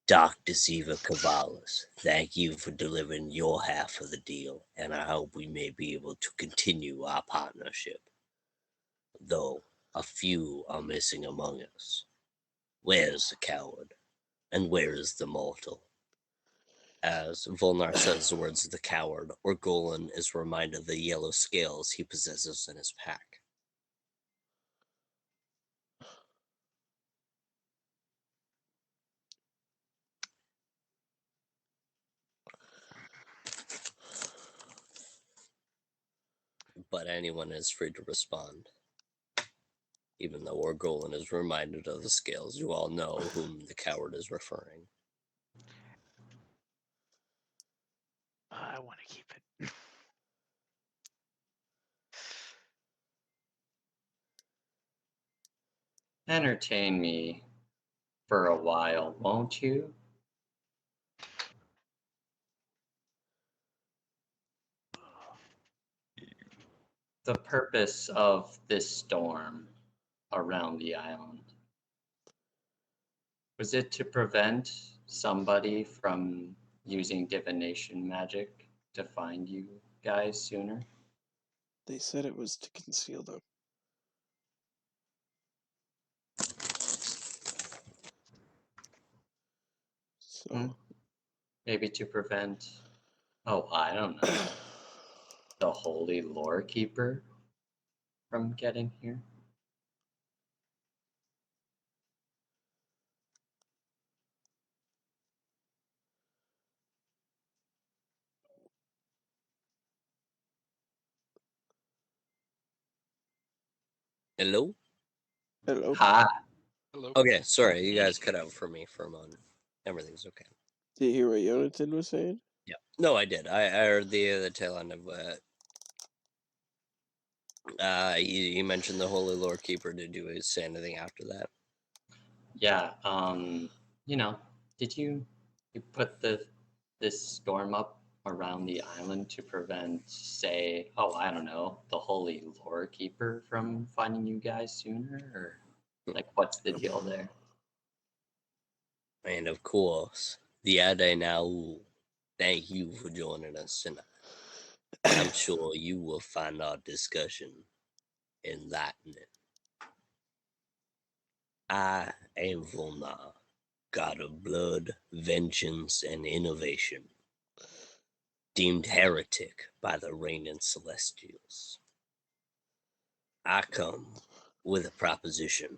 A: Dark Deceiver Cavalis, thank you for delivering your half of the deal, and I hope we may be able to continue our partnership. Though a few are missing among us. Where is the coward? And where is the mortal? As Volnar says the words of the coward, Orgolan is reminded of the yellow scales he possesses in his pack. but anyone is free to respond. Even though Orgolan is reminded of the scales, you all know whom the coward is referring.
D: I want to keep it.
E: Entertain me for a while, won't you? The purpose of this storm around the island, was it to prevent somebody from using divination magic to find you guys sooner?
B: They said it was to conceal them. So
E: Maybe to prevent, oh, I don't know, the Holy Lore Keeper from getting here?
A: Hello?
B: Hello.
E: Hi.
C: Hello.
A: Okay, sorry, you guys cut out for me for a moment. Everything's okay.
B: Did you hear what Jonathan was saying?
A: Yeah. No, I did. I heard the tail end of he mentioned the Holy Lore Keeper. Did you say anything after that?
E: Yeah, you know, did you put this storm up around the island to prevent, say, oh, I don't know, the Holy Lore Keeper from finding you guys sooner? Or, like, what's the deal there?
A: And of course, the Ade now, thank you for joining us tonight. I'm sure you will find our discussion enlightening. I am Volnar, god of blood, vengeance, and innovation, deemed heretic by the reigning celestials. I come with a proposition.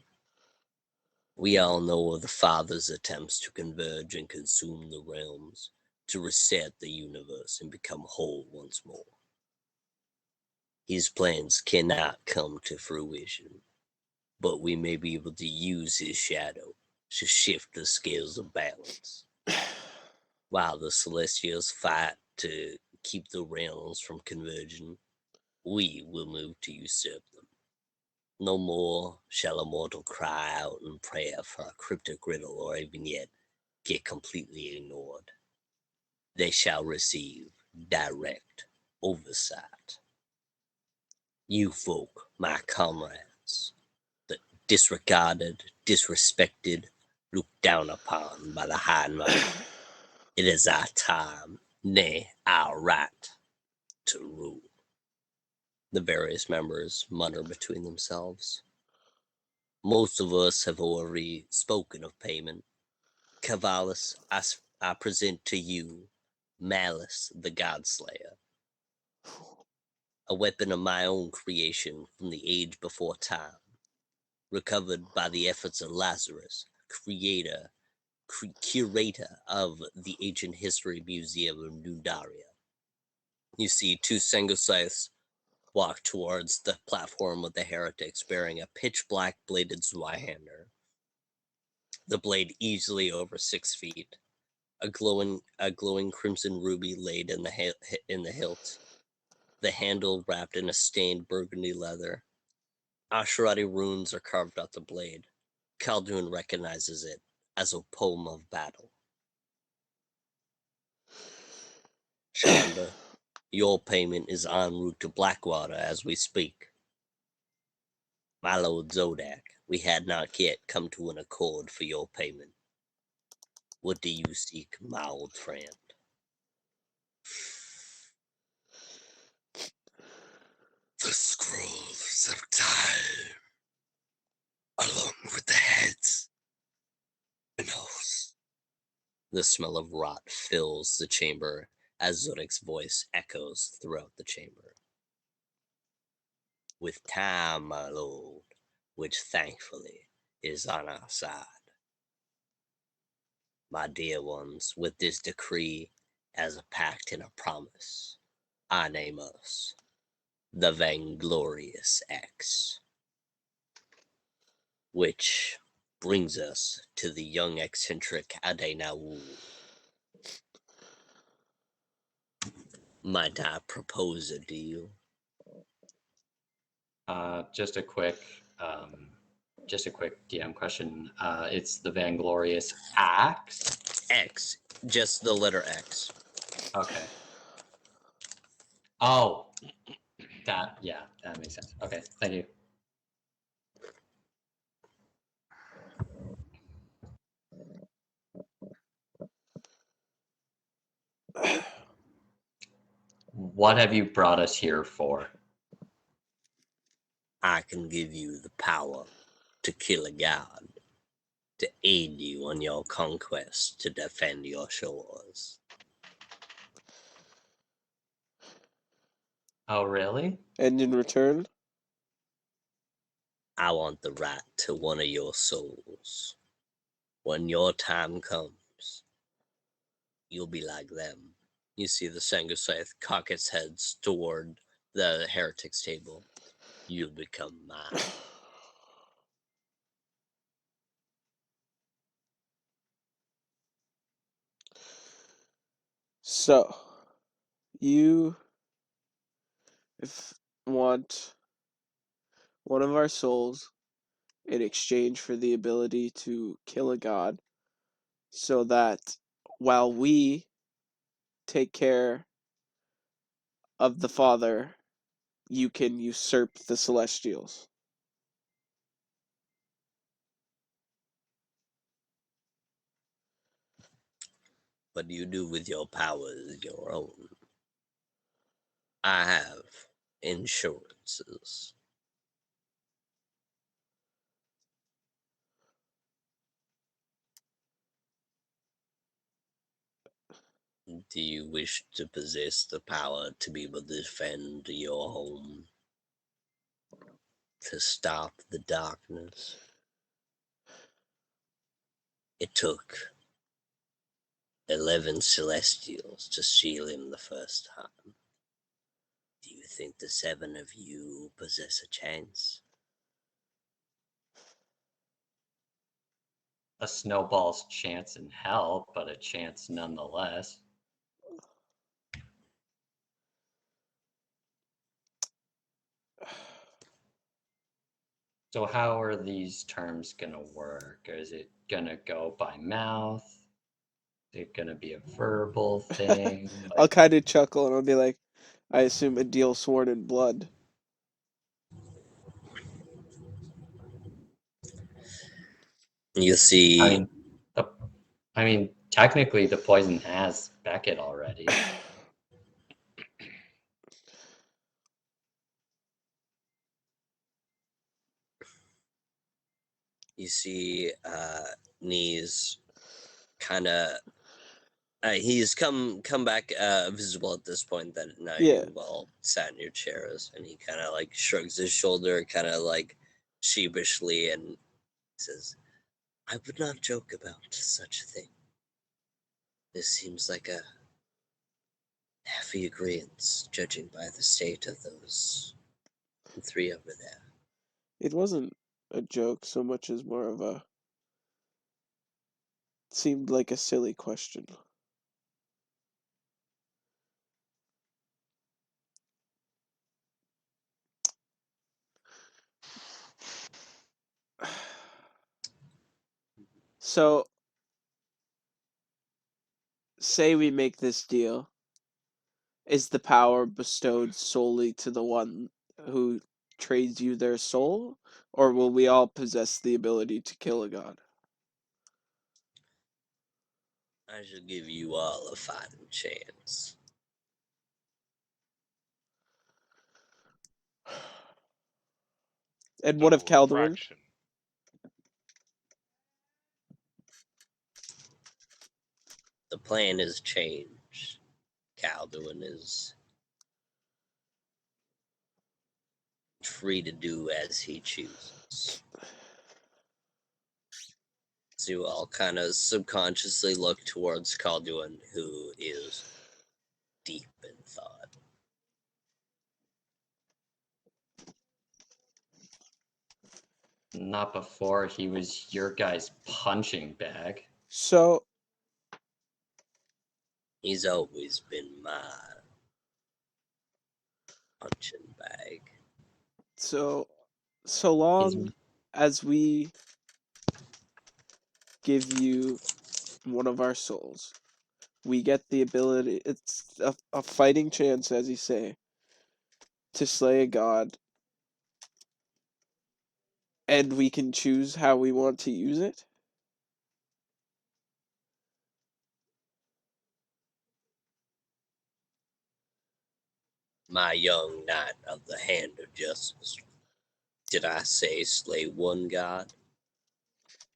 A: We all know of the Father's attempts to converge and consume the realms, to reset the universe and become whole once more. His plans cannot come to fruition, but we may be able to use his shadow to shift the scales of balance. While the Celestials fight to keep the realms from converging, we will move to usurp them. No more shall a mortal cry out in prayer for a cryptic riddle or even yet get completely ignored. They shall receive direct oversight. You folk, my comrades, the disregarded, disrespected, looked down upon by the high and mighty. It is our time, nay, our right, to rule. The various members mutter between themselves. Most of us have already spoken of payment. Cavalis, I present to you Malice the Godslayer, a weapon of my own creation from the age before time, recovered by the efforts of Lazarus, curator of the Ancient History Museum of Nundaria. You see two Sengoscythes walk towards the platform with the heretics bearing a pitch-black bladed Zweihander. The blade easily over 6 feet, a glowing crimson ruby laid in the hilt, the handle wrapped in a stained burgundy leather. Asherati runes are carved out the blade. Khaldun recognizes it as a poem of battle. Shonda, your payment is en route to Blackwater as we speak. My lord Zodak, we had not yet come to an accord for your payment. What do you seek, my old friend? The scrolls of time, along with the heads and hosts. The smell of rot fills the chamber as Zodak's voice echoes throughout the chamber. With time, my lord, which thankfully is on our side. My dear ones, with this decree as a pact and a promise, I name us the Vainglorious X. Which brings us to the young eccentric Adenaul. Might I propose a deal?
E: Just a quick DM question. It's the Vainglorious Axe.
A: X, just the letter X.
E: Okay. Oh, that makes sense. Okay, thank you. What have you brought us here for?
A: I can give you the power to kill a god, to aid you on your conquest to defend your shores.
E: Oh, really?
B: And in return?
A: I want the right to one of your souls. When your time comes, you'll be like them. You see the Sangusaith cock its heads toward the heretic's table. You'll become mine.
B: So, you want one of our souls in exchange for the ability to kill a god, so that while we take care of the Father, you can usurp the Celestials.
A: What you do with your power is your own. I have insurances. Do you wish to possess the power to be able to defend your home? To stop the darkness? It took 11 Celestials to seal him the first time. Do you think the 7 of you possess a chance?
E: A snowball's chance in hell, but a chance nonetheless. So how are these terms gonna work? Is it gonna go by mouth? Is it gonna be a verbal thing?
B: I'll kind of chuckle and I'll be like, I assume a deal sworn in blood.
A: You see,
E: I mean, technically the poison has Beckett already.
A: Knees kind of he's come back visible at this point that now
B: Yeah.
A: you've all sat in your chairs, and he kind of like shrugs his shoulder kind of like sheepishly and says, I would not joke about such a thing. This seems like a happy agreement, judging by the state of those 3 over there.
B: It wasn't a joke so much as more of a... seemed like a silly question. So, say we make this deal. Is the power bestowed solely to the one who trades you their soul? Or will we all possess the ability to kill a god?
A: I shall give you all a fighting chance.
B: And what of Calderin?
C: Fraction.
A: The plan has changed. Calduin is free to do as he chooses. So you all kind of subconsciously look towards Calduin, who is deep in thought.
E: Not before he was your guy's punching bag.
B: So
A: He's always been my punching bag.
B: so long as we give you one of our souls, we get the ability, it's a fighting chance, as you say, to slay a god, and we can choose how we want to use it.
A: My young knight of the hand of justice. Did I say slay one god?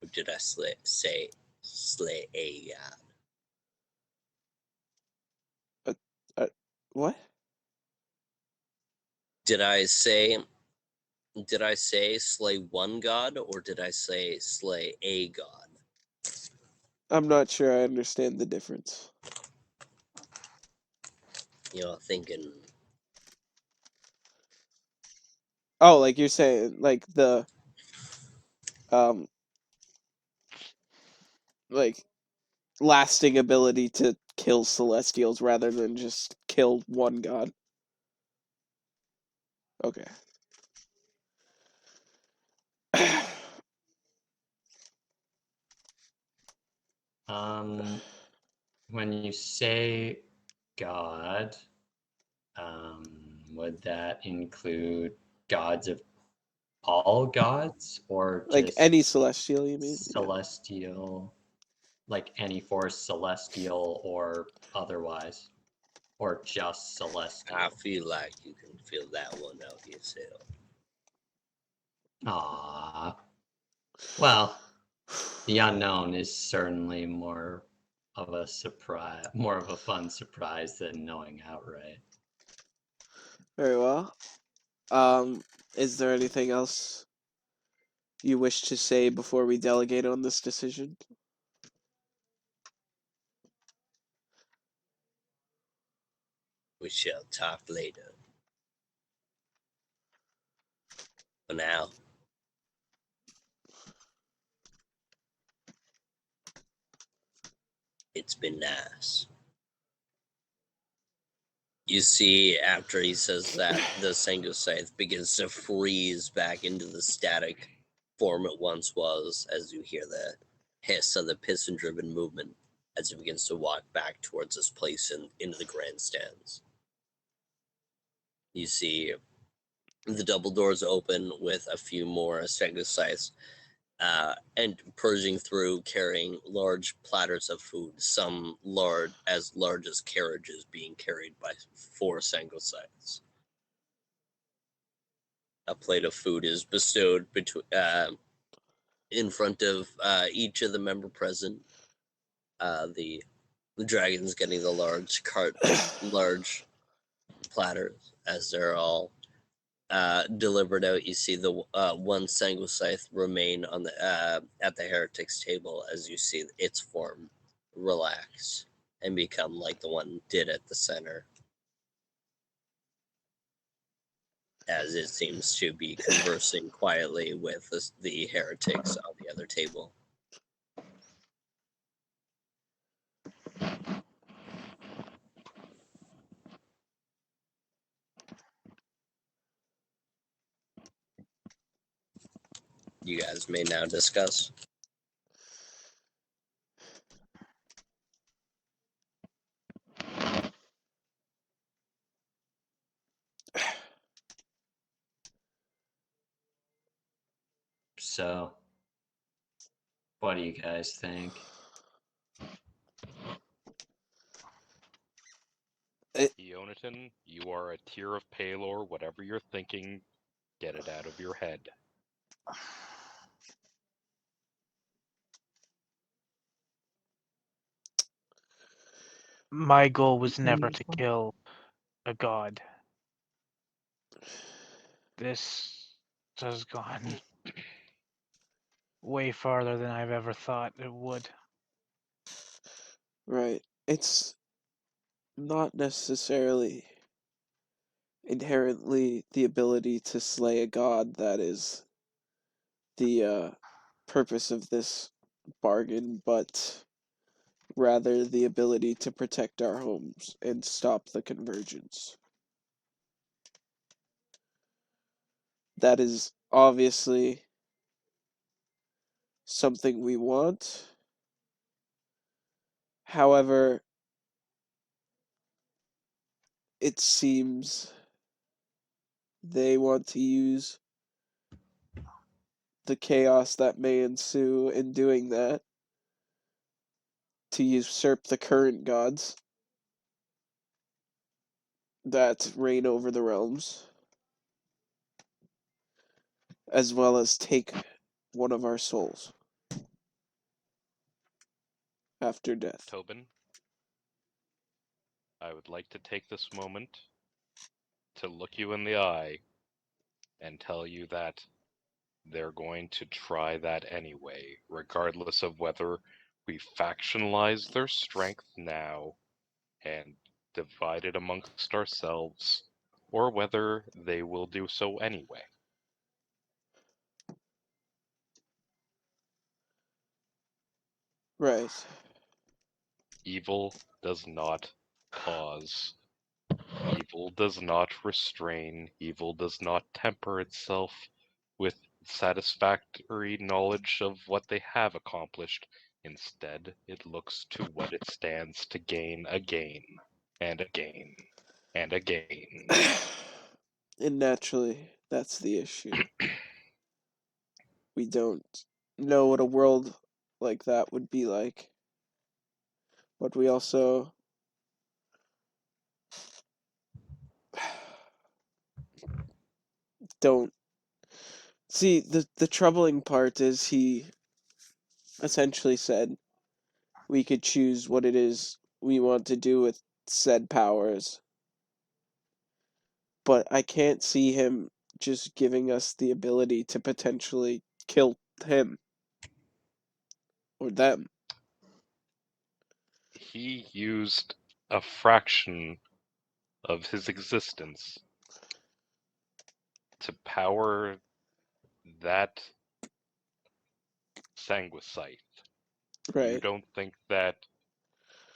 A: Or did I say slay a god?
B: What?
A: Did I say slay one god, or did I say slay a god?
B: I'm not sure I understand the difference.
A: Thinking.
B: Oh, like you're saying, like the like lasting ability to kill celestials rather than just kill one god. Okay.
E: When you say God, would that include gods of all gods, or
B: like
E: just
B: any celestial, you mean?
E: celestial, like any force, celestial or otherwise, or just celestial?
A: I feel like you can feel that one out yourself.
E: Ah, well, the unknown is certainly more of a surprise, more of a fun surprise than knowing outright.
B: Very well. Is there anything else you wish to say before we delegate on this decision?
A: We shall talk later. For now, it's been nice. You see, after he says that, the Sango Scythe begins to freeze back into the static form it once was, as you hear the hiss of the piston-driven movement as he begins to walk back towards his place into the grandstands. You see the double doors open with a few more Sango Scythes and purging through, carrying large platters of food, some as large as carriages being carried by 4 Sango Scythes. A plate of food is bestowed in front of each of the member present. The dragon's getting the large large platters as they're all delivered out. You see the one Sango Scythe remain on the at the heretic's table as you see its form relax and become like the one did at the center, as it seems to be conversing quietly with the heretics on the other table. You guys may now discuss.
E: So, what do you guys think?
C: Yonatan, you are a tier of Palor. Whatever you're thinking, get it out of your head.
D: My goal was never to kill a god. This has gone way farther than I've ever thought it would.
B: Right. It's not necessarily inherently the ability to slay a god that is the purpose of this bargain, but rather the ability to protect our homes and stop the convergence. That is obviously something we want. However, it seems they want to use the chaos that may ensue in doing that to usurp the current gods that reign over the realms, as well as take one of our souls after death.
C: Tobin, I would like to take this moment to look you in the eye and tell you that they're going to try that anyway, regardless of whether we factionalize their strength now and divide it amongst ourselves, or whether they will do so anyway.
B: Right.
C: Evil does not pause. Evil does not restrain. Evil does not temper itself with satisfactory knowledge of what they have accomplished. Instead, it looks to what it stands to gain again, and again, and again.
B: And naturally, that's the issue. We don't know what a world like that would be like. But we also don't see the troubling part is he essentially said we could choose what it is we want to do with said powers. But I can't see him just giving us the ability to potentially kill him or them.
C: He used a fraction of his existence to power that sanguisite. You
B: Right.
C: don't think that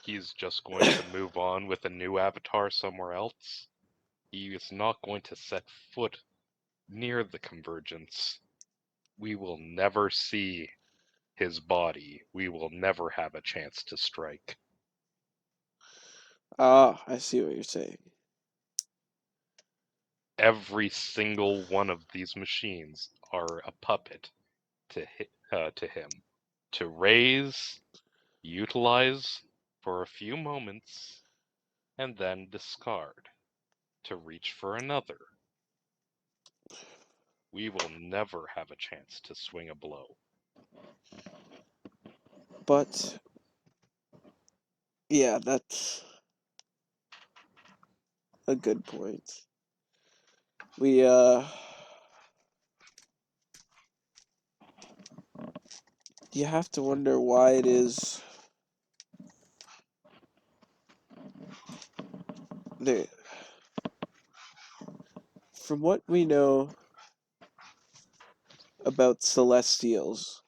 C: he's just going to move on with a new avatar somewhere else? He is not going to set foot near the convergence. We will never see his body. We will never have a chance to strike.
B: Ah, I see what you're saying.
C: Every single one of these machines are a puppet to him, to raise, utilize for a few moments, and then discard, to reach for another. We will never have a chance to swing a blow.
B: But yeah, that's a good point. We you have to wonder why it is there. From what we know about Celestials,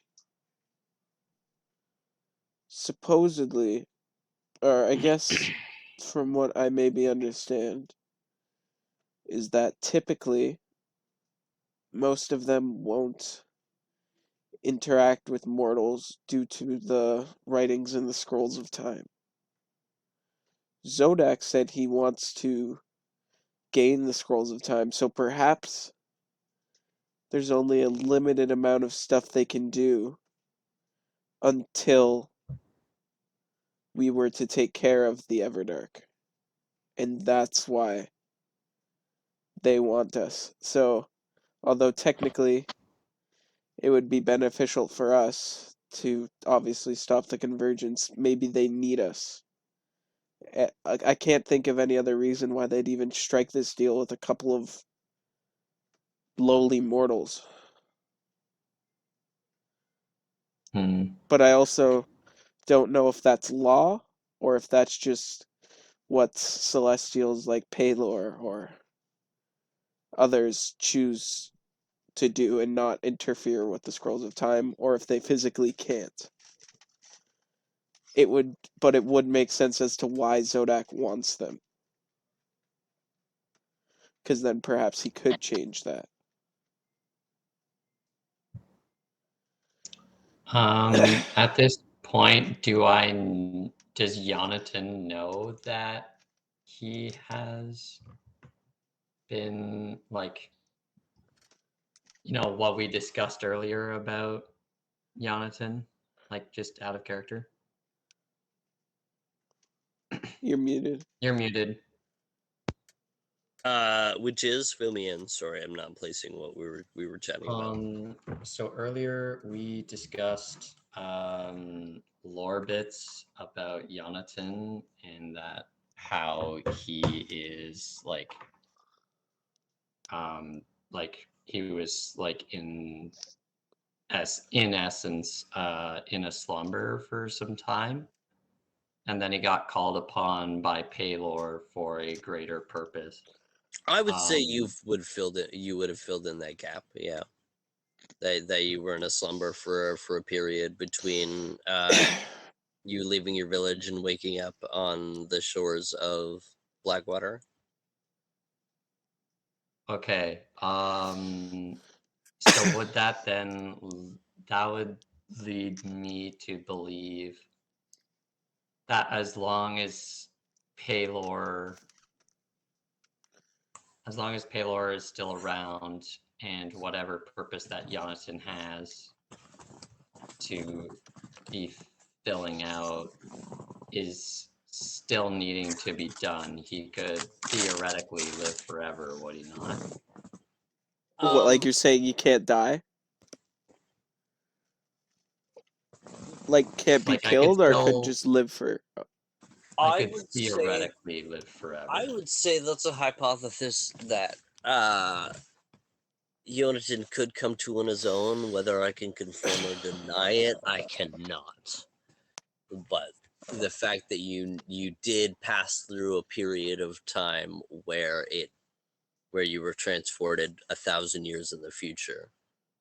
B: supposedly, or I guess from what I maybe understand, is that typically most of them won't interact with mortals due to the writings in the Scrolls of Time. Zodak said he wants to gain the Scrolls of Time, so perhaps there's only a limited amount of stuff they can do until we were to take care of the Everdark. And that's why they want us. So, although technically it would be beneficial for us to obviously stop the convergence, maybe they need us. I can't think of any other reason why they'd even strike this deal with a couple of lowly mortals. But I also don't know if that's law or if that's just what Celestials like Paylor or others choose to do and not interfere with the scrolls of time, or if they physically can't. It would make sense as to why Zodak wants them. Because then perhaps he could change that.
E: At this point, does Jonathan know that he has been, like, what we discussed earlier about Jonathan, like, just out of character?
B: You're muted.
E: You're muted.
A: Which is, fill me in. Sorry, I'm not placing what we were chatting about.
E: So earlier we discussed lore bits about Jonathan and that how he is like he was like in essence in a slumber for some time, and then he got called upon by Paylor for a greater purpose.
A: I would say you would have filled in that gap, yeah. That you were in a slumber for a period between you leaving your village and waking up on the shores of Blackwater.
E: Okay. So would that would lead me to believe that as long as Paylor is still around, and whatever purpose that Jonathan has to be filling out is still needing to be done, he could theoretically live forever, would he not?
B: What, like you're saying you can't die? Like can't be killed, or could just live for...
E: I could theoretically live forever.
A: I would say that's a hypothesis that Jonathan could come to on his own. Whether I can confirm or deny it, I cannot. But the fact that you did pass through a period of time where you were transported 1,000 years in the future,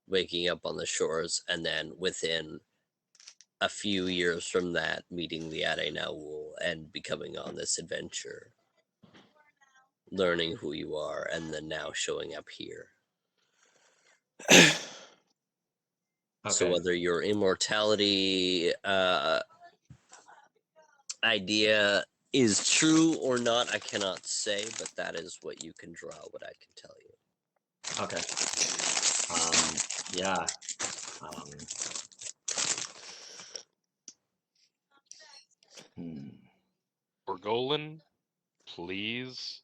A: waking up on the shores, and then within a few years from that, meeting the Ade Naul and becoming on this adventure, learning who you are, and then now showing up here. Okay. So whether your immortality idea is true or not, I cannot say, but that is what you can draw, what I can tell you.
E: Okay. Yeah.
C: Borgolin, please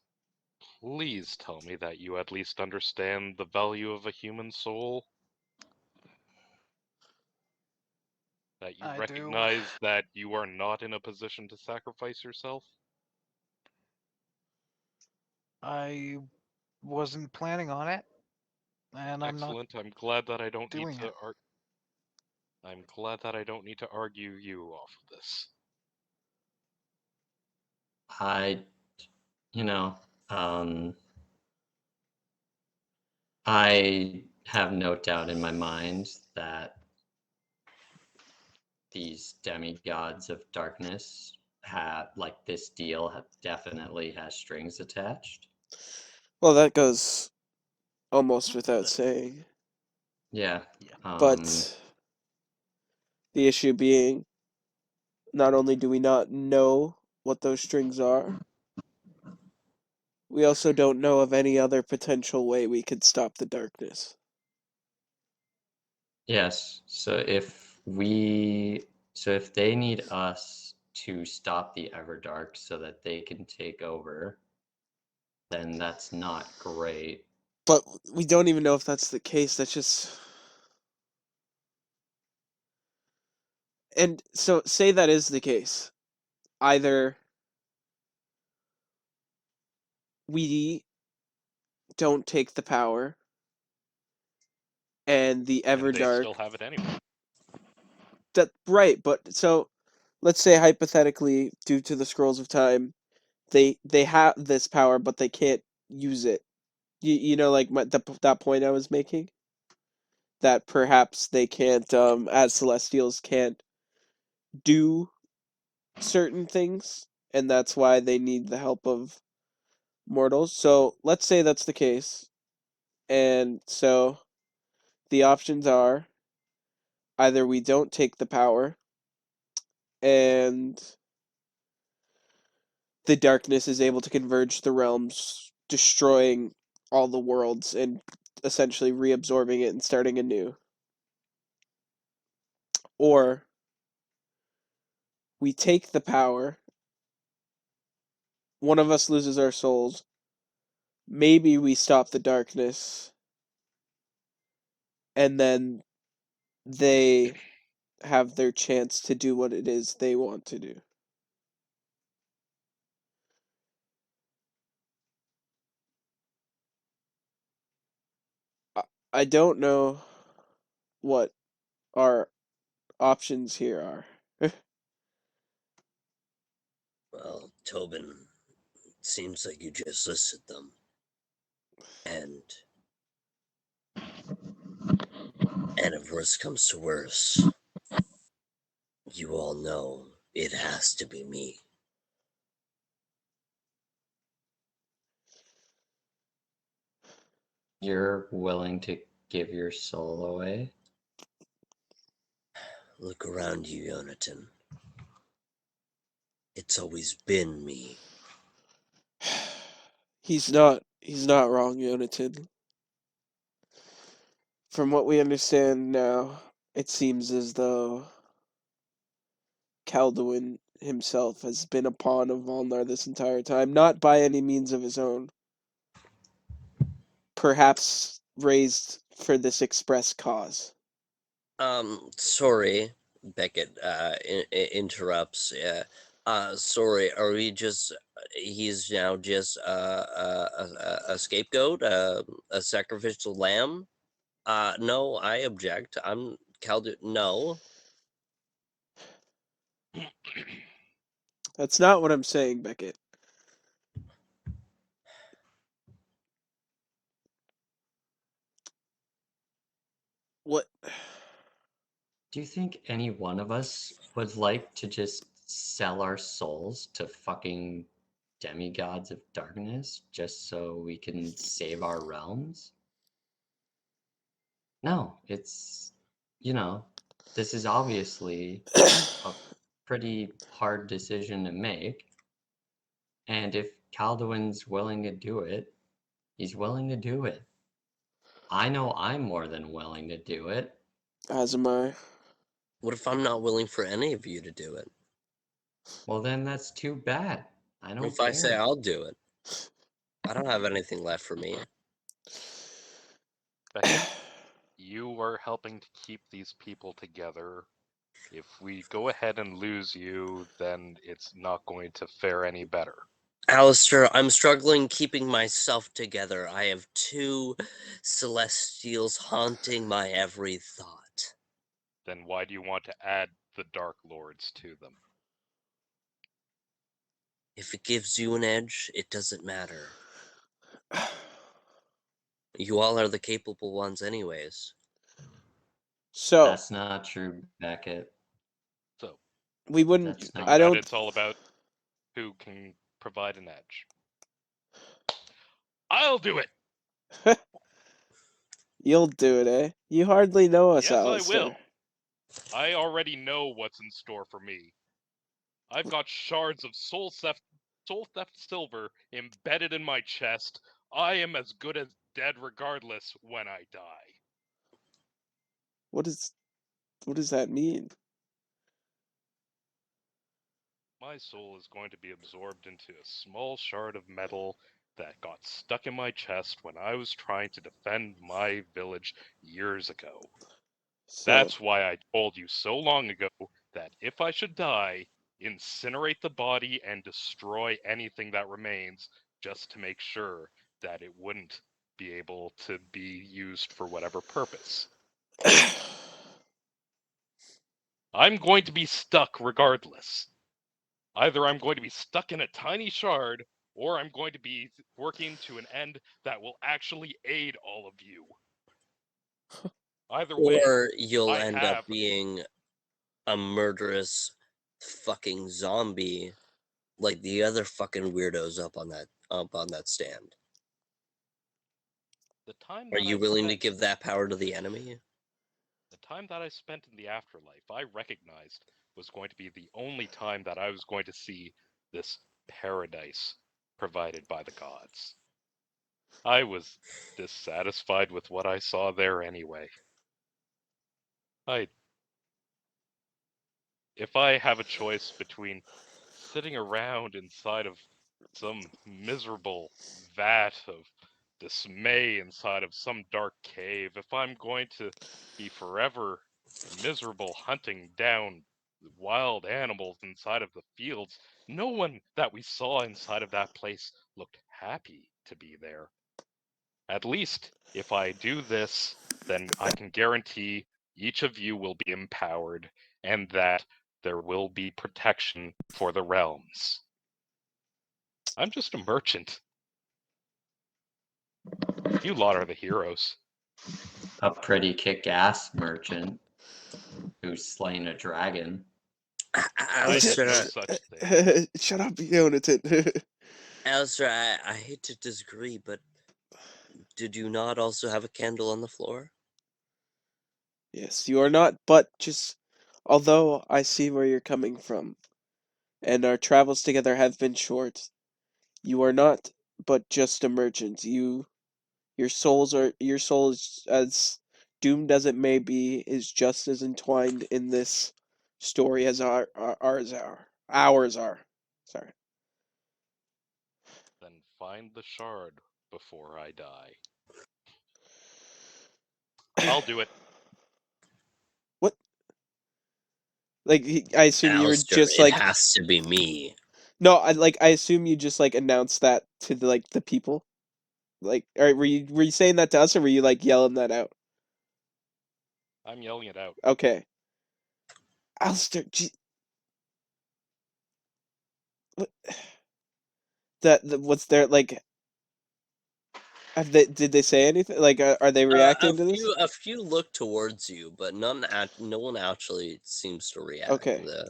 C: tell me that you at least understand the value of a human soul. That you recognize that you are not in a position to sacrifice yourself?
D: I wasn't planning on it, and
C: Excellent. I'm glad that I don't
D: doing
C: need to
D: it.
C: I'm glad that I don't need to argue you off of this.
E: I have no doubt in my mind that these demigods of darkness this deal definitely has strings attached.
B: Well, that goes almost without saying.
E: Yeah.
B: But the issue being, not only do we not know what those strings are, we also don't know of any other potential way we could stop the darkness.
E: Yes. So if they need us to stop the Everdark so that they can take over, then that's not great.
B: But we don't even know if that's the case. That's just... And so, say that is the case. Either we don't take the power, and the Everdark...
C: And they still have it anyway.
B: Right, but so, let's say hypothetically, due to the Scrolls of Time, they have this power, but they can't use it. You know, like that point I was making? that perhaps they can't, as Celestials, can't do certain things, and that's why they need the help of mortals. So let's say that's the case. And so the options are either we don't take the power and the darkness is able to converge the realms, destroying all the worlds and essentially reabsorbing it and starting anew. Or we take the power, one of us loses our souls, maybe we stop the darkness, and then they have their chance to do what it is they want to do. I don't know what our options here are.
A: Well, Tobin, it seems like you just listed them. And if worse comes to worse, you all know it has to be me.
E: You're willing to give your soul away?
A: Look around you, Yonatan. It's always been me.
B: He's not wrong, Yonatan. From what we understand now, it seems as though Calduin himself has been a pawn of Volnar this entire time, not by any means of his own. Perhaps raised for this express cause.
A: Sorry, Beckett, interrupts. Sorry, are we just, he's now just, a scapegoat, a sacrificial lamb? No, I object. I'm no.
B: That's not what I'm saying, Beckett. What?
E: Do you think any one of us would like to just sell our souls to fucking demigods of darkness just so we can save our realms? No, it's, this is obviously a pretty hard decision to make. And if Calduin's willing to do it, he's willing to do it. I know I'm more than willing to do it.
B: As am I.
A: What if I'm not willing for any of you to do it?
E: Well, then that's too bad. I don't
A: If
E: care.
A: I say I'll do it, I don't have anything left for me.
C: Beckett, you are helping to keep these people together. If we go ahead and lose you, then it's not going to fare any better.
A: Alistair, I'm struggling keeping myself together. I have 2 Celestials haunting my every thought.
C: Then why do you want to add the Dark Lords to them?
A: If it gives you an edge, it doesn't matter. You all are the capable ones anyways.
B: So
E: that's not true, Beckett.
C: So
B: we wouldn't.
E: That's
C: think
E: not.
B: I don't.
C: it's all about who can provide an edge. I'll do it.
B: You'll do it, eh? You hardly know us,
C: Yes,
B: Alistair.
C: I will. I already know what's in store for me. I've got shards of soul theft silver embedded in my chest. I am as good as dead regardless when I die.
B: What does that mean?
C: My soul is going to be absorbed into a small shard of metal that got stuck in my chest when I was trying to defend my village years ago.
B: So,
C: That's why I told you so long ago that if I should die, incinerate the body and destroy anything that remains just to make sure that it wouldn't be able to be used for whatever purpose. I'm going to be stuck regardless. Either I'm going to be stuck in a tiny shard, or I'm going to be working to an end that will actually aid all of you. Either way,
A: Or you'll
C: I
A: end
C: have.
A: up being a murderous fucking zombie like the other fucking weirdos up on that stand.
C: The time
A: Are
C: that
A: you
C: I
A: willing to
C: spent,
A: give that power to the enemy?
C: the time that I spent in the afterlife, I recognized was going to be the only time that I was going to see this paradise provided by the gods. I was dissatisfied with what I saw there anyway. If I have a choice between sitting around inside of some miserable vat of dismay inside of some dark cave, if I'm going to be forever miserable hunting down wild animals inside of the fields, no one that we saw inside of that place looked happy to be there. At least if I do this, then I can guarantee each of you will be empowered and that there will be protection for the realms. I'm just a merchant. You lot are the heroes.
E: A pretty kick-ass merchant who's slain a dragon.
C: I did no
A: Alistair,
C: such thing.
B: Shut up, Jonathan.
A: Alistair, I hate to disagree, but did you not also have a candle on the floor?
B: Yes, you are not, but just although I see where you're coming from, and our travels together have been short, you are not but just a merchant. Your soul is as doomed as it may be, is just as entwined in this story as ours are. Sorry.
C: Then find the shard before I die. I'll do it.
B: What? Like I assume you were
A: Alistair,
B: just
A: it
B: like
A: has to be me.
B: no, I assume you just like announced that to the people. Like, or were you saying that to us, or were you like yelling that out?
C: I'm yelling it out.
B: Okay. Alistair, what? What's there like? Did they say anything? Like, are they reacting to this?
A: A few look towards you, but no one actually seems to react.
B: Okay.
A: You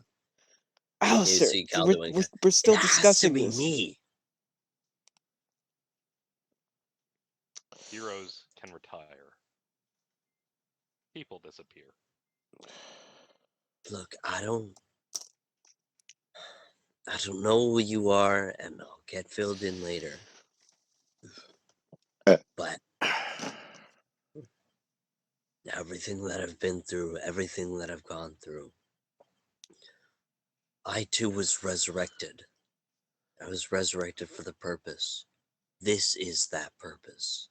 B: Alistair,
A: see Cal doing it.
B: we're
A: It
B: still
A: has to
B: discussing
A: be
B: this.
A: me.
C: Heroes can retire. People disappear.
A: Look, I don't know who you are, and I'll get filled in later. But everything that I've been through, everything that I've gone through, I too was resurrected. I was resurrected for the purpose. This is that purpose.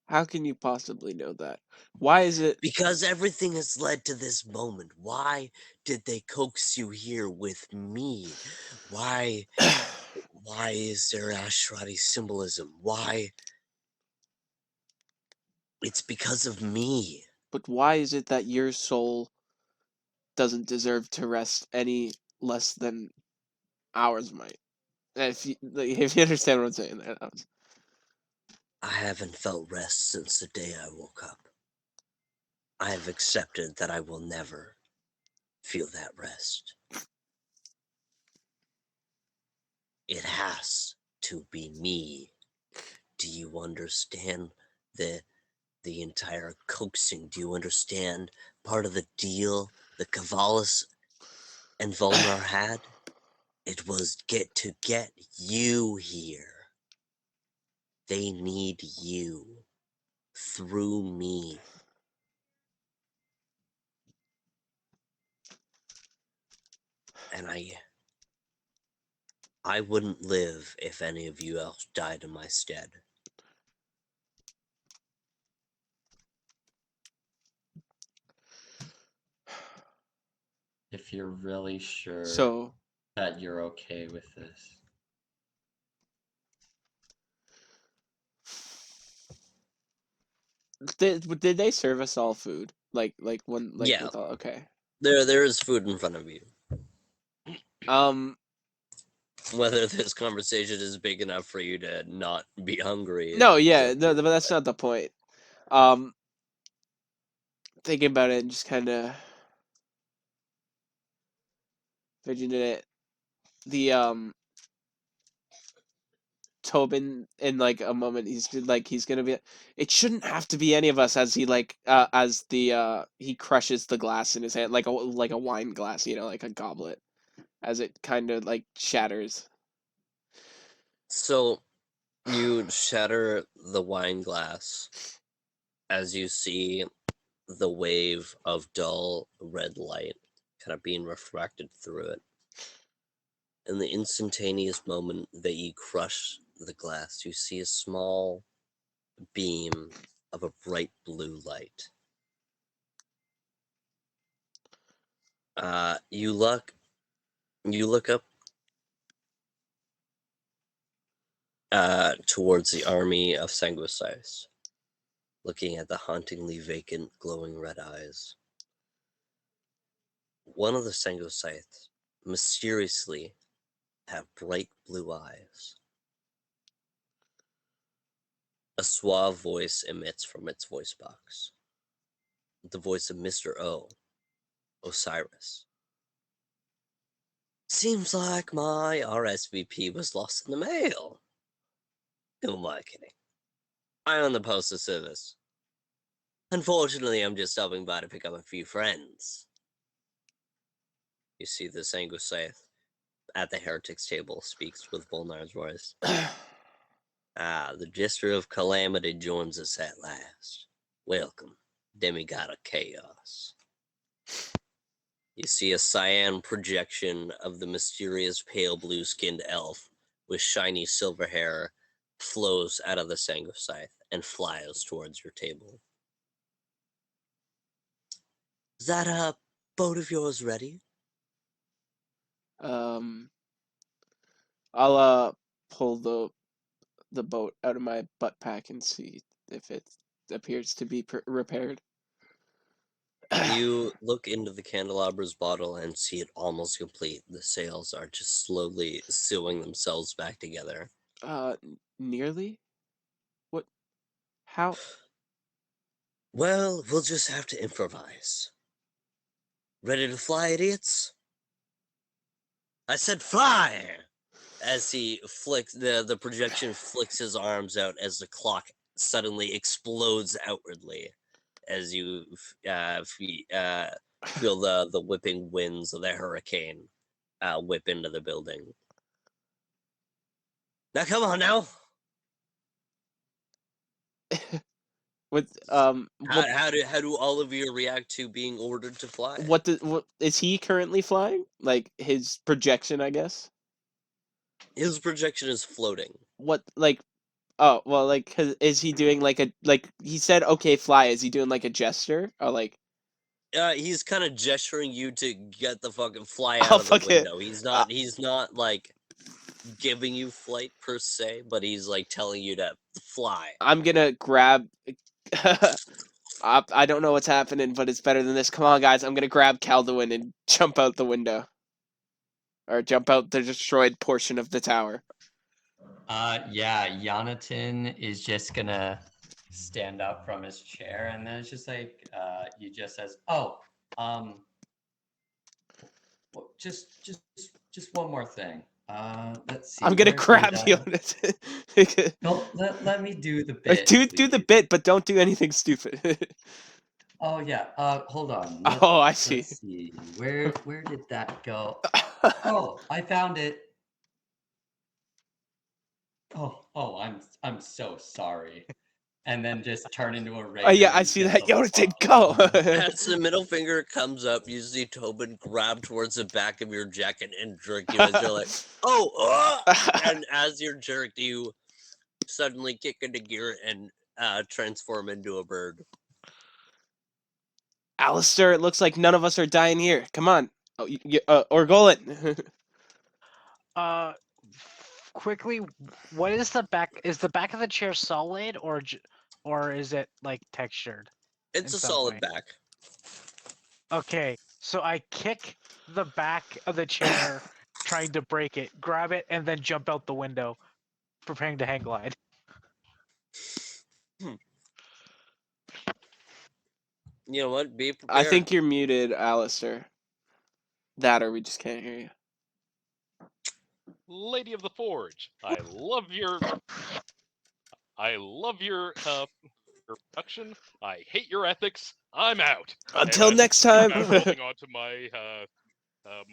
B: How can you possibly know that? Why is it?
A: Because everything has led to this moment. Why did they coax you here with me? Why is there Ashrati symbolism? Why? It's because of me.
B: But why is it that your soul doesn't deserve to rest any less than ours might? If you understand what I'm saying there.
A: I haven't felt rest since the day I woke up. I have accepted that I will never feel that rest. It has to be me. Do you understand the entire coaxing? Do you understand part of the deal that Cavalis and Volnar had? It was to get you here. They need you through me. And I wouldn't live if any of you else died in my stead.
E: If you're really sure
B: So
E: that you're okay with this.
B: did they serve us all food? Like
A: Yeah.
B: with all okay.
A: There is food in front of you.
B: Whether
A: this conversation is big enough for you to not be hungry.
B: No, yeah, no, but that's not the point. thinking about it and just kind of fidgeting it. The Tobin in like a moment he's gonna be. It shouldn't have to be any of us as he as the he crushes the glass in his hand like a wine glass, like a goblet, as it kind of like shatters.
A: So you shatter the wine glass as you see the wave of dull red light kind of being refracted through it. In the instantaneous moment that you crush the glass, you see a small beam of a bright blue light. You look up towards the army of Sanguisice, looking at the hauntingly vacant, glowing red eyes. One of the Sanguisites mysteriously have bright blue eyes. A suave voice emits from its voice box. The voice of Mr. O, Osiris. Seems like my RSVP was lost in the mail. Who am I kidding? I'm on the postal service. Unfortunately, I'm just stopping by to pick up a few friends. You see the Sanguisith at the heretic's table speaks with Volnar's voice. The gesture of calamity joins us at last. Welcome, demigod of chaos. You see a cyan projection of the mysterious pale blue-skinned elf with shiny silver hair flows out of the Sanguisith and flies towards your table. Is that boat of yours ready?
B: I'll pull the boat out of my butt pack and see if it appears to be repaired.
A: You look into the candelabra's bottle and see it almost complete. The sails are just slowly sewing themselves back together.
B: Nearly? What? How?
A: Well, we'll just have to improvise. Ready to fly, idiots? I said fly! As he flicks, the projection flicks his arms out as the clock suddenly explodes outwardly. As you feel the whipping winds of the hurricane whip into the building. Now come on now!
B: What
A: How do all of you react to being ordered to fly?
B: what is he currently flying? Like his projection, I guess.
A: His projection is floating.
B: What oh well, like is he doing like he said okay fly? Is he doing like a gesture or like?
A: He's kind of gesturing you to get the fucking fly
B: Oh
A: out of the
B: fuck it!
A: window. He's not like giving you flight per se, but he's like telling you to fly.
B: I'm gonna grab. I don't know what's happening, but it's better than this. Come on, guys! I'm gonna grab Calduin and jump out the window, or jump out the destroyed portion of the tower.
E: Yeah, Yonatan is just gonna stand up from his chair, and then it's just like he just says, "Oh, well, just one more thing. Let's see.
B: I'm gonna
E: Where
B: grab
E: did
B: Yonatan.
E: No, let me do the bit.
B: do the bit, but don't do anything stupid.
E: Oh yeah. Hold on.
B: I see.
E: Let's see. Where did that go? Oh, I found it. Oh, I'm so sorry. And then just turn into a regular.
B: Oh yeah, I see that. Yonatan, go.
A: As the middle finger comes up, you see Tobin grab towards the back of your jacket and jerk you as you're like, oh, and as you're jerked, you suddenly kick into gear and transform into a bird.
B: Alistair, it looks like none of us are dying here. Come on. Oh, Orgolan.
D: Quickly, what is the back? Is the back of the chair solid or is it like textured?
A: It's
D: in
A: a
D: some
A: solid
D: way?
A: back.
D: Okay, so I kick the back of the chair, trying to break it, grab it, and then jump out the window, preparing to hang glide.
A: You know what? Be prepared.
B: I think you're muted, Alistair. That or we just can't hear you.
C: Lady of the Forge, I love your production. I hate your ethics. I'm out.
B: Until
C: And
B: next time.
C: I'm holding on to my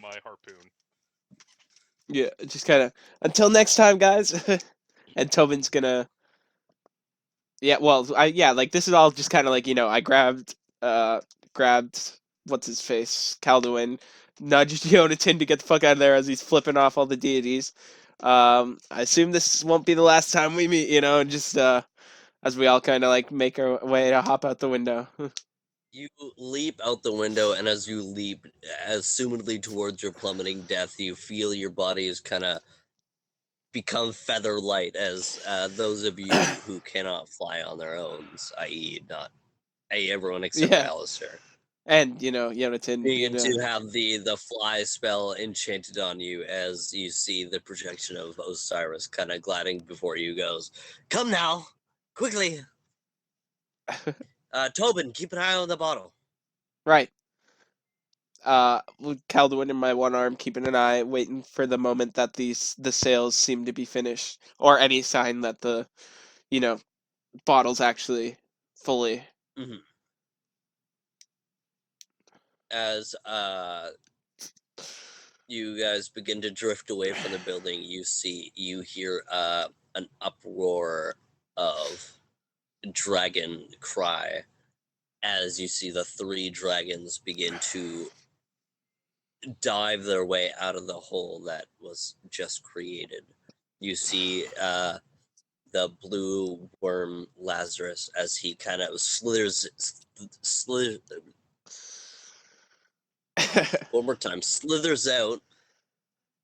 C: my harpoon.
B: Yeah, just kind of until next time, guys. And Tobin's gonna. Yeah, well, like this is all just kind of like I grabbed what's his face, Calduin, nudged Yonatan to get the fuck out of there as he's flipping off all the deities. I assume this won't be the last time we meet, and just as we all kind of like make our way to hop out the window.
A: You leap out the window, and as you leap, assumedly towards your plummeting death, you feel your body is kind of become feather light as those of you who cannot fly on their own, i.e. everyone except for
B: Yeah.
A: Alistair.
B: And Yonatan
A: begin to have the fly spell enchanted on you as you see the projection of Osiris kind of gliding before you goes, "Come now, quickly, Tobin, keep an eye on the bottle."
B: Right. With Calduin in my one arm, keeping an eye, waiting for the moment that the sales seem to be finished, or any sign that the, bottle's actually fully.
A: Mm-hmm. As you guys begin to drift away from the building, you hear an uproar of dragon cry as you see the 3 dragons begin to dive their way out of the hole that was just created. You see the blue worm Lazarus as he kind of slithers one more time, slithers out,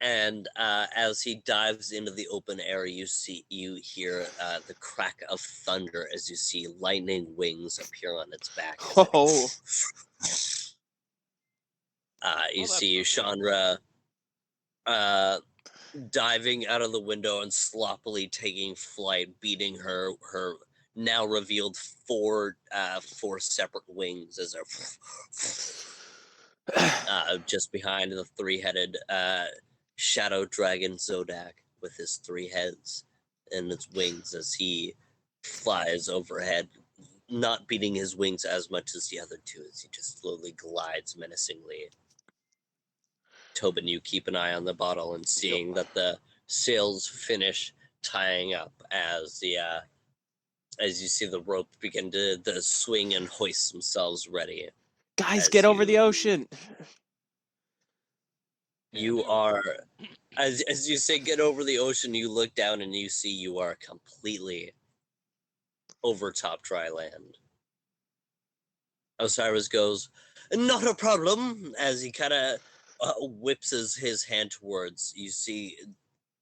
A: and as he dives into the open air, you hear the crack of thunder as you see lightning wings appear on its back.
B: Oh.
A: You see Chandra diving out of the window and sloppily taking flight, beating her now revealed 4 separate wings as they're just behind the 3-headed shadow dragon Zodak with his 3 heads and its wings as he flies overhead, not beating his wings as much as the other 2 as he just slowly glides menacingly. Tobin, you keep an eye on the bottle and seeing that the sails finish tying up as you see the rope begin to swing and hoist themselves ready.
B: Guys, get over the ocean.
A: You are, as you say, get over the ocean. You look down and you see you are completely over top dry land. Osiris goes, "Not a problem," as he kind of whips his hand towards. You see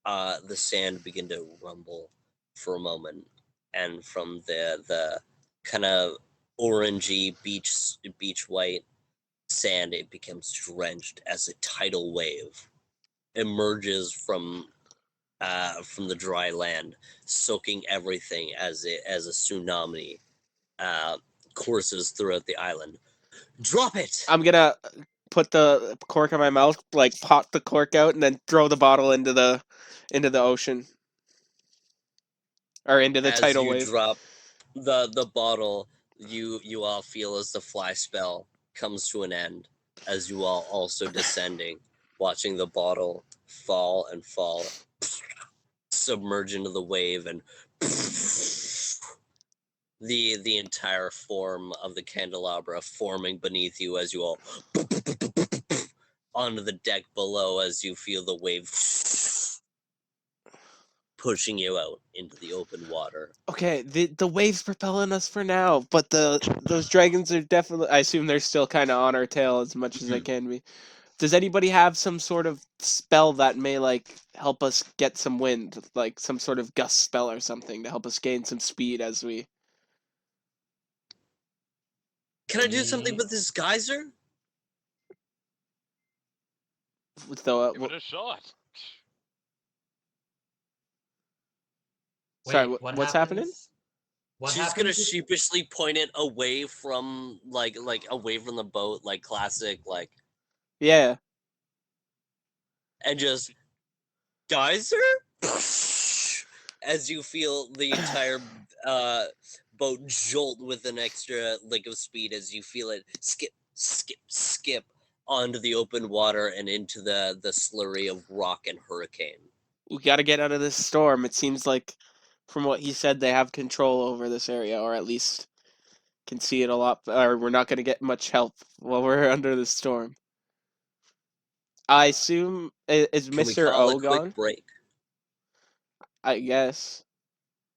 A: the sand begin to rumble for a moment, and from the kind of orangey beach white sand, it becomes drenched as a tidal wave emerges from the dry land, soaking everything as a tsunami courses throughout the island. Drop it!
B: I'm gonna put the cork in my mouth, like pop the cork out, and then throw the bottle into the ocean. Or into the
A: as
B: tidal
A: you
B: wave.
A: drop the bottle, you all feel as the fly spell comes to an end, as you all also descending, watching the bottle fall and fall, submerge into the wave, and the entire form of the candelabra forming beneath you as you all onto the deck below as you feel the wave pushing you out into the open water.
B: Okay, the wave's propelling us for now, but those dragons are definitely. I assume they're still kind of on our tail as much as they can be. Does anybody have some sort of spell that may like help us get some wind, like some sort of gust spell or something to help us gain some speed as we?
A: Can I do something with this geyser?
B: Give
C: it a shot.
B: Sorry,
E: Wait, what
B: what's
E: happens?
B: happening?
A: She's gonna sheepishly point it away from like away from the boat, like classic, like
B: Yeah.
A: and just geyser as you feel the entire boat jolt with an extra lick of speed as you feel it skip onto the open water and into the slurry of rock and hurricane.
B: We got to get out of this storm. It seems like, from what he said, they have control over this area, or at least can see it a lot. Or we're not going to get much help while we're under the storm. I assume is
A: Can we
B: Mr.
A: call
B: O
A: a quick
B: gone?
A: break?
B: I guess.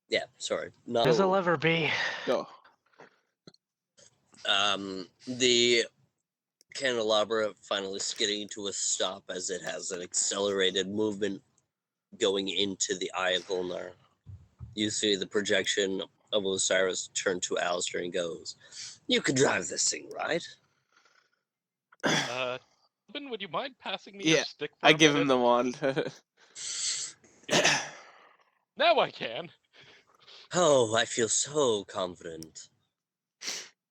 A: Yeah, sorry. No.
D: As it'll ever be.
B: Go.
A: The candelabra finally skidding to a stop as it has an accelerated movement going into the Eye of Ulnar. You see the projection of Osiris turn to Alistair and goes, "You can drive this thing, right?"
C: Tobin, would you mind passing me your
B: Yeah,
C: stick for
B: I
C: a
B: give
C: minute?
B: him the wand.
C: Now I can.
A: Oh, I feel so confident.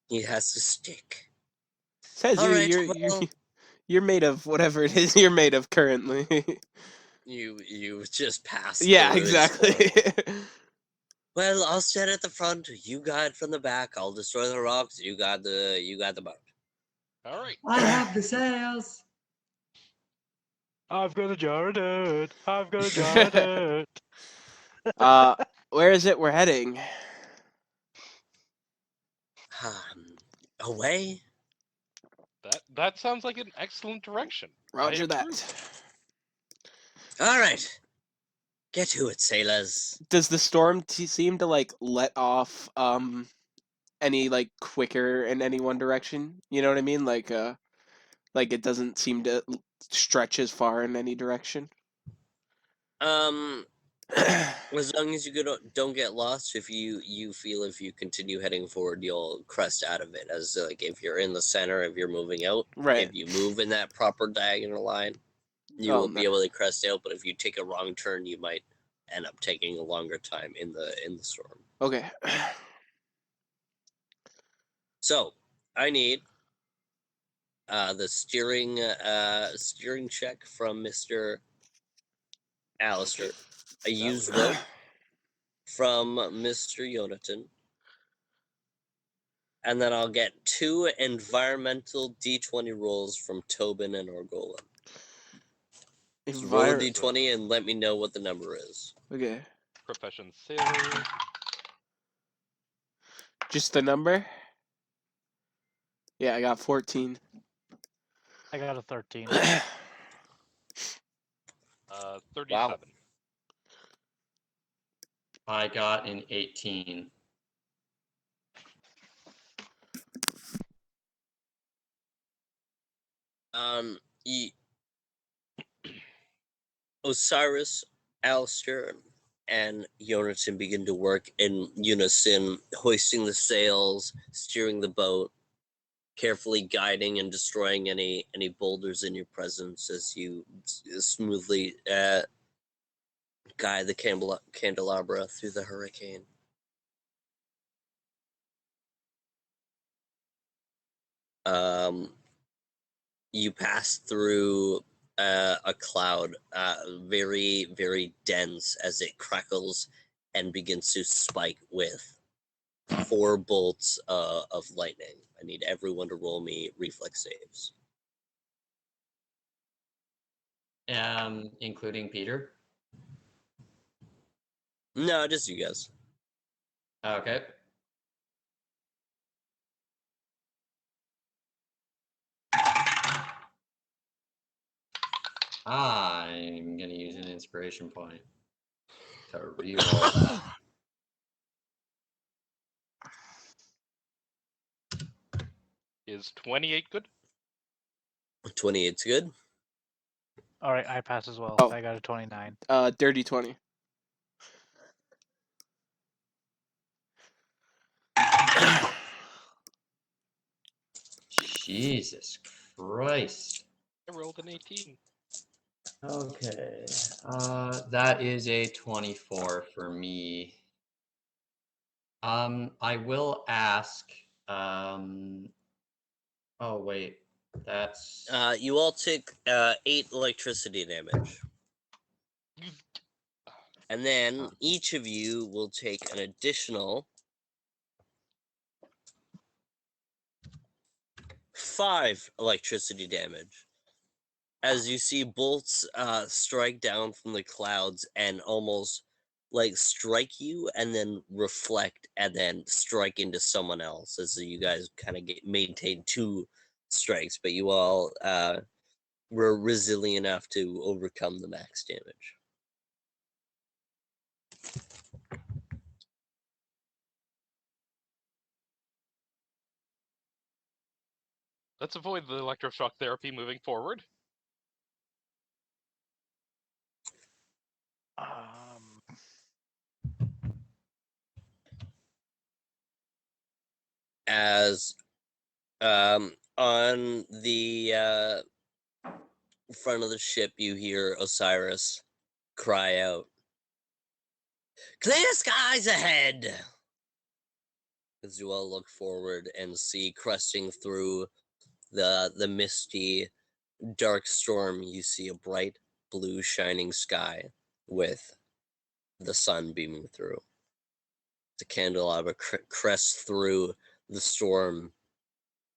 A: He has to stick.
B: Says
A: All right,
B: you're made of whatever it is you're made of currently.
A: you just passed.
B: Yeah, exactly.
A: Well, I'll stand at the front. You guide from the back. I'll destroy the rocks. You got the boat.
C: All right.
E: I have the sails.
D: I've got a jar of dirt. I've got a jar of dirt.
B: Where is it we're heading?
A: Away?
C: That sounds like an excellent direction.
B: Roger that.
A: All right. Get to it, sailors.
B: Does the storm seem to like let off any like quicker in any one direction? You know what I mean? Like it doesn't seem to stretch as far in any direction.
A: As long as you don't get lost, if you feel if you continue heading forward, you'll crest out of it. As like if you're in the center, if you're moving out,
B: Right.
A: if you move in that proper diagonal line, you will be able to crest out. But if you take a wrong turn, you might end up taking a longer time in the storm.
B: Okay.
A: So I need the steering check from Mr. Alistair, a used rope from Mr. Jonathan, and then I'll get 2 environmental D20 rolls from Tobin and Orgolan. So roll a D20 and let me know what the number is.
B: Okay.
C: Profession sailor.
B: Just the number? Yeah, I got 14.
D: I got a 13.
C: 37.
A: Wow.
E: I got an 18.
A: Osiris, Alistair, and Jonathan begin to work in unison, hoisting the sails, steering the boat, carefully guiding and destroying any boulders in your presence as you smoothly guide the candelabra through the hurricane. You pass through a cloud, very, very dense, as it crackles and begins to spike with 4 bolts of lightning. I need everyone to roll me reflex saves.
E: Including Peter?
A: No, just you guys.
E: Okay. I'm going to use an inspiration point to reroll that.
C: Is 28 good?
A: 28's good.
D: All right, I pass as well.
B: Oh.
D: I got a 29.
B: Dirty 20.
E: Jesus Christ.
C: I rolled an 18.
E: Okay. That is a 24 for me. I will ask. Oh wait, that's.
A: You all take 8 electricity damage. And then each of you will take an additional 5 electricity damage. As you see bolts strike down from the clouds and almost like strike you and then reflect and then strike into someone else, as you guys kind of maintain 2 strikes, but you all were resilient enough to overcome the max damage.
C: Let's avoid the electroshock therapy moving forward.
A: As on the front of the ship, you hear Osiris cry out, "Clear skies ahead!" As you all look forward and see, cresting through the misty, dark storm, you see a bright blue shining sky with the sun beaming through. The candelabra crests through the storm,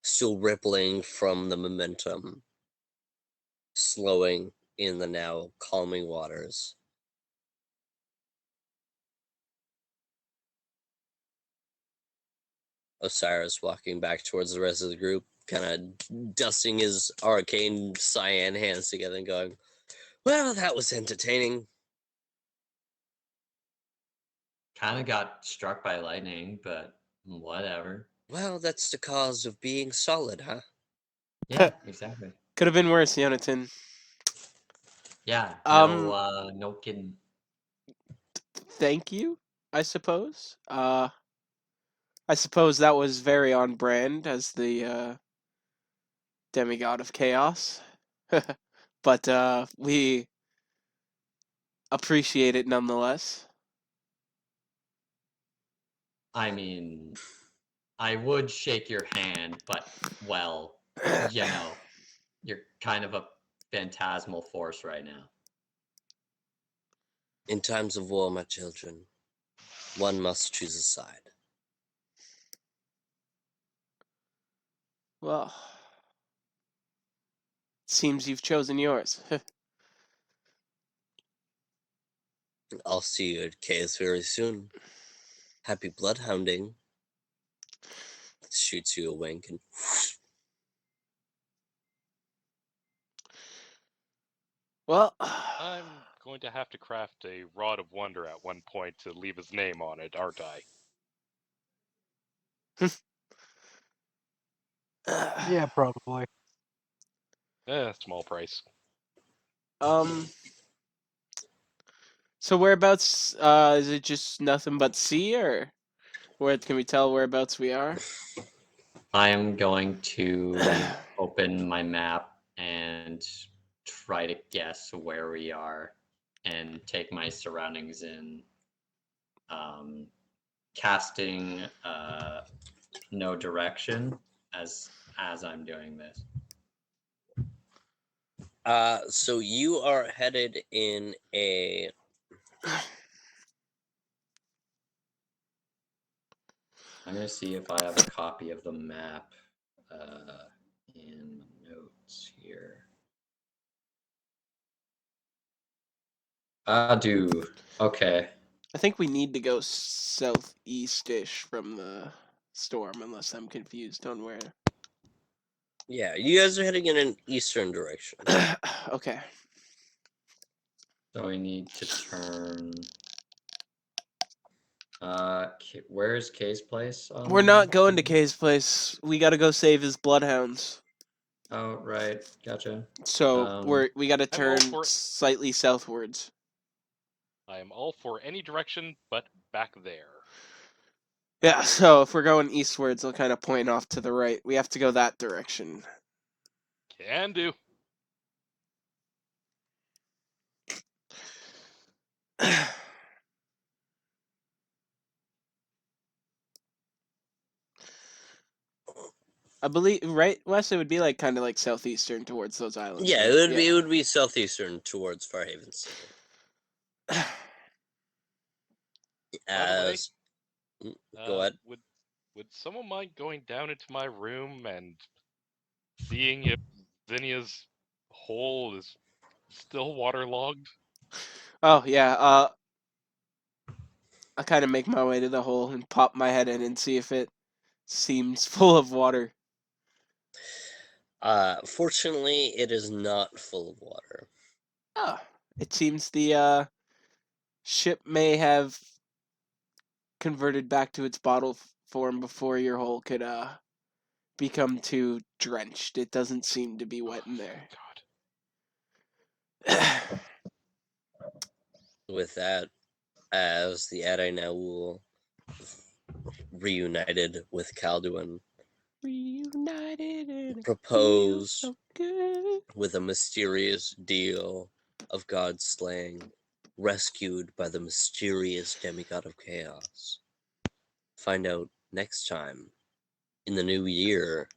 A: still rippling from the momentum, slowing in the now calming waters. Osiris walking back towards the rest of the group, kind of dusting his arcane cyan hands together and going, "Well, that was entertaining."
E: Kind of got struck by lightning, but whatever.
A: Well, that's the cause of being solid, huh?
E: Yeah, exactly.
B: Could have been worse, Jonathan.
E: Yeah, no kidding.
B: Thank you, I suppose. I suppose that was very on brand as the demigod of chaos. But we appreciate it nonetheless.
E: I mean, I would shake your hand, but, well, you're kind of a phantasmal force right now.
A: In times of war, my children, one must choose a side.
B: Well, seems you've chosen yours.
A: I'll see you at Chaos very soon. Happy bloodhounding. Shoots you a wink and
B: Well,
C: I'm going to have to craft a Rod of Wonder at one point to leave his name on it, aren't I?
D: Yeah, probably.
C: Small price.
B: So whereabouts? Is it just nothing but sea, or where can we tell whereabouts we are?
E: I am going to open my map and try to guess where we are and take my surroundings in. Casting no direction as I'm doing this.
A: so you are headed in a
E: I'm gonna see if I have a copy of the map in notes here. I do. Okay.
B: I think we need to go southeast-ish from the storm, unless I'm confused on where.
A: Yeah, you guys are heading in an eastern direction.
B: Okay.
E: So we need to turn. Where's Kay's place?
B: We're not going to Kay's place. We got to go save his bloodhounds.
E: Oh, right. Gotcha.
B: So we got to
C: I'm all
B: turn
C: for it.
B: slightly southwards.
C: I am all for any direction but back there.
B: Yeah, so if we're going eastwards, I'll kind of point off to the right. We have to go that direction.
C: Can do.
B: I believe, right, Wes? It would be like kind of like southeastern towards those islands.
A: Yeah,
B: right?
A: it would be southeastern towards Farhaven City.
C: By the way,
A: Go ahead.
C: would someone mind going down into my room and seeing if Zinnia's hole is still waterlogged?
B: Oh yeah. I kind of make my way to the hole and pop my head in and see if it seems full of water.
A: Fortunately, it is not full of water.
B: Oh, it seems the ship may have converted back to its bottle form before your hole could become too drenched. It doesn't seem to be wet in there.
C: God.
A: With that, as the Adinaul reunited with Calduin,
B: Reunited and
A: propose
B: so good.
A: with a mysterious deal of god slaying, rescued by the mysterious demigod of chaos. Find out next time in the new year.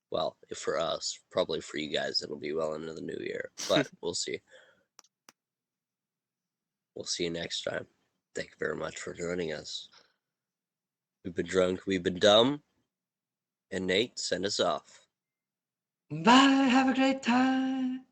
A: Well, if for us, probably for you guys, it'll be well into the new year, but we'll see. We'll see you next time. Thank you very much for joining us. We've been drunk, we've been dumb, and Nate, send us off.
E: Bye, have a great time.